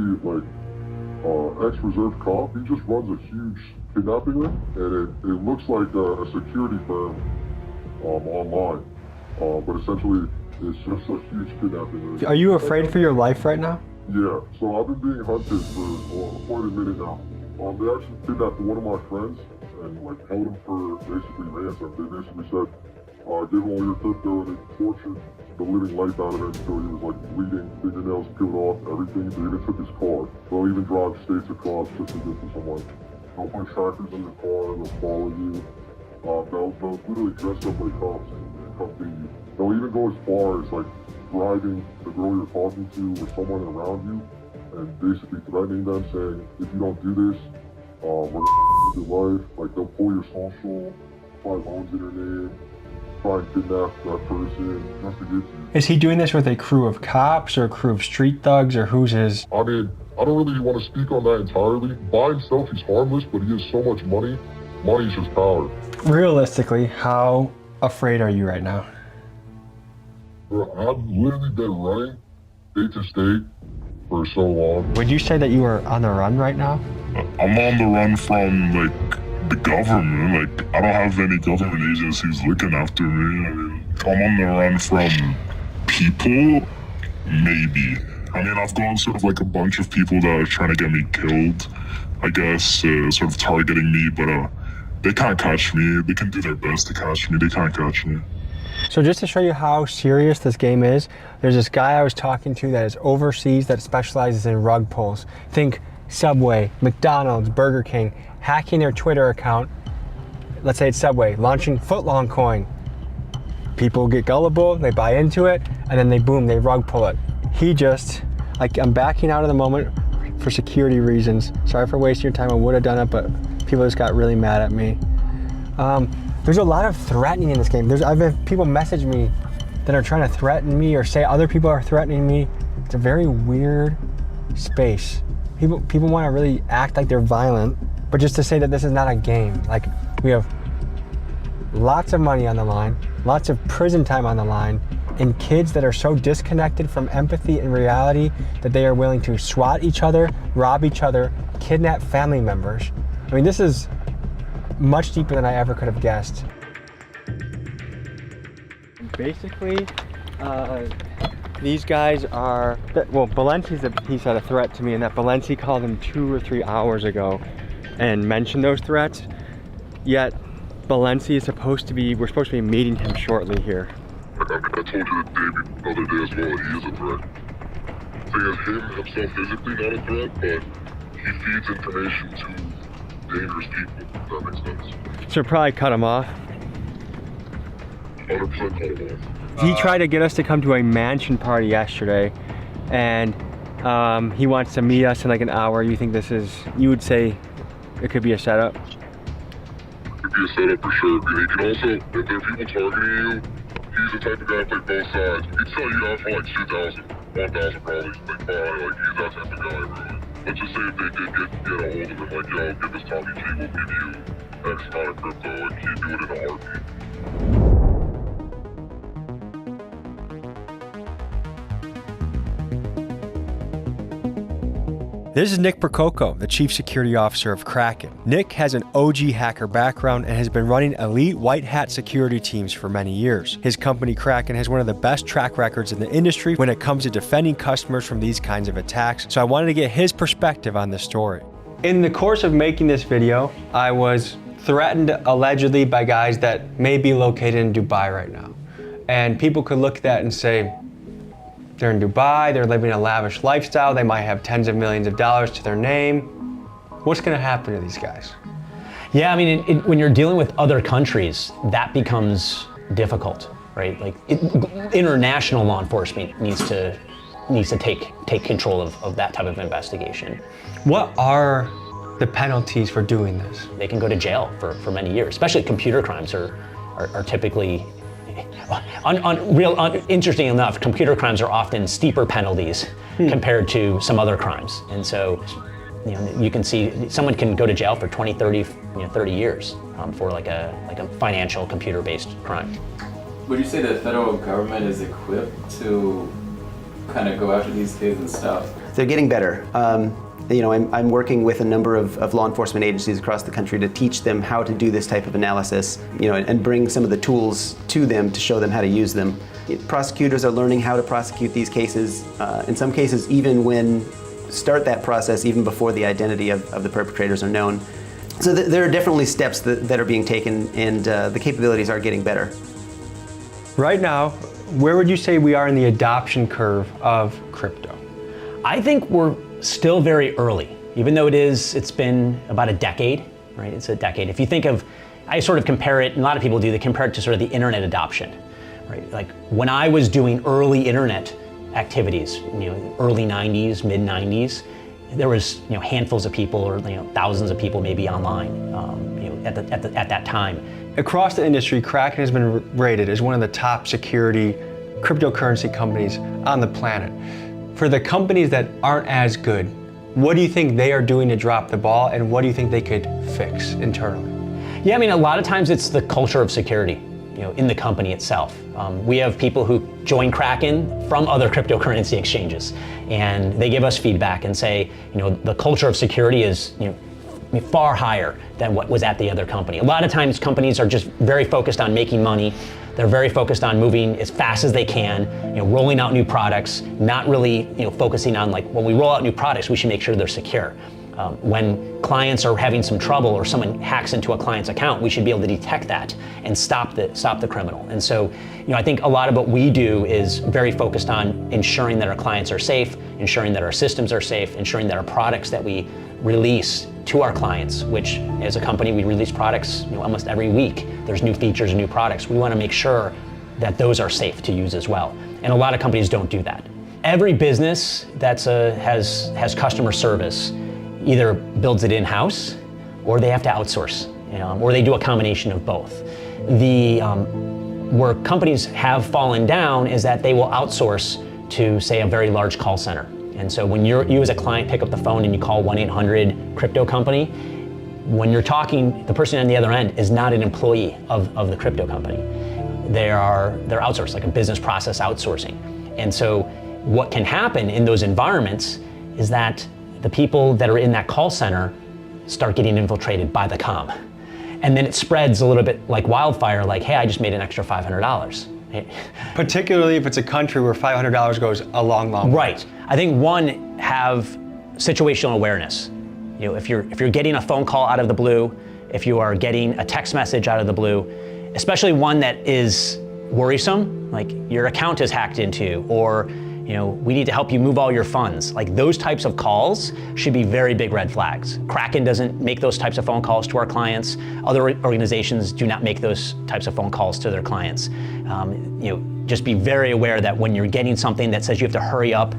ex-reserve cop. He just runs a huge kidnapping ring, and it looks like a security firm online, but essentially it's just a huge kidnapping ring. Are you afraid for your life right now? Yeah, so I've been being hunted for quite a minute now. They actually kidnapped one of my friends and held him for basically ransom. They basically said, give him all your crypto, and they tortured the living life out of him until he was bleeding, fingernails peeled off, everything. They even took his car. They'll even drive states across just to get to someone. They'll put trackers in your car, they'll follow you. They'll literally dress up like cops and come to you. They'll even go as far as driving the girl you're talking to or someone around you and basically threatening them, saying, if you don't do this, we're gonna your life. They'll pull your social, find loans in your name, try and kidnap that person just to get you. Is he doing this with a crew of cops or a crew of street thugs, or who's his? I mean, I don't really want to speak on that entirely. By himself, he's harmless, but he has so much money. Money's just power. Realistically, how afraid are you right now? Bro, I've literally been running state to state for so long. Would you say that you are on the run right now? I'm on the run from, the government. I don't have any government agencies looking after me. I mean, I'm on the run from people, maybe. I mean, I've gone sort of a bunch of people that are trying to get me killed, I guess, sort of targeting me, but they can't catch me. They can do their best to catch me. They can't catch me. So just to show you how serious this game is, there's this guy I was talking to that is overseas that specializes in rug pulls. Think Subway, McDonald's, Burger King, hacking their Twitter account. Let's say it's Subway, launching footlong coin. People get gullible, they buy into it, and then they rug pull it. He just, I'm backing out of the moment for security reasons. Sorry for wasting your time, I would have done it, but people just got really mad at me. There's a lot of threatening in this game. I've had people message me that are trying to threaten me or say other people are threatening me. It's a very weird space. People want to really act like they're violent, but just to say that this is not a game. We have lots of money on the line, lots of prison time on the line, and kids that are so disconnected from empathy and reality that they are willing to swat each other, rob each other, kidnap family members. I mean, this is much deeper than I ever could have guessed. Basically, these guys are, Balenci had a threat to me, and that Balenci called him 2 or 3 hours ago and mentioned those threats. Yet Balenci is supposed to be, we're supposed to be meeting him shortly here. I told you the other day as well, he is a threat. The thing is, him himself physically not a threat, but he feeds information to dangerous people, if that makes sense. So probably cut him off. 100% cut him off. He tried to get us to come to a mansion party yesterday, and he wants to meet us in like an hour. You think this is, you would say it could be a setup? It could be a setup for sure. And he can also, if there are people targeting you, he's the type of guy to play both sides. He'd sell you out for like 2,000, 1,000 probably. Like, like he's that type of guy, really. Let's just say if they did get a hold of him, like, yo, give us Tommy G, we'll give you X amount of crypto, like, he'd do it in a heartbeat. This is Nick Prococo, the Chief Security Officer of Kraken. Nick has an OG hacker background and has been running elite white hat security teams for many years. His company Kraken has one of the best track records in the industry when it comes to defending customers from these kinds of attacks, so I wanted to get his perspective on this story. In the course of making this video, I was threatened allegedly by guys that may be located in Dubai right now. And people could look at that and say, they're in Dubai, they're living a lavish lifestyle, they might have tens of millions of dollars to their name. What's gonna happen to these guys? Yeah, I mean, when you're dealing with other countries, that becomes difficult, right? Like, international law enforcement needs to take control of that type of investigation. What are the penalties for doing this? They can go to jail for many years, especially computer crimes are typically, interesting enough, computer crimes are often steeper penalties compared to some other crimes. And so, you know, you can see someone can go to jail for 20, 30, 30 years for like a financial computer-based crime. Would you say the federal government is equipped to kind of go after these kids and stuff? They're getting better. You know, I'm working with a number of law enforcement agencies across the country to teach them how to do this type of analysis, you know, and bring some of the tools to them to show them how to use them. Prosecutors are learning how to prosecute these cases, in some cases even start that process even before the identity of the perpetrators are known. So there are definitely steps that are being taken, and the capabilities are getting better. Right now, where would you say we are in the adoption curve of crypto? I think we're still very early, even though it's been about a decade, right? It's a decade. If you think of, I sort of compare it, and a lot of people do, they compare it to sort of the internet adoption, right? Like when I was doing early internet activities, early 90s, mid 90s, there was handfuls of people or thousands of people maybe online at that time. Across the industry, Kraken has been rated as one of the top security cryptocurrency companies on the planet. For the companies that aren't as good, what do you think they are doing to drop the ball, and what do you think they could fix internally? Yeah, I mean, a lot of times it's the culture of security, in the company itself. We have people who join Kraken from other cryptocurrency exchanges, and they give us feedback and say, the culture of security is, far higher than what was at the other company. A lot of times companies are just very focused on making money. They're very focused on moving as fast as they can, rolling out new products, not really focusing on, like, when we roll out new products, we should make sure they're secure. When clients are having some trouble or someone hacks into a client's account, we should be able to detect that and stop the criminal. And so, I think a lot of what we do is very focused on ensuring that our clients are safe, ensuring that our systems are safe, ensuring that our products that we release to our clients, which as a company we release products almost every week. There's new features and new products. We want to make sure that those are safe to use as well. And a lot of companies don't do that. Every business that has customer service either builds it in-house or they have to outsource, or they do a combination of both. Where companies have fallen down is that they will outsource to, say, a very large call center. And so when you as a client pick up the phone and you call 1-800 crypto company, when you're talking, the person on the other end is not an employee of the crypto company. They're outsourced, like a business process outsourcing. And so what can happen in those environments is that the people that are in that call center start getting infiltrated by the comm. And then it spreads a little bit like wildfire, like, hey, I just made an extra $500. Particularly if it's a country where $500 goes a long way. Right. I think one, have situational awareness. If you're getting a phone call out of the blue if you are getting a text message out of the blue, especially one that is worrisome, like your account is hacked into, or we need to help you move all your funds. Like those types of calls should be very big red flags. Kraken doesn't make those types of phone calls to our clients. Other organizations do not make those types of phone calls to their clients. Just be very aware that when you're getting something that says you have to hurry up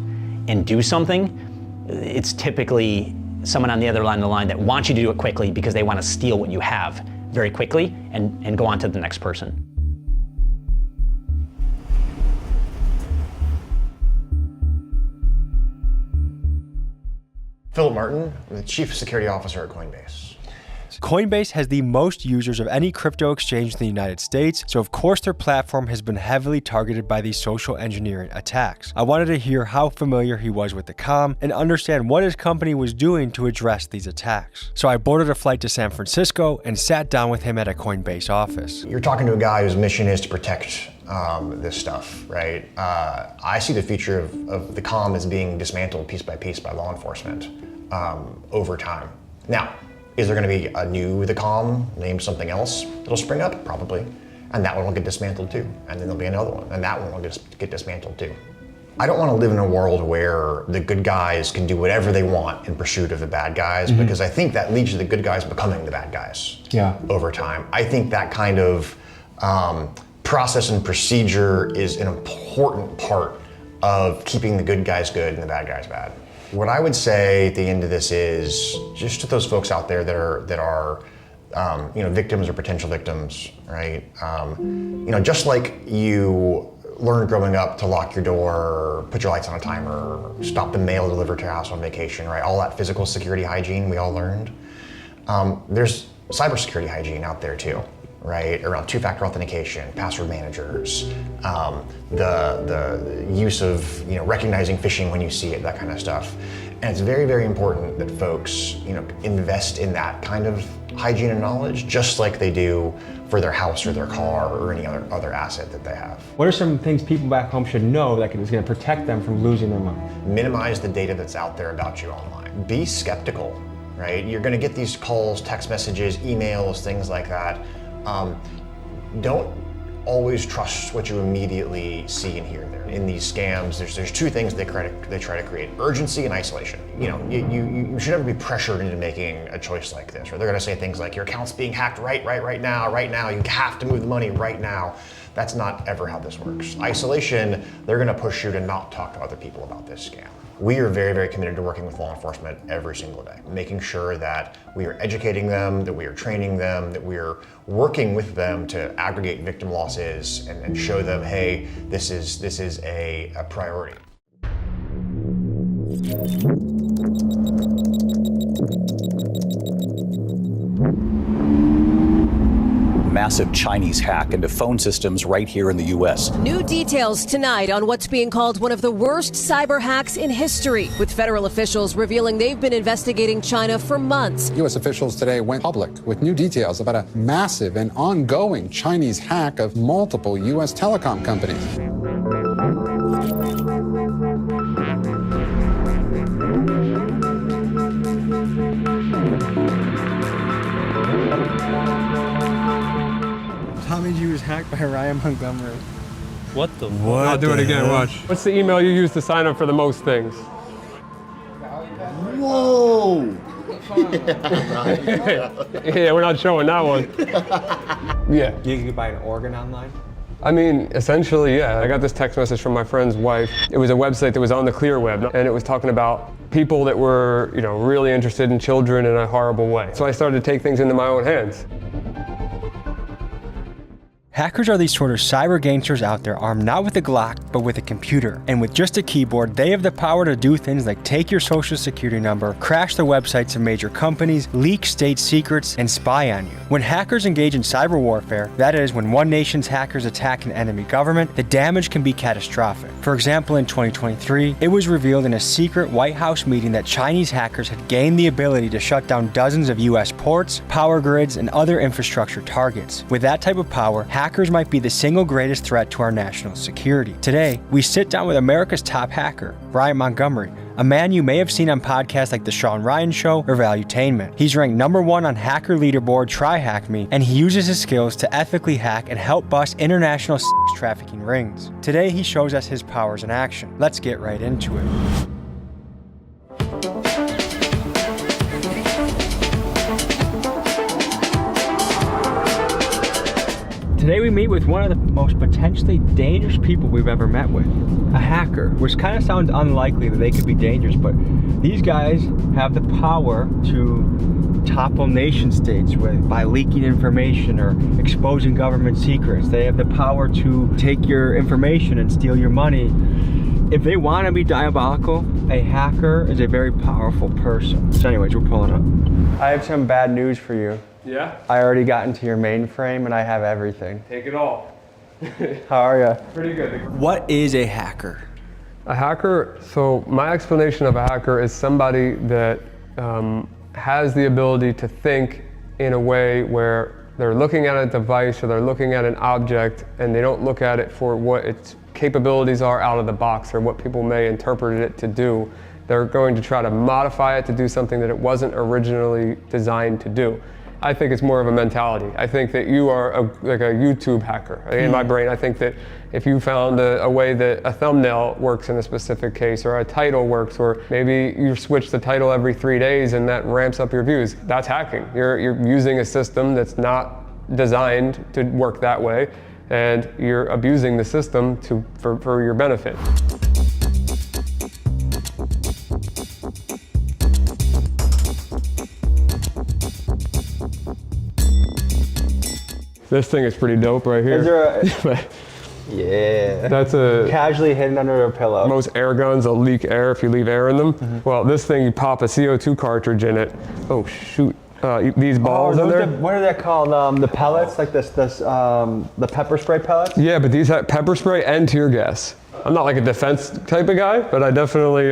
and do something, it's typically someone on the other line of the line that wants you to do it quickly because they want to steal what you have very quickly and go on to the next person. Philip Martin, I'm the Chief Security Officer at Coinbase. Coinbase has the most users of any crypto exchange in the United States, so of course their platform has been heavily targeted by these social engineering attacks. I wanted to hear how familiar he was with the comm and understand what his company was doing to address these attacks. So I boarded a flight to San Francisco and sat down with him at a Coinbase office. You're talking to a guy whose mission is to protect this stuff, right? I see the future of the comm as being dismantled piece by piece by law enforcement over time. Now, is there going to be a new the comm named something else that'll spring up? Probably. And that one will get dismantled too. And then there'll be another one, and that one will get dismantled too. I don't want to live in a world where the good guys can do whatever they want in pursuit of the bad guys, because I think that leads to the good guys becoming the bad guys over time. I think that kind of process and procedure is an important part of keeping the good guys good and the bad guys bad. What I would say at the end of this is just to those folks out there that are victims or potential victims, right? Just like you learned growing up to lock your door, put your lights on a timer, stop the mail delivered to your house on vacation, right? All that physical security hygiene we all learned. There's cybersecurity hygiene out there too, right? Around two-factor authentication, password managers, the use of recognizing phishing when you see it, that kind of stuff. And it's very, very important that folks invest in that kind of hygiene and knowledge, just like they do for their house or their car or any other asset that they have. What are some things people back home should know that is going to protect them from losing their money? Minimize the data that's out there about you online. Be skeptical, right? You're going to get these calls, text messages, emails, things like that. Don't always trust what you immediately see and hear there. In these scams, there's two things they try to create: urgency and isolation. You should never be pressured into making a choice like this. Or they're going to say things like, your account's being hacked right now. You have to move the money right now. That's not ever how this works. Isolation, they're going to push you to not talk to other people about this scam. We are very, very committed to working with law enforcement every single day, making sure that we are educating them, that we are training them, that we are working with them to aggregate victim losses and show them, hey, this is a priority. Massive Chinese hack into phone systems right here in the U.S. New details tonight on what's being called one of the worst cyber hacks in history, with federal officials revealing they've been investigating China for months. U.S. officials today went public with new details about a massive and ongoing Chinese hack of multiple U.S. telecom companies. Tommy G was hacked by Ryan Montgomery. What the? What? I'll do it again, heck? watch. What's the email you use to sign up for the most things? Whoa! Yeah, we're not showing that one. Yeah. You could buy an organ online? I mean, essentially, yeah. I got this text message from my friend's wife. It was a website that was on the clear web, and it was talking about people that were, really interested in children in a horrible way. So I started to take things into my own hands. Hackers are these sort of cyber gangsters out there armed not with a Glock, but with a computer. And with just a keyboard, they have the power to do things like take your social security number, crash the websites of major companies, leak state secrets, and spy on you. When hackers engage in cyber warfare, that is, when one nation's hackers attack an enemy government, the damage can be catastrophic. For example, in 2023, it was revealed in a secret White House meeting that Chinese hackers had gained the ability to shut down dozens of US ports, power grids, and other infrastructure targets. With that type of power, hackers might be the single greatest threat to our national security. Today, we sit down with America's top hacker, Ryan Montgomery, a man you may have seen on podcasts like The Sean Ryan Show or Valuetainment. He's ranked #1 on hacker leaderboard Try Hack Me, and he uses his skills to ethically hack and help bust international sex trafficking rings. Today, he shows us his powers in action. Let's get right into it. Today we meet with one of the most potentially dangerous people we've ever met with, a hacker, which kind of sounds unlikely that they could be dangerous, but these guys have the power to topple nation states by leaking information or exposing government secrets. They have the power to take your information and steal your money. If they want to be diabolical, a hacker is a very powerful person. So anyways, we're pulling up. I have some bad news for you. Yeah? I already got into your mainframe and I have everything. Take it all. How are you? Pretty good. What is a hacker? A hacker, so my explanation of a hacker is somebody that has the ability to think in a way where they're looking at a device or they're looking at an object and they don't look at it for what its capabilities are out of the box or what people may interpret it to do. They're going to try to modify it to do something that it wasn't originally designed to do. I think it's more of a mentality. I think that you are like a YouTube hacker. In my brain, I think that if you found a way that a thumbnail works in a specific case or a title works, or maybe you switch the title every 3 days and that ramps up your views, that's hacking. You're using a system that's not designed to work that way, and you're abusing the system for your benefit. This thing is pretty dope right here. Is there yeah. That's a casually hidden under a pillow. Most air guns will leak air if you leave air in them. Well, this thing, you pop a CO2 cartridge in it. Oh shoot! These balls in there. What are they called? The pellets, like the pepper spray pellets. Yeah, but these have pepper spray and tear gas. I'm not like a defense type of guy, but I definitely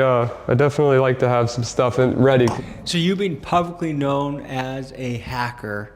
like to have some stuff ready. So you being publicly known as a hacker,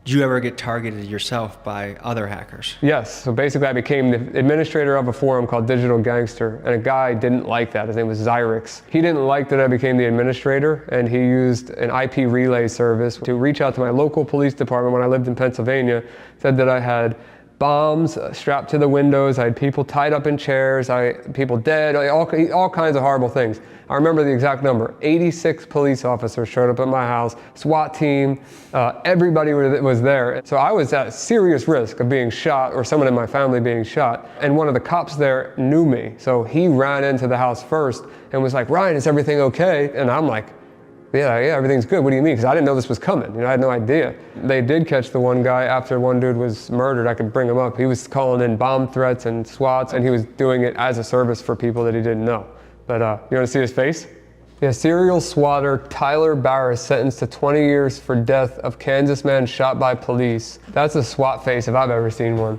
did you ever get targeted yourself by other hackers? Yes, so basically I became the administrator of a forum called Digital Gangster, and a guy didn't like that. His name was Zyrix. He didn't like that I became the administrator, and he used an IP relay service to reach out to my local police department when I lived in Pennsylvania, said that I had bombs strapped to the windows, I had people tied up in chairs, people dead, all kinds of horrible things. I remember the exact number. 86 police officers showed up at my house, SWAT team, everybody was there. So I was at serious risk of being shot or someone in my family being shot. And one of the cops there knew me. So he ran into the house first and was like, "Ryan, is everything okay?" And I'm like, yeah, everything's good. What do you mean? Because I didn't know this was coming. I had no idea. They did catch the one guy after one dude was murdered. I could bring him up. He was calling in bomb threats and SWATs, and he was doing it as a service for people that he didn't know. But you want to see his face? Yeah, serial swatter Tyler Barris sentenced to 20 years for death of Kansas man shot by police. That's a SWAT face if I've ever seen one.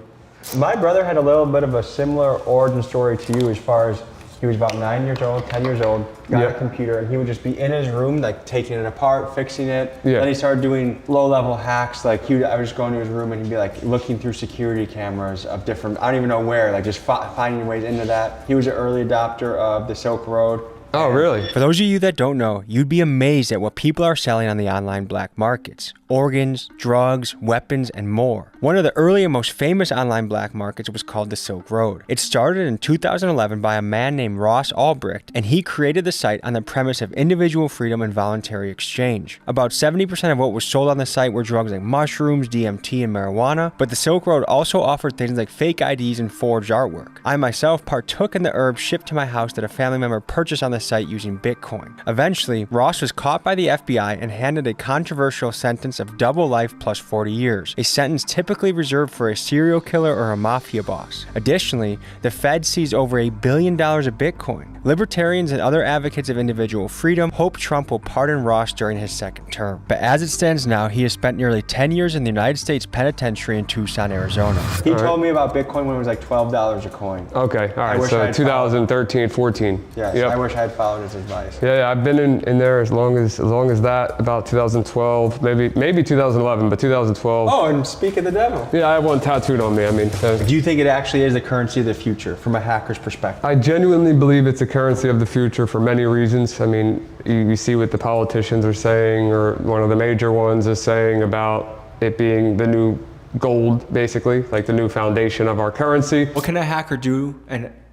My brother had a little bit of a similar origin story to you, as far as he was about 9 years old, 10 years old, got a computer, and he would just be in his room, like taking it apart, fixing it. Yeah. Then he started doing low-level hacks. Like I would just go into his room and he'd be like looking through security cameras of different, I don't even know where, like just finding ways into that. He was an early adopter of the Silk Road. Oh, really? For those of you that don't know, you'd be amazed at what people are selling on the online black markets. Organs, drugs, weapons, and more. One of the early and most famous online black markets was called the Silk Road. It started in 2011 by a man named Ross Ulbricht, and he created the site on the premise of individual freedom and voluntary exchange. About 70% of what was sold on the site were drugs like mushrooms, DMT, and marijuana, but the Silk Road also offered things like fake IDs and forged artwork. I myself partook in the herbs shipped to my house that a family member purchased on the site using Bitcoin. Eventually, Ross was caught by the FBI and handed a controversial sentence of double life plus 40 years, a sentence typically reserved for a serial killer or a mafia boss. Additionally, the Fed seized over $1 billion of Bitcoin. Libertarians and other advocates of individual freedom hope Trump will pardon Ross during his second term. But as it stands now, he has spent nearly 10 years in the United States Penitentiary in Tucson, Arizona. He told me about Bitcoin when it was like $12 a coin. Okay, all right, so 2013, 14. Yes, yep. I wish I had have followed his advice. Yeah, I've been in there as long as that, about 2012, maybe 2011, but 2012. Oh, and speak of the devil. Yeah, I have one tattooed on me. I mean, do you think it actually is the currency of the future from a hacker's perspective? I genuinely believe it's a currency of the future for many reasons. I mean, you see what the politicians are saying, or one of the major ones is saying about it being the new gold, basically, like the new foundation of our currency. What can a hacker do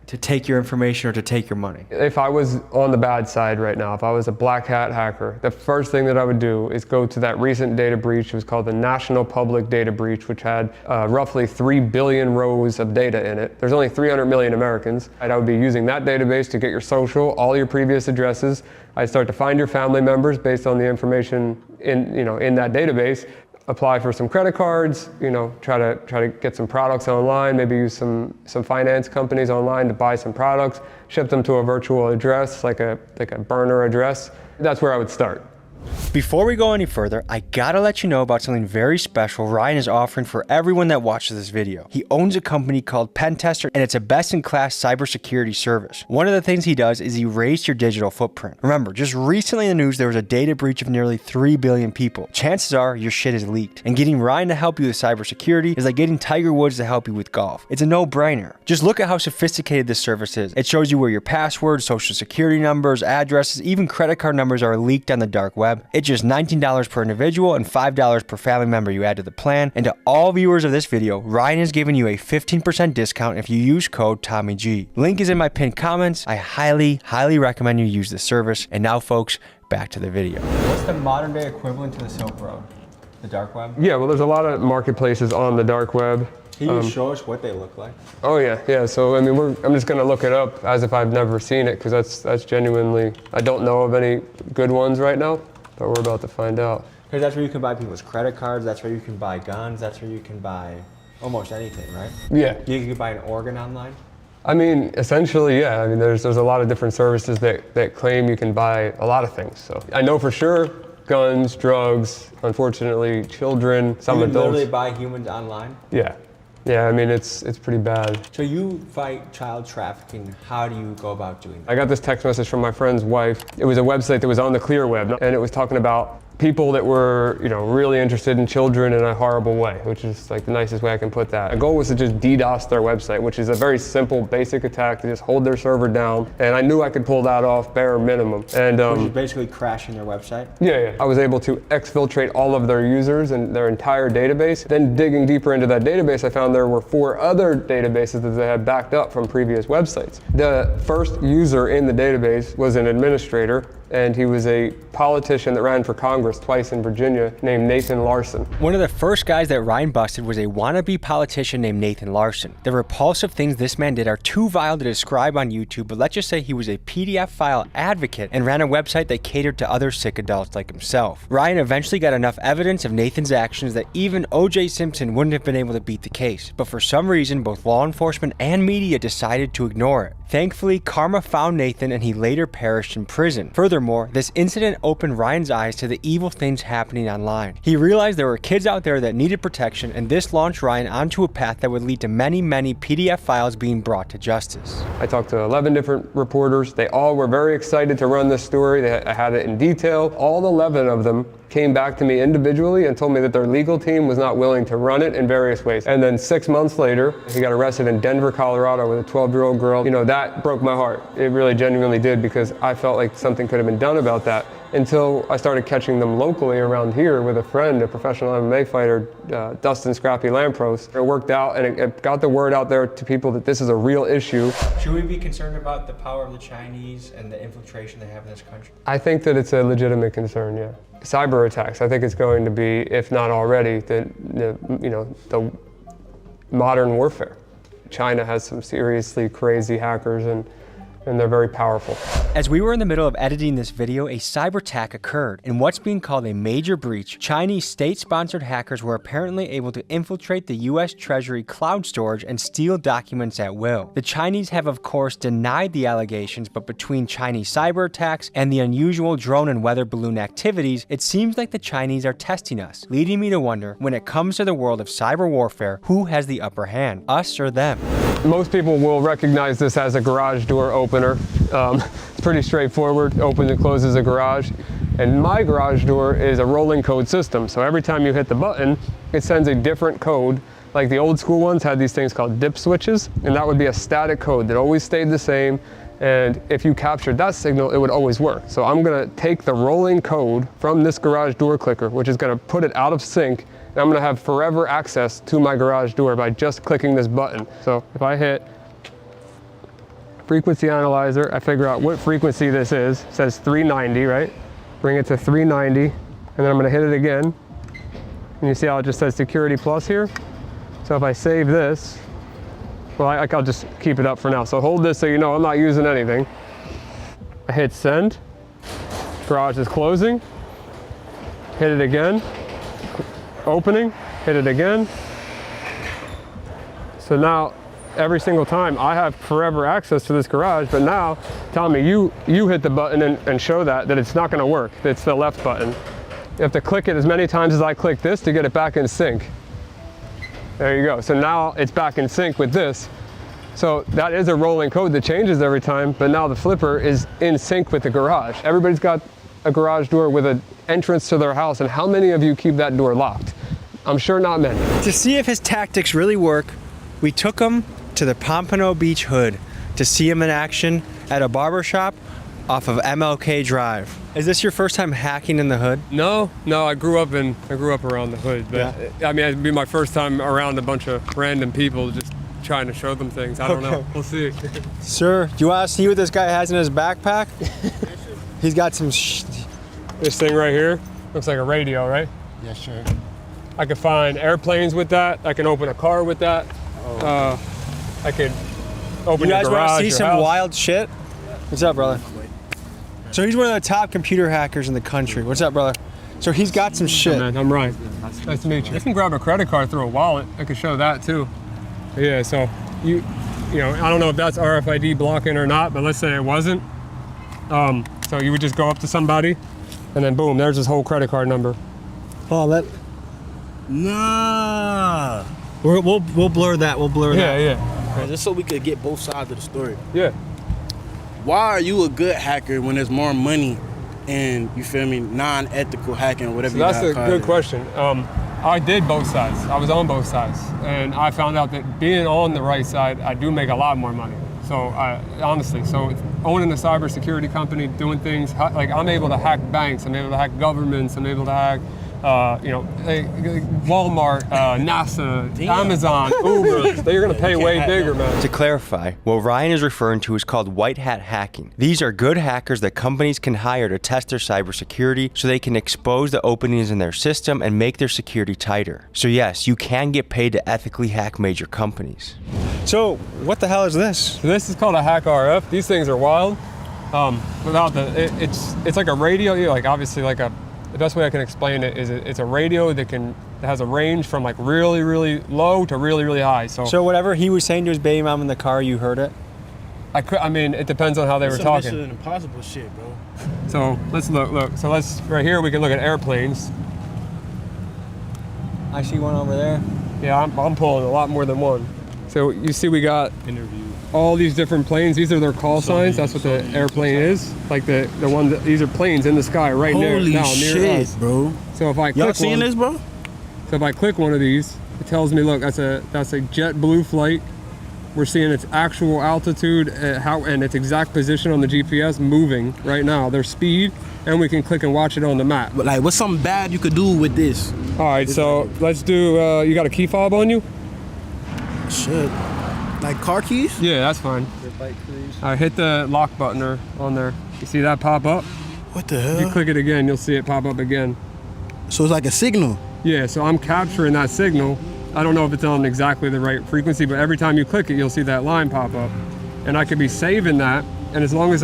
to take your information or to take your money? If I was on the bad side right now, if I was a black hat hacker, the first thing that I would do is go to that recent data breach. It was called the National Public Data Breach, which had roughly 3 billion rows of data in it. There's only 300 million Americans. And I would be using that database to get your social, all your previous addresses. I'd start to find your family members based on the information in that database. Apply for some credit cards, try to get some products online, maybe use some finance companies online to buy some products, ship them to a virtual address, like a burner address. That's where I would start. Before we go any further, I gotta let you know about something very special Ryan is offering for everyone that watches this video. He owns a company called Pentester, and it's a best-in-class cybersecurity service. One of the things he does is erase your digital footprint. Remember, just recently in the news, there was a data breach of nearly 3 billion people. Chances are your shit is leaked, and getting Ryan to help you with cybersecurity is like getting Tiger Woods to help you with golf. It's a no-brainer. Just look at how sophisticated this service is. It shows you where your passwords, social security numbers, addresses, even credit card numbers are leaked on the dark web. It's just $19 per individual and $5 per family member you add to the plan. And to all viewers of this video, Ryan is giving you a 15% discount if you use code TommyG. Link is in my pinned comments. I highly recommend you use this service. And now, folks, back to the video. What's the modern day equivalent to the Silk Road? The dark web? Yeah, well, there's a lot of marketplaces on the dark web. Can you show us what they look like? Oh yeah. So I mean, I'm just gonna look it up as if I've never seen it, because that's genuinely, I don't know of any good ones right now, but we're about to find out. Because that's where you can buy people's credit cards. That's where you can buy guns. That's where you can buy almost anything, right? Yeah. You can buy an organ online. I mean, essentially, yeah. I mean, there's a lot of different services that claim you can buy a lot of things. So I know for sure. Guns, drugs, unfortunately, children, some adults. You can literally buy humans online? Yeah. Yeah, I mean, it's pretty bad. So you fight child trafficking. How do you go about doing that? I got this text message from my friend's wife. It was a website that was on the clear web, and it was talking about people that were, really interested in children in a horrible way, which is like the nicest way I can put that. The goal was to just DDoS their website, which is a very simple, basic attack to just hold their server down. And I knew I could pull that off bare minimum. And which is basically crashing their website? Yeah. I was able to exfiltrate all of their users and their entire database. Then digging deeper into that database, I found there were 4 other databases that they had backed up from previous websites. The first user in the database was an administrator, and he was a politician that ran for Congress twice in Virginia named Nathan Larson. One of the first guys that Ryan busted was a wannabe politician named Nathan Larson. The repulsive things this man did are too vile to describe on YouTube, but let's just say he was a PDF file advocate and ran a website that catered to other sick adults like himself. Ryan eventually got enough evidence of Nathan's actions that even O.J. Simpson wouldn't have been able to beat the case, but for some reason both law enforcement and media decided to ignore it. Thankfully, karma found Nathan and he later perished in prison. Furthermore, this incident opened Ryan's eyes to the evil things happening online. He realized there were kids out there that needed protection, and this launched Ryan onto a path that would lead to many PDF files being brought to justice. I talked to 11 different reporters. They all were very excited to run this story. I had it in detail. All 11 of them came back to me individually and told me that their legal team was not willing to run it in various ways. And then 6 months later, he got arrested in Denver, Colorado with a 12-year-old girl. That broke my heart. It really genuinely did, because I felt like something could have been done about that, until I started catching them locally around here with a friend, a professional MMA fighter, Dustin Scrappy Lampros. It worked out, and it got the word out there to people that this is a real issue. Should we be concerned about the power of the Chinese and the infiltration they have in this country? I think that it's a legitimate concern, yeah. Cyber attacks, I think it's going to be, if not already, the modern warfare. China has some seriously crazy hackers, and they're very powerful. As we were in the middle of editing this video, a cyber attack occurred. In what's being called a major breach, Chinese state-sponsored hackers were apparently able to infiltrate the US Treasury cloud storage and steal documents at will. The Chinese have of course denied the allegations, but between Chinese cyber attacks and the unusual drone and weather balloon activities, it seems like the Chinese are testing us, leading me to wonder, when it comes to the world of cyber warfare, who has the upper hand, us or them? Most people will recognize this as a garage door open opener. It's pretty straightforward, opens and closes a garage. And my garage door is a rolling code system. So every time you hit the button, it sends a different code. Like the old school ones had these things called dip switches, and that would be a static code that always stayed the same. And if you captured that signal, it would always work. So I'm gonna take the rolling code from this garage door clicker, which is gonna put it out of sync, and I'm gonna have forever access to my garage door by just clicking this button. So if I hit frequency analyzer, I figure out what frequency this is. It says 390, right? Bring it to 390, and then I'm gonna hit it again. And you see how it just says security plus here? So if I save this, well, I'll just keep it up for now. So hold this so you know I'm not using anything. I hit send, garage is closing, hit it again, opening, hit it again. So now, every single time I have forever access to this garage, but now tell me you hit the button and show that it's not gonna work. It's the left button. You have to click it as many times as I click this to get it back in sync. There you go. So now it's back in sync with this. So that is a rolling code that changes every time, but now the flipper is in sync with the garage. Everybody's got a garage door with an entrance to their house, and how many of you keep that door locked? I'm sure not many. To see if his tactics really work, we took him to the Pompano Beach Hood to see him in action at a barbershop off of MLK Drive. Is this your first time hacking in the hood? No, I grew up around the hood, but yeah. I mean, it'd be my first time around a bunch of random people just trying to show them things. I don't know. We'll see. Sir, do you want to see what this guy has in his backpack? He's got some This thing right here looks like a radio, right? Yeah, sure. I could find airplanes with that. I can open a car with that. I could open your garage. You guys want to see some house. wild shit? What's up, brother? So he's one of the top computer hackers in the country. What's up, brother? So he's got some shit. Oh, man, I'm Ryan. Nice to meet you. You can grab a credit card through a wallet. I could show that too. Yeah, so you know, I don't know if that's RFID blocking or not, but let's say it wasn't. So you would just go up to somebody, and then boom, there's his whole credit card number. Oh, nah. We'll blur that. We'll blur that. Yeah. Just so we could get both sides of the story. Yeah. Why are you a good hacker when there's more money and, you feel me, non-ethical hacking, whatever you That's a good question. I did both sides. I was on both sides. And I found out that being on the right side, I do make a lot more money. So honestly, owning a cybersecurity company, doing things, like I'm able to hack banks, I'm able to hack governments, I'm able to hack Walmart, NASA, Amazon, Uber. They're gonna pay way bigger, man. To clarify, what Ryan is referring to is called white hat hacking. These are good hackers that companies can hire to test their cybersecurity so they can expose the openings in their system and make their security tighter. So yes, you can get paid to ethically hack major companies. So what the hell is this? So this is called a hack RF. These things are wild. It's like a radio, like obviously like the best way I can explain it is it's a radio that has a range from like really, really low to really, really high. So whatever he was saying to his baby mom in the car, you heard it? I mean, it depends on how they were talking. Mission Impossible shit, bro. So let's look. So right here we can look at airplanes. I see one over there. Yeah, I'm pulling a lot more than one. So you see we got all these different planes. These are their call signs. That's what the airplane is. Like the one these are planes in the sky right now near us, bro. So if I Y'all seeing this, bro? So if I click one of these, it tells me, look, that's a JetBlue flight. We're seeing its actual altitude and its exact position on the GPS moving right now, their speed, and we can click and watch it on the map. But like, what's something bad you could do with this? All right, so let's do, you got a key fob on you? Shit. Like car keys? Yeah, that's fine. All right, hit the lock button on there. You see that pop up? What the hell? You click it again, you'll see it pop up again. So it's like a signal? Yeah, so I'm capturing that signal. I don't know if it's on exactly the right frequency, but every time you click it, you'll see that line pop up. And I could be saving that, and as long as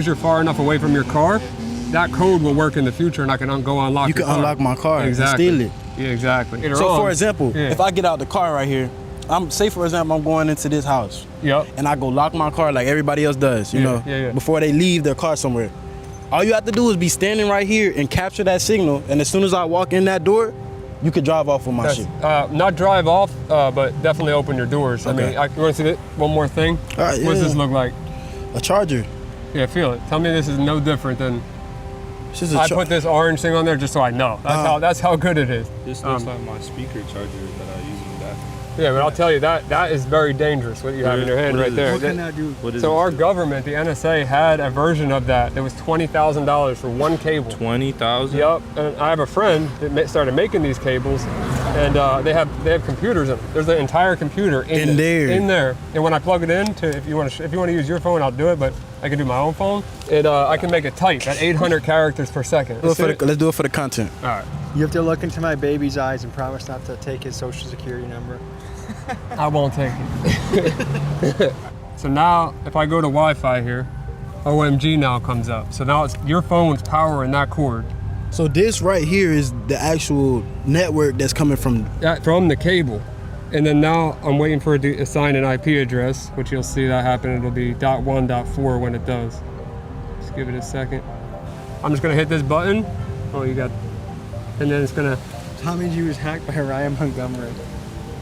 you're far enough away from your car, that code will work in the future, and I can go unlock your car. You can unlock my car and steal it. Yeah, exactly. So for example, if I get out the car right here, say for example, I'm going into this house. Yep. And I go lock my car like everybody else does, you know, before they leave their car somewhere. All you have to do is be standing right here and capture that signal, and as soon as I walk in that door, you could drive off with my shit. Not drive off, but definitely open your doors. Okay. I mean, you want to see that one more thing? All right, what does this look like? A charger. Yeah, feel it. Tell me this is no different than. I put this orange thing on there just so I know. That's how good it is. This looks like my speaker charger that I use in the bathroom. Yeah, but I'll tell you that is very dangerous what you have in your hand right there. What can that do? So our government, the NSA, had a version of that was $20,000 for one cable. 20,000? Yep. And I have a friend that started making these cables, and they have computers in them. There's an entire computer in there. And when I plug it in if you want to use your phone, I'll do it. But I can do my own phone. I can make it type at 800 characters per second. Let's do it for the content. All right. You have to look into my baby's eyes and promise not to take his social security number. I won't take it. So now, if I go to Wi-Fi here, OMG now comes up. So now it's your phone's powering that cord. So this right here is the actual network that's coming from the cable. And then now I'm waiting for it to assign an IP address, which you'll see that happen. It'll be .1.4 when it does. Just give it a second. I'm just gonna hit this button. Oh, you got, and then it's gonna. Tommy G was hacked by Ryan Montgomery.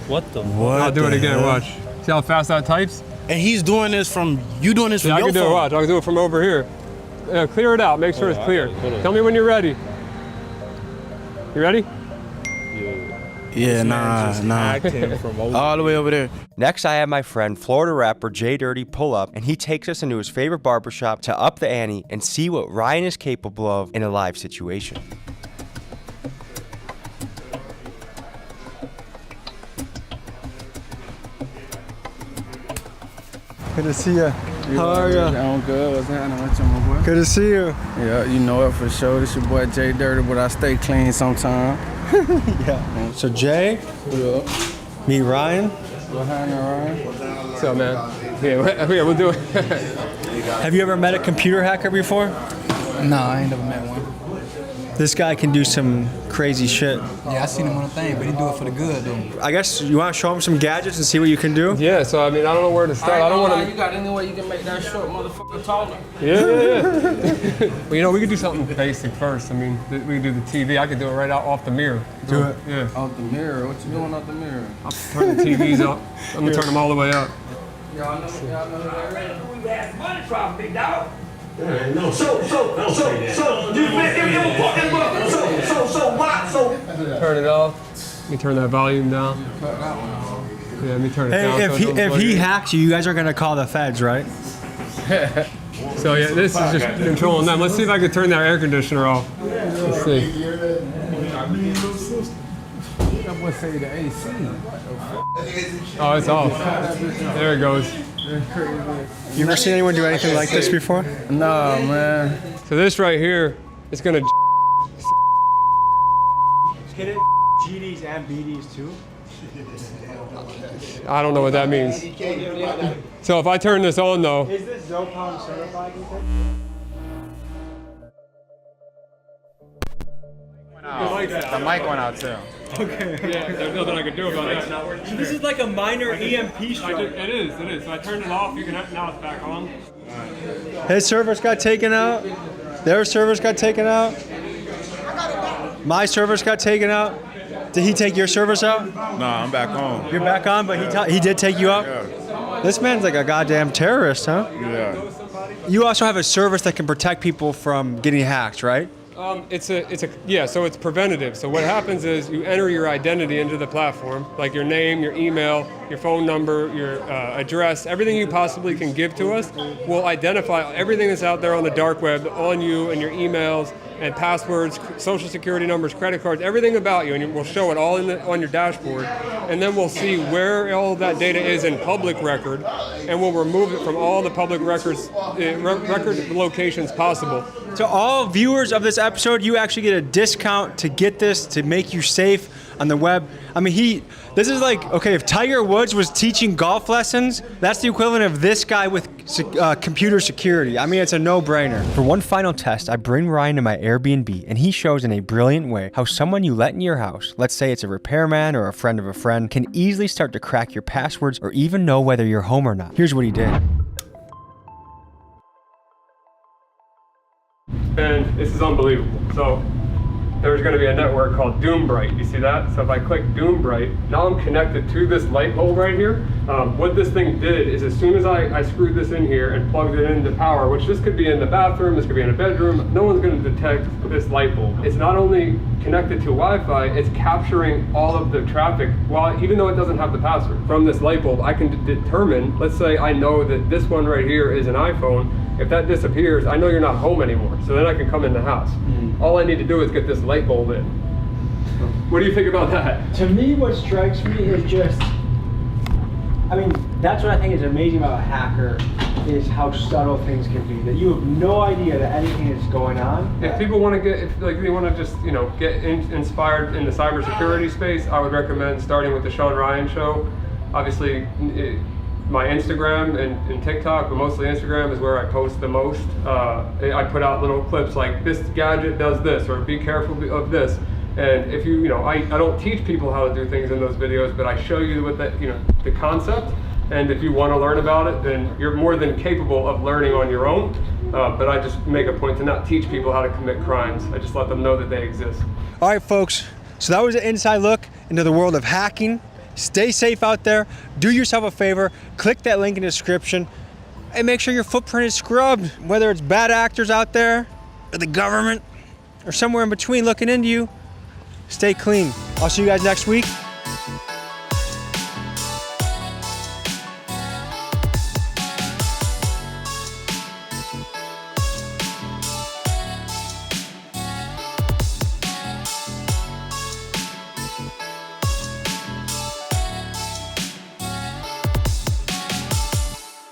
What the? What? I'll do it again. Hell? Watch. See how fast that types? And he's doing this from your phone. I can do it. Watch. I can do it from over here. Clear it out. Make sure it's clear. Tell me when you're ready. You ready? Yeah, nah. All the way over there. Next, I have my friend Florida rapper J Dirty pull up, and he takes us into his favorite barbershop to up the ante and see what Ryan is capable of in a live situation. Good to see you. How are you? I'm good. What's happening? What's up, my boy? Good to see you. Yeah, you know it for sure. This your boy Jay Dirty, but I stay clean sometime. Yeah. So Jay, meet Ryan. What's happening, Ryan? What's up, man? Yeah, we'll do it. Have you ever met a computer hacker before? No, I ain't never met one. This guy can do some crazy shit. Yeah, I seen him on a thing, but he do it for the good, though. I guess you want to show him some gadgets and see what you can do? Yeah, so I mean, I don't know where to start. I don't want to. You got any way you can make that short motherfucker taller? Yeah. Well, you know, we could do something basic first. I mean, we could do the TV. I could do it right out off the mirror. Do it. Yeah. Off the mirror? What you doing off the mirror? I'll turn the TVs up. I'm gonna turn them all the way up. Y'all know who we asked money from, big dog. So what? Turn it off. Let me turn that volume down. Yeah, let me turn it down. If he hacks you, you guys are gonna call the feds, right? So yeah, this is just controlling them. Let's see if I can turn that air conditioner off. Let's see. Oh, it's off. There it goes. You ever seen anyone do anything like this before? No, man. So this right here is gonna. Hit it GDs and BDs too. I don't know what that means. So if I turn this on though. Is this Zopalm certified? The mic went out too. Okay. Yeah, there's nothing I can do about that. This is like a minor EMP strike. It is. So I turned it off. You can now it's back on. His servers got taken out. Their servers got taken out. My servers got taken out. Did he take your servers out? Nah, I'm back on. You're back on, but he did take you out? Yeah. This man's like a goddamn terrorist, huh? Yeah. You also have a service that can protect people from getting hacked, right? So it's preventative. So what happens is you enter your identity into the platform, like your name, your email, your phone number, your address, everything you possibly can give to us. We'll identify everything that's out there on the dark web on you and your emails and passwords, social security numbers, credit cards, everything about you, and we'll show it all on your dashboard. And then we'll see where all that data is in public record, and we'll remove it from all the public records, record locations possible. To all viewers of this episode, you actually get a discount to get this, to make you safe on the web. I mean, this is like, okay, if Tiger Woods was teaching golf lessons, that's the equivalent of this guy with computer security. I mean, it's a no-brainer. For one final test, I bring Ryan to my Airbnb, and he shows in a brilliant way how someone you let in your house, let's say it's a repairman or a friend of a friend, can easily start to crack your passwords or even know whether you're home or not. Here's what he did. And this is unbelievable. So there's going to be a network called Doombright. You see that? So if I click Doombright, now I'm connected to this light bulb right here. What this thing did is as soon as I screwed this in here and plugged it into power, which this could be in the bathroom, this could be in a bedroom, no one's going to detect this light bulb. It's not only connected to Wi-Fi, it's capturing all of the traffic, even though it doesn't have the password. From this light bulb, I can determine, let's say I know that this one right here is an iPhone. If that disappears, I know you're not home anymore. So then I can come in the house. All I need to do is get this light bulb in. What do you think about that? To me, what strikes me is just, I mean, that's what I think is amazing about a hacker, is how subtle things can be. That you have no idea that anything is going on. If people want to get, if they want to just, get inspired in the cybersecurity space, I would recommend starting with the Sean Ryan Show. Obviously, my Instagram and TikTok, but mostly Instagram is where I post the most. I put out little clips like, this gadget does this, or be careful of this. And if I don't teach people how to do things in those videos, but I show you what the concept. And if you want to learn about it, then you're more than capable of learning on your own. But I just make a point to not teach people how to commit crimes. I just let them know that they exist. All right, folks. So that was an inside look into the world of hacking. Stay safe out there. Do yourself a favor. Click that link in the description and make sure your footprint is scrubbed. Whether it's bad actors out there or the government or somewhere in between looking into you, stay clean. I'll see you guys next week.